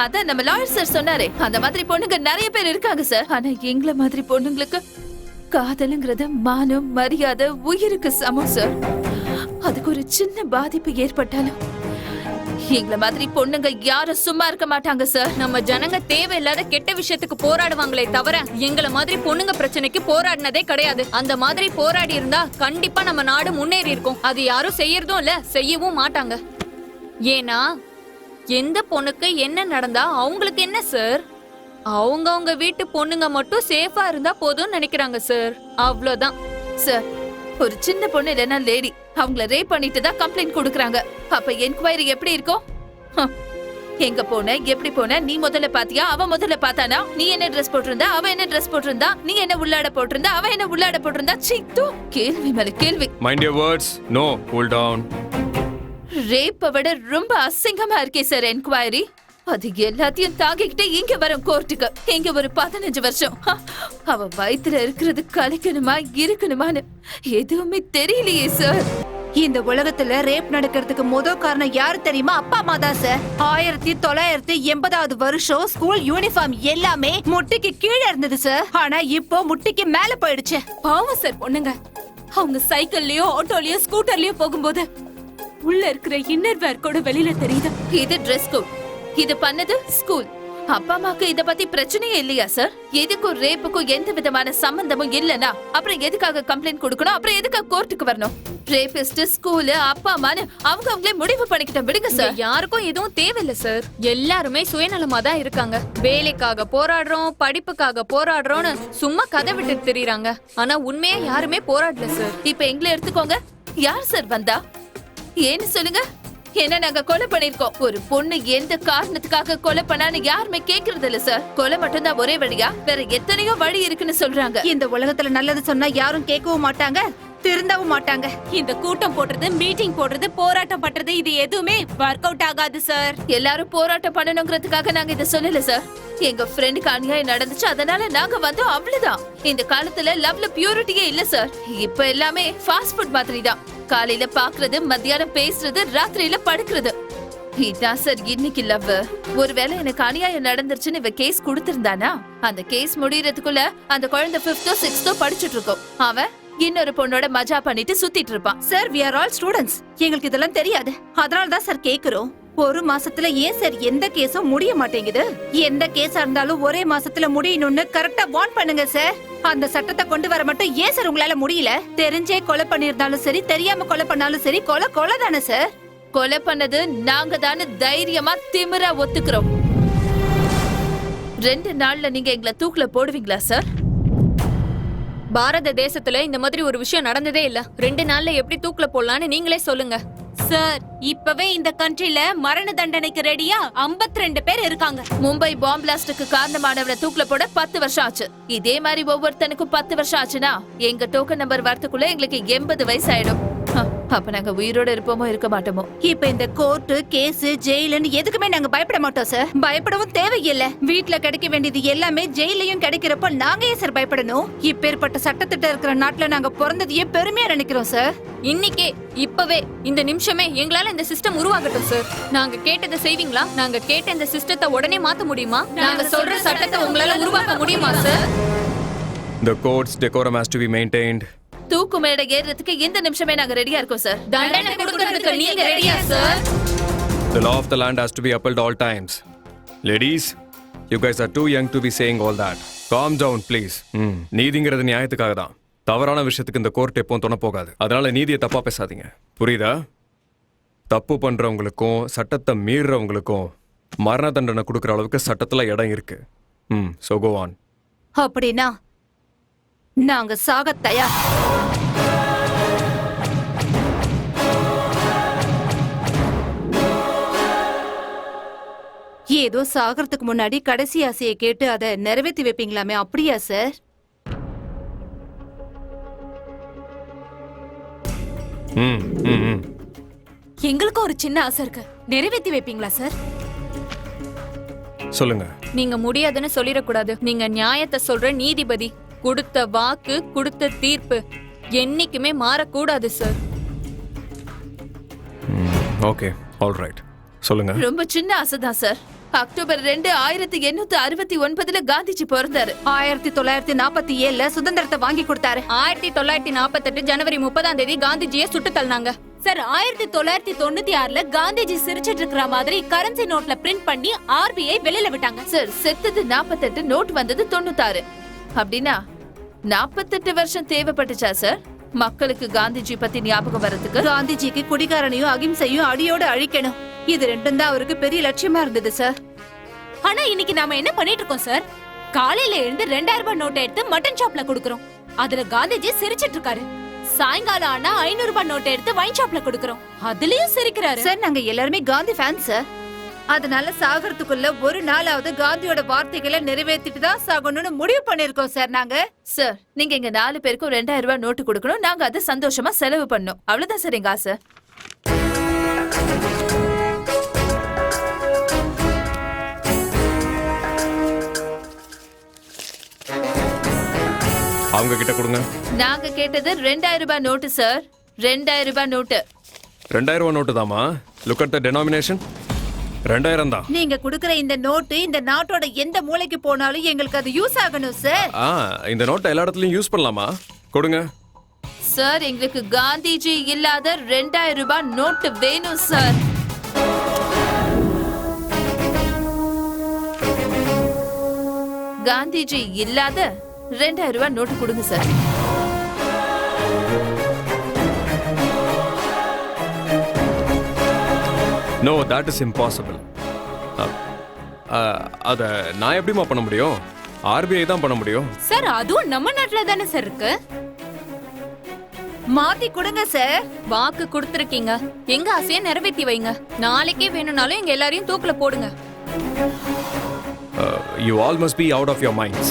அதான் நம்ம லாயர் சார் சொன்னாரே, அந்த மாதிரி பொண்ணுங்க நிறைய பேர் இருக்காங்க சார். ஆனா எங்கள மாதிரி பொண்ணுங்களுக்கு காதலுங்கிறது மானம் மரியாதை உயிருக்கு சமம் சார். அதுக்கு ஒரு சின்ன பாதிப்பு ஏற்பட்டாலும் எங்கள மாதிரி பொண்ணுங்க யாரும் சும்மா இருக்க மாட்டாங்க சார். நம்ம ஜனங்க தேவையில்லாத கெட்ட விஷயத்துக்கு போராடுவாங்களே தவிர எங்கள மாதிரி பொண்ணுங்க பிரச்சனைக்கு போராடினதே கிடையாது. அந்த மாதிரி போராடி இருந்தா கண்டிப்பா நம்ம நாடு முன்னேறி இருக்கும். அது யாரும் செய்யறதும் இல்ல, செய்யவும் மாட்டாங்க. ஏன்னா எந்த பொண்ணுக்கு என்ன நடந்தா அவங்களுக்கு என்ன சார்? அவங்க வீட்டு பொண்ணுங்க மட்டும் சேஃபா இருந்தா போதும்னு நினைக்கிறாங்க சார். அவ்வளவுதான் சார். ஒரு சின்ன பொண்ணு இல்லைன்னா லேடி அவங்கள ரேப் பண்ணிட்டு தான் கம்ப்ளைண்ட் கொடுக்கறாங்க. அப்ப என்கொயரி எப்படி இருக்கும்? எங்க போன எப்படி போன நீ முதல்ல பாத்தியா அவ முதல்ல பார்த்தானா? நீ என்ன ட்ரெஸ் போட்டிருந்தா அவ என்ன ட்ரெஸ் போட்டிருந்தா? நீ என்ன உள்ளாட போட்டிருந்தா அவ என்ன உள்ளாட போட்டிருந்தா? சீத்து கேள்வி மேல கேள்வி. Mind your words. No, cool down. ரேப்பை விட ரொம்ப அசிங்கமா இருக்கே சார் என்கொயரி. அது எல்லாத்தையும் தாங்கிக்கிட்டே இங்க வரும் கோர்ட்டுக்கு. இங்க ஒரு 15 வருஷம் அவ வயித்துல இருக்கிறது கலைக்கணுமா இருக்கணுமான்னு எதுவுமே தெரியலையே சார். இந்த உலகத்துல ரேப் நடக்கிறதுக்கு முதல் காரணம் யாரு தெரியுமா? அப்பா அம்மா தான் சார். 1980வது வருஷம் ஸ்கூல் யூனிஃபார்ம் எல்லாமே முட்டிக்கு கீழே இருந்தது சார். ஆனா இப்போ முட்டிக்கு மேல போயிடுச்சு. பாவம் சார் பொண்ணுங்க. அவங்க சைக்கிள்லயோ ஆட்டோலயோ ஸ்கூட்டர்லயோ போகும்போது உள்ள இருக்கிற இன்னர் வேர் கூட வெளியில தெரியுது. இது ட்ரெஸ் கோட், இது பண்ணது ஸ்கூல். அப்பா அம்மாக்கு இத பத்தி பிரச்சனையே இல்லையா சார்? எதுக்கும் ரேப்புக்கும் எந்த விதமான சம்பந்தமும் இல்லனா அப்புறம் எதுக்காக கம்ப்ளைண்ட் கொடுக்கணும்? அப்புறம் எதுக்காக கோர்ட்டுக்கு வரணும்? ரேபிஸ்ட் ஸ்கூல் அப்பா அம்மான்னு அவங்களே முடிவு பண்ணிக்கிட்ட விடுங்க சார். யாருக்கும் எதுவும் தேவையில்ல சார். எல்லாருமே சுயநலமா தான் இருக்காங்க. வேலைக்காக போராடுறோம், படிப்புக்காக போராடுறோம்னு சும்மா கதை விட்டு தெரியுறாங்க. ஆனா உண்மையா யாருமே போராடல சார். இப்ப எங்களை எடுத்துக்கோங்க. யார் சார் வந்தா ஏன்னு சொல்லுங்க. என்ன நாங்க கொலை பண்ணிருக்கோம். ஒரு பொண்ணு எந்த காரணத்துக்காக கொலை பண்ணான்னு யாருமே கேக்குறது இல்ல சார். கொலை மட்டும் தான் ஒரே வழியா? வேற எத்தனையோ வழி இருக்குன்னு சொல்றாங்க. இந்த உலகத்துல நல்லது சொன்னா யாரும் கேட்கவும் மாட்டாங்க, திருந்தவும் மாட்டாங்க. இந்த கூட்டம் போடுறது, மீட்டிங் போடுறது, போராட்டம் பண்றது இது எதுவுமே ஒர்க் அவுட் ஆகாது சார். எல்லாரும் போராட்டம் பண்ணணுங்கிறதுக்காக நாங்க இத சொல்லல சார். எங்க ஃப்ரெண்டுக்கு அநியாயம் நடந்துச்சு, அதனால நாங்க வந்தோம், அவ்வளவுதான். இந்த காலத்துல லவ்ல பியூரிட்டியே இல்ல சார். இப்ப எல்லாமே ஃபாஸ்ட் ஃபுட் மாதிரி தான். காலையில பாக்குறது, மத்தியானம் பேசுறது, ராத்திரியில படுக்கிறது. இதான் சார் இன்னைக்கு லவ். ஒருவேளை எனக்கு அநியாயம் நடந்துருச்சுன்னு இவ கேஸ் கொடுத்திருந்தானா அந்த கேஸ் முடியறதுக்குள்ள அந்த குழந்தை 5th 6th படிச்சுட்டு இருக்கோம். அவன் இன்னொரு பொண்ணோட மஜா பண்ணிட்டு சுத்திட்டு இருப்பான். Sir we are all students. எங்களுக்கு இதெல்லாம் தெரியாது. அதனால தான் சார் கேக்குறோம். ஒரு மாசத்துல ஏன் சார் எந்த கேஸும் முடிய மாட்டேங்குது? எந்த கேஸா இருந்தாலும் ஒரே மாசத்துல முடியணும்னு கரெக்டா வார்ன் பண்ணுங்க சார். அந்த சட்டத்தை கொண்டு வர மட்டும் ஏன் சார் உங்களால முடியல? தெரிஞ்சே கொலை பண்ணிருந்தாலும் சரி, தெரியாம கொலை பண்ணாலும் சரி, கொலை தானே சார்? கொலை பண்ணது நாங்க தானே தைரியமா திமிரா ஒத்துக்கிறோம். 2 நாள்ல நீங்க எங்களை தூக்குல போடுவீங்களா சார்? பாரத தேசத்துல இந்த மாதிரி ஒரு விஷயம் நடந்ததே இல்ல. 2 நாள்ல எப்படி தூக்குல போடலான்னு நீங்களே சொல்லுங்க சார். இப்பவே இந்த கண்ட்ரில மரண தண்டனைக்கு ரெடியா 52 பேர் இருக்காங்க. மும்பை பாம்பு பிளாஸ்டுக்கு காரணமானவரை தூக்குல போட 10 வருஷம் ஆச்சு. இதே மாதிரி ஒவ்வொருத்தனுக்கும் 10 வருஷம் ஆச்சுன்னா எங்க டோக்கன் நம்பர் வரதுக்குள்ள எங்களுக்கு 80 வயசு ஆயிடும். அப்ப நாங்க உயிரோட இருப்போமோ இருக்க மாட்டோமோ? இப்ப இந்த கோர்ட்டு, கேஸ், ஜெயிலுன்னு எதுக்குமே நாங்க பயப்பட மாட்டோம் சார். பயப்படவும் தேவையில்லை. வீட்ல கிடைக்க வேண்டியது எல்லாமே ஜெயிலையும் கிடைக்கிறப்ப நாங்க ஏன் சார் பயப்படணும்? இப்பேற்பட்ட சட்டத்திட்ட இருக்கிற நாட்டுல நாங்க பிறந்ததையே பெருமையா நினைக்கிறோம் சார். இன்னைக்கே, இப்பவே, இந்த நிமிஷமே எங்களால இந்த சிஸ்டம் உருவாகட்டும் சார். நாங்க கேட்டதை செய்வீங்களா? நாங்க கேட்ட இந்த சிஸ்டத்தை உடனே மாத்த முடியுமா? நாங்க சொல்ற சட்டத்தை உங்களால உருவாக்க முடியுமா sir? The court's decorum has to be maintained. தூக்கு மேடை ஏறதுக்கு இந்த நிமிஷமே நாங்க ரெடியா இருக்கோம் சார். தண்டனை கொடுக்கிறதுக்கு நீங்க ரெடியா sir? The law of the land has to be upheld all times. Ladies, you guys are too young to be saying all that. Calm down, please. நீதிங்கிறது நியாயத்துக்காக தான். தவறான விஷயத்துக்கு இந்த கோர்ட் எப்பவும் துணை போகாது. அதனால நீதியை தப்பா பேசாதீங்க, புரியுதா? தப்பு பண்றவங்களுக்கும் சட்டத்தை மீறுறவங்களுக்கும் மரண தண்டனை கொடுக்குற அளவுக்கு சட்டத்துல இடம் இருக்கு. So go on. அப்படின்னா நாங்க சாக தயார். ஏதோ சாகறதுக்கு முன்னாடி கடைசி ஆசையை கேட்டு அதை நிறைவேற்றி வைப்பீங்களாமே, அப்படியா சார்? ம் ம் ம் எங்களுக்கும் ஒரு சின்ன ஆசை இருக்கு, நிறைவேற்றி வைப்பீங்களா சார்? சொல்லுங்க. நீங்க முடியாதுன்னு சொல்லிடக்கூடாது. நீங்க நியாயத்தை சொல்ற நீதிபதி. கொடுத்த வாக்கு, கொடுத்த தீர்ப்பு என்னைக்குமே மாறக்கூடாது சார். Okay, all right. சொல்லுங்க. ரொம்ப சின்ன ஆசைதான் சார். அக்டோபர் 2, 1869 காந்திஜி பிறந்தாரு. 1947 சுதந்திரத்தை வாங்கி கொடுத்தாரு. 1948 ஜனவரி 30 காந்திஜியை சுட்டு தள்ளினாங்க. சார் 1996 காந்திஜி சிரிச்சிட்டு இருக்கிற மாதிரி கரன்சி நோட்ல பிரிண்ட் பண்ணி ஆர்பிஐ வெளியில விட்டாங்க. சார் செத்தது 48, நோட் வந்தது 96. அப்படின்னா 48 வருஷம் தேவைப்பட்டுச்சா சார் மக்களுக்கு காந்திஜி பத்தி ஞாபகம் வரதுக்கு? காந்திஜிக்கு குடிகாரனையும் அகிம்சையும் அடியோட அழிக்கணும், இது ரெண்டும் தான் அவருக்கு பெரிய லட்சியமா இருந்தது சார். ஆனா இன்னைக்கு நாம என்ன பண்ணிட்டு இருக்கோம் சார்? காலையில எழுந்து 2000 ரூபாய் நோட்டை எடுத்து மட்டன் ஷாப்ல கொடுக்கறோம், அதுல காந்திஜி சிரிச்சிட்டு இருக்காரு. சாயங்காலம் ஆனா 500 ரூபாய் நோட்டை எடுத்து வைன் ஷாப்ல கொடுக்கறோம், அதுலயும் சிரிக்கிறாரு. சார் நாங்க எல்லாருமே காந்தி ஃபேன் சார். அதனால சாகறதுக்குள்ள ஒரு நாளாவது காந்தியோட வார்த்தைகளை நிறைவேற்றிட்டு தான் சாகணும்னு முடிவு பண்ணிருக்கோம் சார் நாங்க. சார் நீங்க எங்க 4 பேருக்கும் 2000 ரூபாய் நோட்டு கொடுக்கணும், நாங்க அதை சந்தோஷமா செலவு பண்ணோம், அவ்வளவுதான் சார் எங்க ஆசை. அவங்க கிட்ட கொடுங்க. நாங்க கேட்டது 2000 ரூபாய் நோட்டு சார், 2000 ரூபாய் நோட்டு. 2000 ரூபாய் note Dhama. Look at the denomination. 2000 தான். நீங்க குடுக்கற இந்த நோட்டு இந்த நாட்டோட எந்த மூலைக்கு போனாலும் எங்களுக்கு அது யூஸ் ஆகணும் சார். இந்த நோட்டை எல்லா இடத்துலயும் யூஸ் பண்ணலாமா? கொடுங்க. சார் எங்களுக்கு காந்திஜி இல்லாத 2000 ரூபாய் நோட்டு வேணும் சார். காந்திஜி இல்லாத 2000 ரூபாய் நோட்டு கொடுங்க sir. No, that is impossible. அத நான் எப்படிமா பண்ண முடியும்? ஆர்பிஐ தான் பண்ண முடியும். சார் அதுவும் நம்ம நாட்டுல தானே சார் இருக்கு. மாத்தி கொடுங்க சார். வாக்கு கொடுத்திருக்கீங்க, எங்க ஆசையை நிறைவேற்றி வைங்க. நாளைக்கே வேணும்னாலும் எங்க எல்லாரையும் தூக்குல போடுங்க. You all must be out of your minds.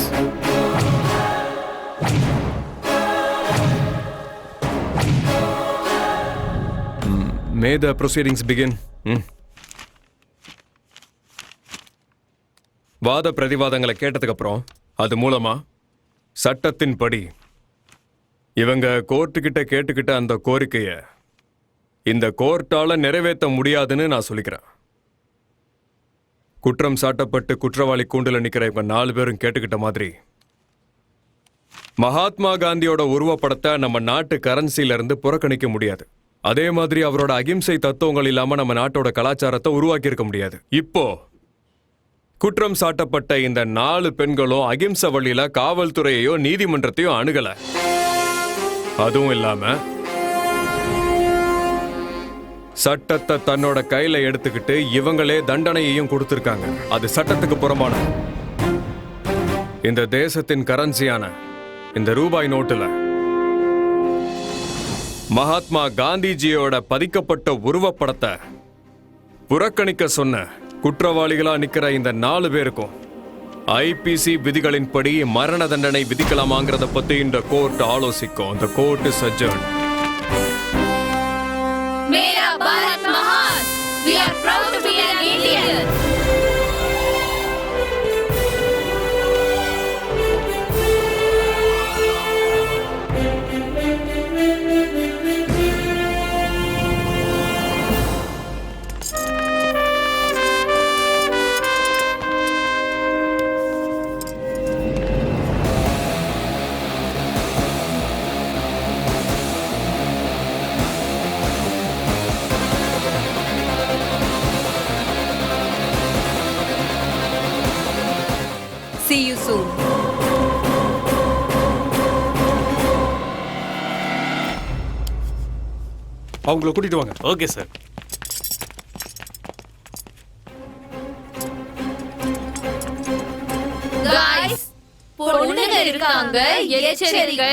May the proceedings begin. வாத பிரதிவாதங்களை கேட்டதுக்கு அப்புறம் அது மூலமா சட்டத்தின்படி இவங்க கோர்ட்டுக்கிட்ட கேட்டுக்கிட்ட அந்த கோரிக்கைய இந்த கோர்ட்டால நிறைவேற்ற முடியாதுன்னு நான் சொல்லிக்கிறேன். குற்றம் சாட்டப்பட்டு குற்றவாளி கூண்டுல நிக்கிற இவங்க 4 பேரும் கேட்டுக்கிட்ட மாதிரி மகாத்மா காந்தியோட உருவப்படத்தை நம்ம நாட்டு கரன்சில இருந்து புறக்கணிக்க முடியாது. அதே மாதிரி அவரோட அகிம்சை தத்துவங்கள் இல்லாம நம்ம நாட்டோட கலாச்சாரத்தை உருவாக்கி இருக்க முடியாது. இப்போ குற்றம் சாட்டப்பட்ட இந்த 4 பெண்களும் அகிம்சை வழியில காவல்துறையோ நீதிமன்றத்தையோ அணுகல. அதுவும் இல்லாம சட்டத்தை தன்னோட கையில எடுத்துக்கிட்டு இவங்களே தண்டனையையும் கொடுத்திருக்காங்க. அது சட்டத்துக்கு புறம்பானது. இந்த தேசத்தின் கரன்சியான இந்த ரூபாய் நோட்டுல மகாத்மா காந்திஜியோட பதிக்கப்பட்ட உருவப்படத்தை புறக்கணிக்க சொன்ன குற்றவாளிகளா நிக்கிற இந்த 4 பேருக்கும் ஐபிசி விதிகளின்படி மரண தண்டனை விதிக்கலாமாங்கிறத பத்தி இந்த கோர்ட் ஆலோசிக்கும். இந்த கோர்ட் இஸ் அட்ஜர்ன்ட். मेरा भारत महान, we are proud to be an Indian. See you soon. அவங்கள கூட்டிட்டு வாங்க. Okay sir. Guys, பொண்ணுங்க இருக்காங்க, எச்சரிக்கை.